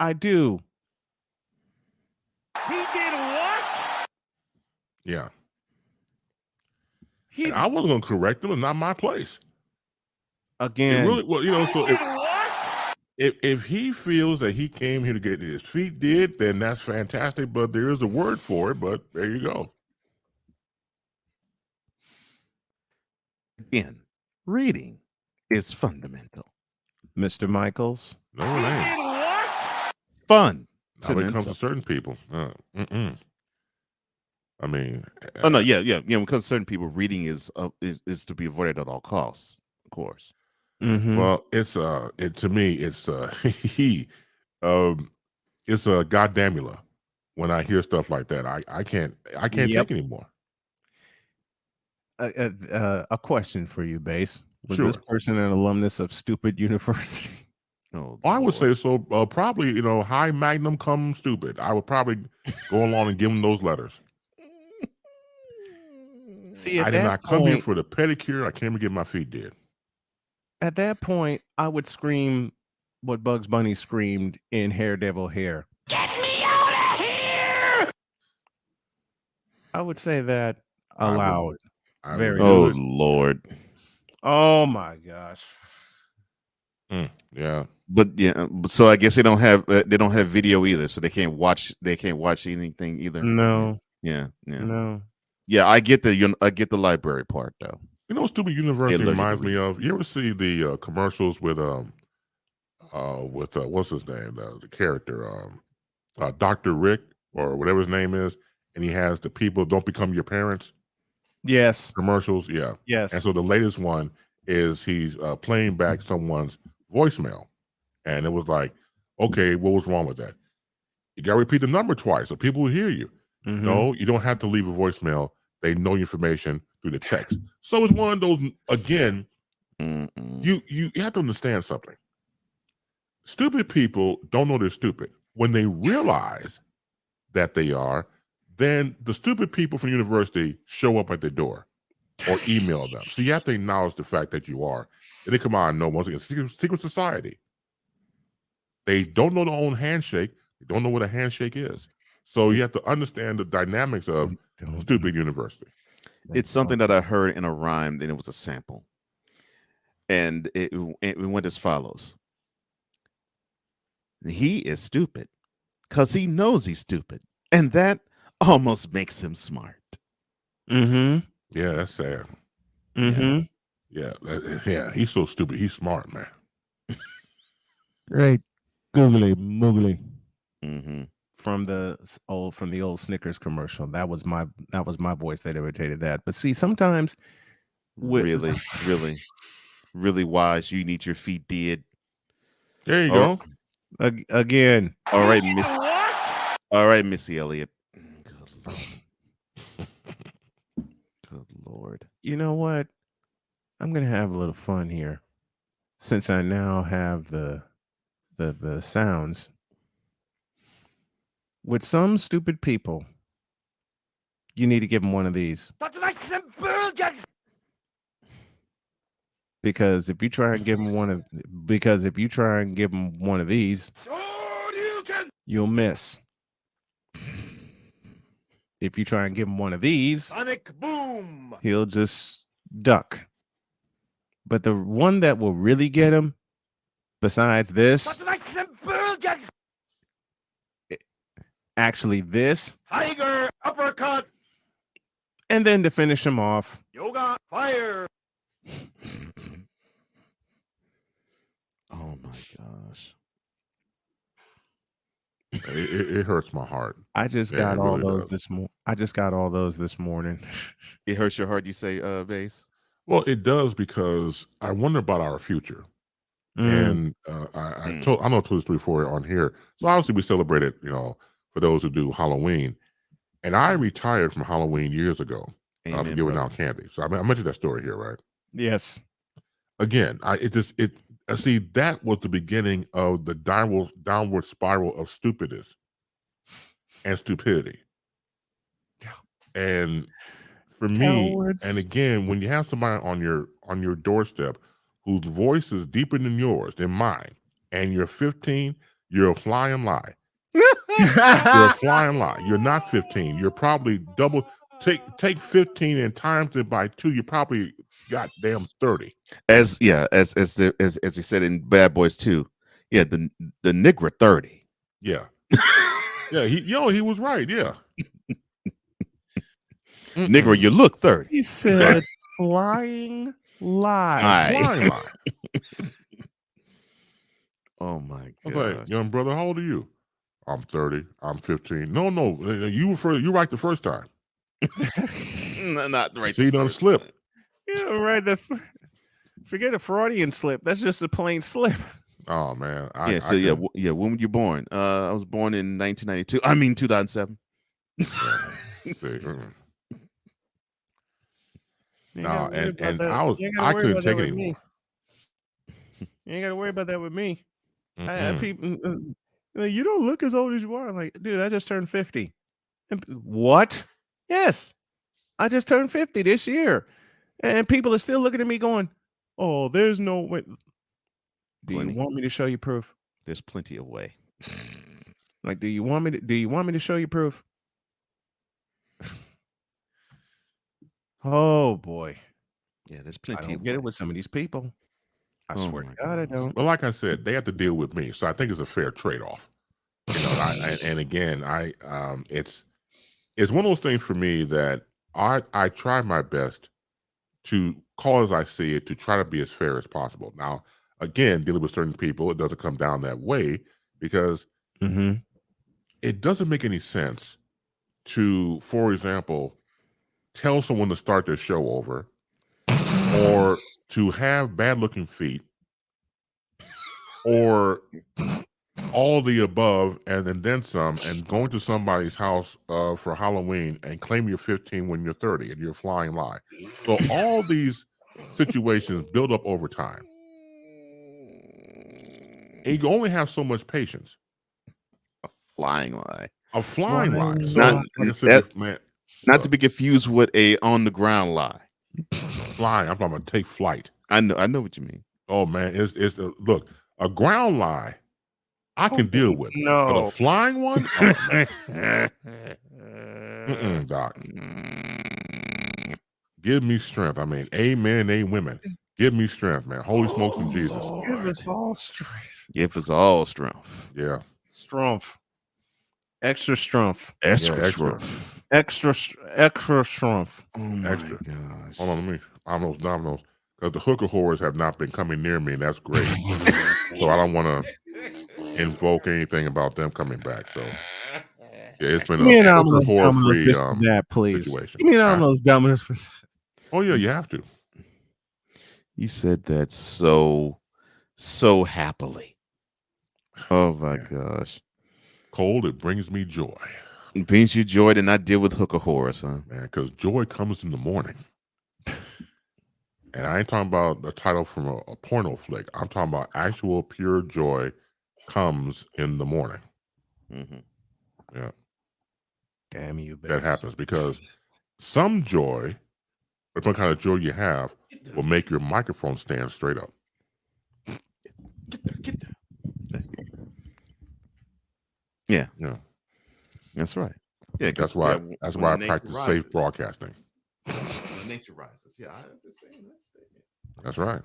I do. He did what? Yeah. I wasn't going to correct him. It's not my place. Again. It really, well, so if he feels that he came here to get his feet did, then that's fantastic. But there is a word for it. But there you go. Again, reading is fundamental. Mr. Michaels. No, it ain't. What? Fun. Now when it comes to certain people. I mean. Oh, no, yeah. When it comes to certain people, reading is to be avoided at all costs, of course. Well, it's to me, it's it's a goddamnula when I hear stuff like that. I can't take anymore. A question for you, Base. Was Sure. this person an alumnus of Stupid University? Oh, I would say so. Probably, high magnum cum stupid. I would probably go along and give them those letters. See, I did not come here for the pedicure. I came to get my feet did. At that point, I would scream what Bugs Bunny screamed in Haredevil Hair. Get me out of here! I would say that aloud. Very Oh, good. Lord. Oh my gosh. Yeah. But yeah, so I guess they don't have video either, so they can't watch anything either. No. Yeah. No. Yeah, I get the library part though. You know what stupid university Allergic to reminds me of? You ever see the commercials with what's his name? The character, Dr. Rick or whatever his name is, and he has the people don't become your parents. Yes. Commercials, yeah. Yes. And so the latest one is he's playing back someone's voicemail, and it was like, okay, what was wrong with that? You got to repeat the number twice so people will hear you. Mhm. No, you don't have to leave a voicemail. They know your information through the text. So it's one of those, again, you have to understand something. Stupid people don't know they're stupid. When they realize that they are, then the stupid people from university show up at the door or email them. So you have to acknowledge the fact that you are. And they come on, no, once again, secret society. They don't know their own handshake. They don't know what a handshake is. So you have to understand the dynamics of stupid university. It's something that I heard in a rhyme, and it was a sample. And it went as follows. He is stupid because he knows he's stupid. And that almost makes him smart. Mm-hmm. Yeah, that's sad. Mm-hmm. Yeah, he's so stupid. He's smart, man. Right. Googly moogly. Mm-hmm. From the old Snickers commercial. That was my voice that imitated that. But see, sometimes really wise. You need your feet dead. There you go. Again. All right, Miss. All right, Missy Elliott. Good Lord. You know what? I'm gonna have a little fun here, since I now have the sounds. With some stupid people, you need to give them one of these. Because if you try and give them one of these, you'll miss. If you try and give him one of these, Sonic boom. He'll just duck. But the one that will really get him, besides this, actually this, Tiger uppercut. and then to finish him off, Yoga fire. Oh my gosh. It hurts my heart. I just got all those this morning. I just got all those this morning. It hurts your heart, you say, Base? Well, it does, because I wonder about our future. And I know I told this 3-4 on here. So obviously we celebrated, for those who do Halloween. And I retired from Halloween years ago for giving out candy. So I mentioned that story here, right? Yes. Again, see, that was the beginning of the downward spiral of stupidness and stupidity. And for me, and again, when you have somebody on your doorstep whose voice is deeper than mine, and you're 15, you're a flying lie. You're a flying lie. You're not 15. You're probably double. Take 15 and times it by 2. You probably goddamn 30. As he said in Bad Boys 2. Yeah, the nigger 30. Yeah. Yeah, he was right. Yeah. Nigger, you look 30. He said flying lie. Flying lie. Oh my I was god. like, young brother, how old are you? I'm 30. I'm 15. No, you right the first time. Not right. So you done slip. Yeah, right. Forget a Freudian slip. That's just a plain slip. Oh man. When were you born? I was born in 1992. I mean 2007. No, and I couldn't take it anymore. You ain't got to worry about that with me. I had people. You don't look as old as you are. I'm like, dude, I just turned 50. What? Yes, I just turned 50 this year, and people are still looking at me going, "Oh, there's no way." Do you want me to show you proof? There's plenty of way. Like, do you want me to show you proof? Oh boy. Yeah, there's plenty. I don't get it with some of these people. I swear to God, I don't. Well, like I said, they have to deal with me, so I think it's a fair trade-off. And again, it's it's one of those things for me that I try my best to call as I see it, to try to be as fair as possible. Now, again, dealing with certain people, it doesn't come down that way because it doesn't make any sense to, for example, tell someone to start their show over or to have bad looking feet or all the above and then some, and going to somebody's house for Halloween and claim you're 15 when you're 30 and you're a flying lie. So all these situations build up over time. And you only have so much patience. Flying lie. A flying lie. So, Not, like I said, man, not to be confused with a on the ground lie. Flying. I'm talking about take flight. I know what you mean. Oh man, it's look, a ground lie I can deal with. No. But a flying one? Oh, Doc. Give me strength. I mean, amen, women. Give me strength, man. Holy smokes and Jesus. Give us all strength. Give us all strength. Yeah. Strength. Extra strength. Extra strength. Extra strength. Oh my Extra. gosh. Hold on, let me. I'm those dominoes. Because the hooker whores have not been coming near me, and that's great. So I don't want to invoke anything about them coming back. So yeah, it's been a hooker whore free situation. Give me an those dominoes for that. Oh yeah, you have to. You said that so happily. Oh my gosh. Cold, it brings me joy. It brings you joy to not deal with hooker whores, huh? Man, because joy comes in the morning. And I ain't talking about the title from a porno flick. I'm talking about actual pure joy comes in the morning. Yeah. Damn you, that happens because some joy, what kind of joy you have, will make your microphone stand straight up. Get there. Yeah. Yeah. That's right. Yeah, that's why I practice safe broadcasting. When nature rises. Yeah, I understand that statement. That's right.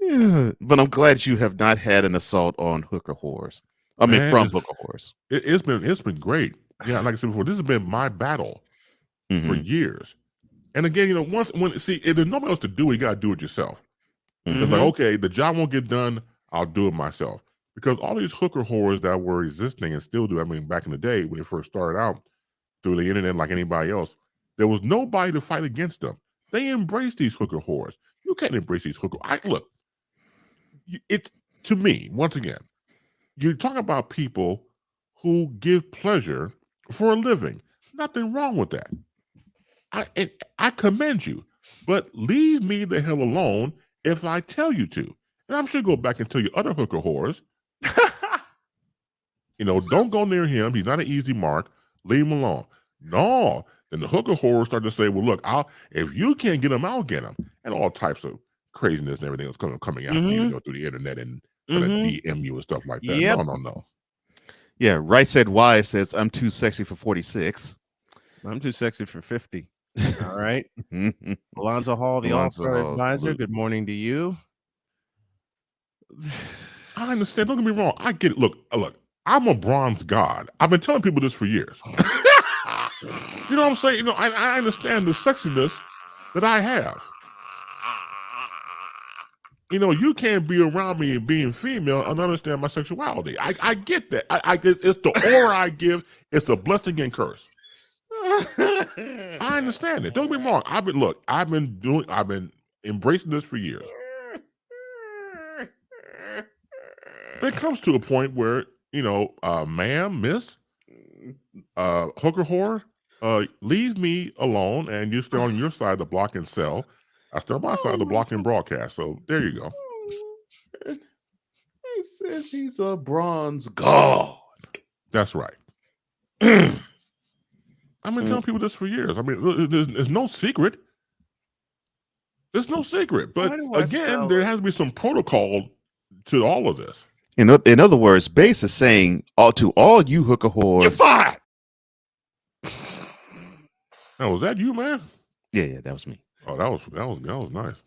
Yeah, but I'm glad you have not had an assault on hooker whores. I mean, from hooker whores. It's been great. Yeah, like I said before, this has been my battle for years. And again, you know, if there's nobody else to do it, you gotta do it yourself. It's like, okay, the job won't get done, I'll do it myself. Because all these hooker whores that were existing and still do, I mean, back in the day when they first started out through the internet like anybody else, there was nobody to fight against them. They embraced these hooker whores. You can't embrace these hooker. Look, it's to me, once again, you're talking about people who give pleasure for a living. Nothing wrong with that. I commend you, but leave me the hell alone if I tell you to. And I'm sure go back and tell you other hooker whores. You know, don't go near him. He's not an easy mark. Leave him alone. No. Then the hooker whores start to say, well, look, if you can't get him, I'll get him. And all types of craziness and everything that's coming after you, know, through the internet and DM you and stuff like that. Yep. No. Yeah, Right Said Why says, I'm too sexy for 46. I'm too sexy for 50. All right. Alonzo Hall, the All-Star Advisor. Good morning to you. I understand. Don't get me wrong. I get it. Look, I'm a bronze god. I've been telling people this for years. You know what I'm saying? You know, I understand the sexiness that I have. You know, you can't be around me and being female and understand my sexuality. I get that. I get it's the aura I give. It's a blessing and curse. I understand it. Don't get me wrong. I've been embracing this for years. It comes to a point where, you know, ma'am, miss, hooker whore, leave me alone and you stay on your side of the block and sell. I stay on my side of the block and broadcast. So there you go. He says he's a bronze god. That's right. I've been telling people this for years. I mean, there's no secret. There's no secret. But again, there has to be some protocol to all of this. In other words, Bass is saying to all you hooker whores, you're fired. Now, was that you, man? Yeah, that was me. Oh, that was nice.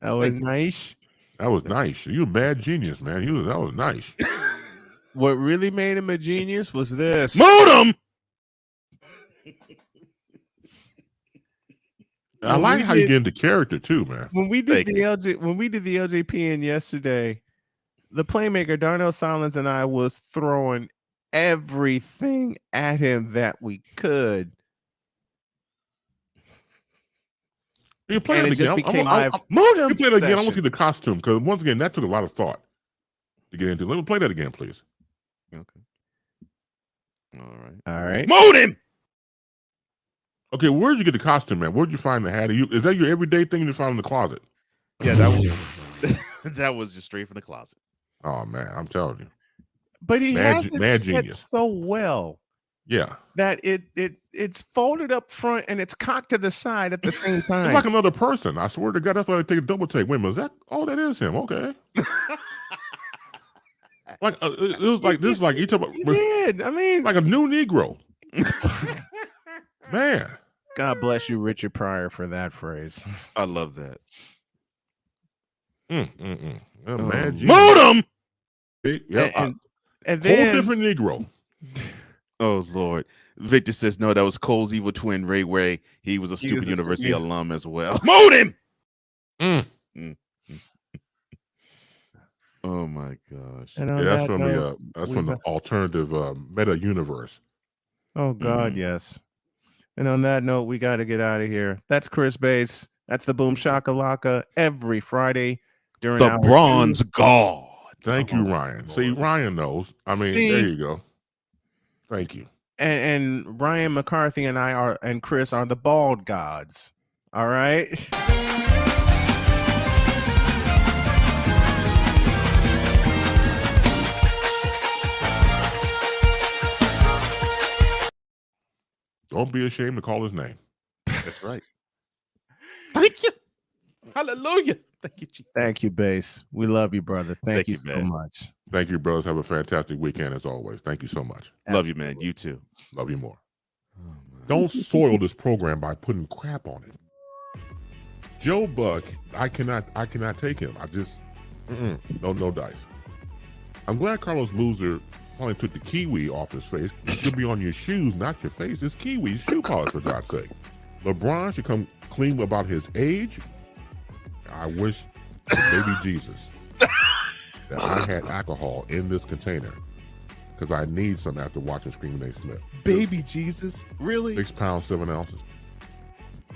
That was nice. That was nice. You a bad genius, man. That was nice. What really made him a genius was this. Modem. I like how you get into character too, man. When we did the LJPN yesterday, the playmaker Darnell Silence and I was throwing everything at him that we could. You play And it it just again. became You play it again. I want to session. see the costume because once again, that took a lot of thought to get into. Let me play that again, please. Okay. All right. Modem. Okay, where'd you get the costume, man? Where'd you find the hat? Is that your everyday thing you found in the closet? Yeah, that was that was just straight from the closet. Oh man, I'm telling you. But he has it mad set genius. so well Yeah. that it's folded up front and it's cocked to the side at the same time. It's like another person. I swear to God, that's why I take a double take. Wait a minute, is that? Oh, that is him. Okay. Like it was like this. Like you talk about. He did. I mean, like a new Negro. Man. God bless you, Richard Pryor, for that phrase. I love that. Man, genius. Modem. Yeah, and then whole different Negro. Oh Lord. Victor says no, that was Cole's evil twin Ray Way. He was a stupid university alum as well. Modem. Oh my gosh. And Yeah, on that's that from note, the alternative meta universe. Oh God, yes. And on that note, we got to get out of here. That's Chris Bates. That's the Boom Shakalaka every Friday during The our Bronze God. Thank you, Ryan. See, Ryan knows. I mean, there you go. Thank you. And Ryan McCarthy and and Chris are the Bald Gods. All right. Don't be ashamed to call his name. That's right. Thank you. Hallelujah. Thank you, Jesus. Thank you, Bass. We love you, brother. Thank you so man. much. Thank you, brothers. Have a fantastic weekend as always. Thank you so much. Love you, man. You too. Love you more. Don't soil this program by putting crap on it. Joe Buck, I cannot take him. I just no dice. I'm glad Carlos Boozer finally took the kiwi off his face. It should be on your shoes, not your face. It's kiwi shoe polish, for God's sake. LeBron should come clean about his age. I wish baby Jesus that I had alcohol in this container because I need some after watching Screaming Nate Smith. Baby Jesus? Really? 6 pounds, 7 ounces.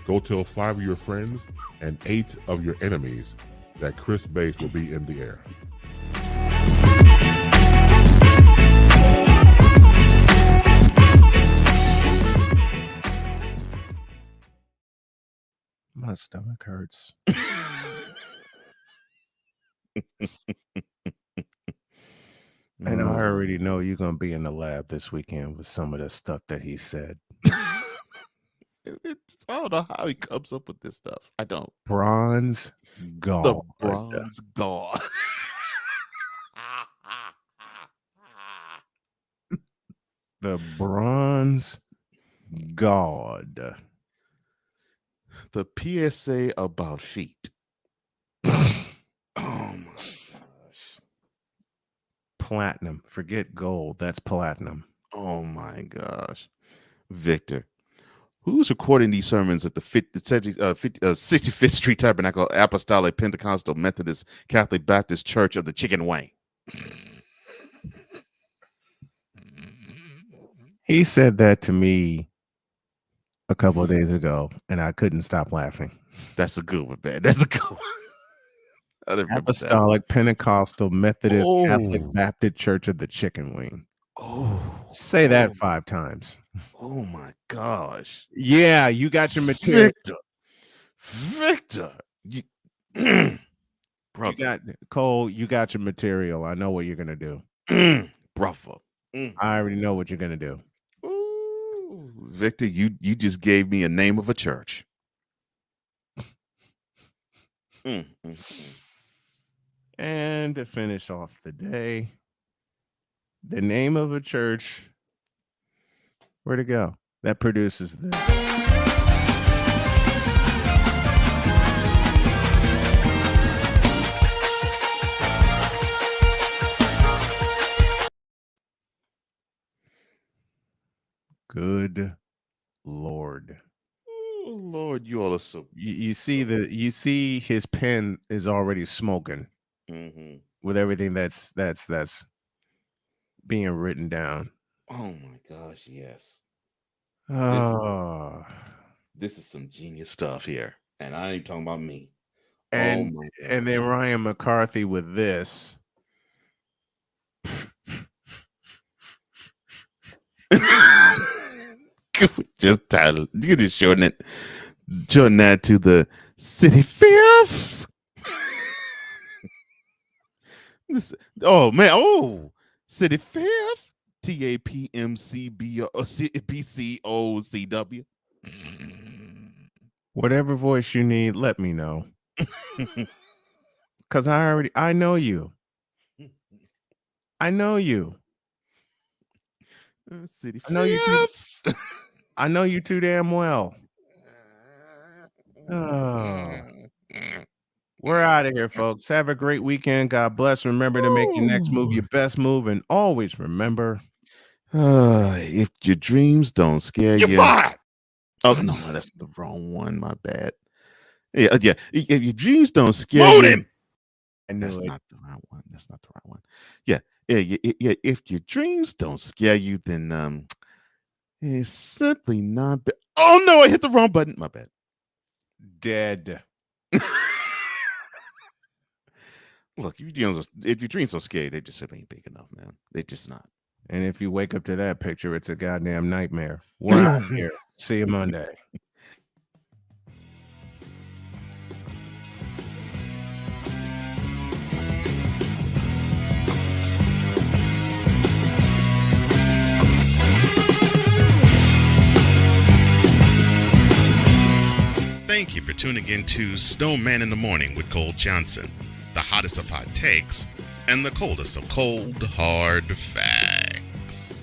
Go tell 5 of your friends and 8 of your enemies that Chris Bates will be in the air. My stomach hurts. And I already know you're going to be in the lab this weekend with some of the stuff that he said. I don't know how he comes up with this stuff. I don't. Bronze God. The Bronze God. The Bronze God. The PSA about feet. Oh my gosh. Platinum. Forget gold. That's platinum. Oh my gosh. Victor, who's recording these sermons at the 65th Street Tabernacle Apostolic Pentecostal Methodist Catholic Baptist Church of the Chicken Wing? He said that to me a couple of days ago, and I couldn't stop laughing. That's a good one, man. That's a good one. Apostolic Pentecostal Methodist Catholic Baptist Church of the Chicken Wing. Say that 5 times. Oh my gosh. Yeah, you got your material. Victor. You got Cole, you got your material. I know what you're gonna do. Brother. I already know what you're gonna do. Ooh, Victor, you just gave me a name of a church. And to finish off the day, the name of a church, where'd it go? That produces this. Good Lord. Oh, Lord, you all are so. You see his pen is already smoking with everything that's being written down. Oh my gosh, yes. Oh. This is some genius stuff here, and I ain't talking about me. And oh my gosh. and then Ryan McCarthy with this. Just title. You just shorten that to the city fifth. Oh man, city fifth. TAPMCBCOCW. Whatever voice you need, let me know. Cause I know you. I know you. City I know you too. I know you too damn well. Oh. We're out of here, folks. Have a great weekend. God bless. Remember to make your next move your best move, and always remember, if your dreams don't scare you. Oh no, that's the wrong one. My bad. Yeah. If your dreams don't scare you. That's not the right one. That's not the right one. Yeah. If your dreams don't scare you, then it's simply not. Oh no, I hit the wrong button. My bad. Dead. Look, if your dreams don't scare you, they just simply ain't big enough, man. They just not. And if you wake up to that picture, it's a goddamn nightmare. We're out of here. See you Monday. Thank you for tuning in to Snowman in the Morning with Cole Johnson, the hottest of hot takes and the coldest of cold, hard facts.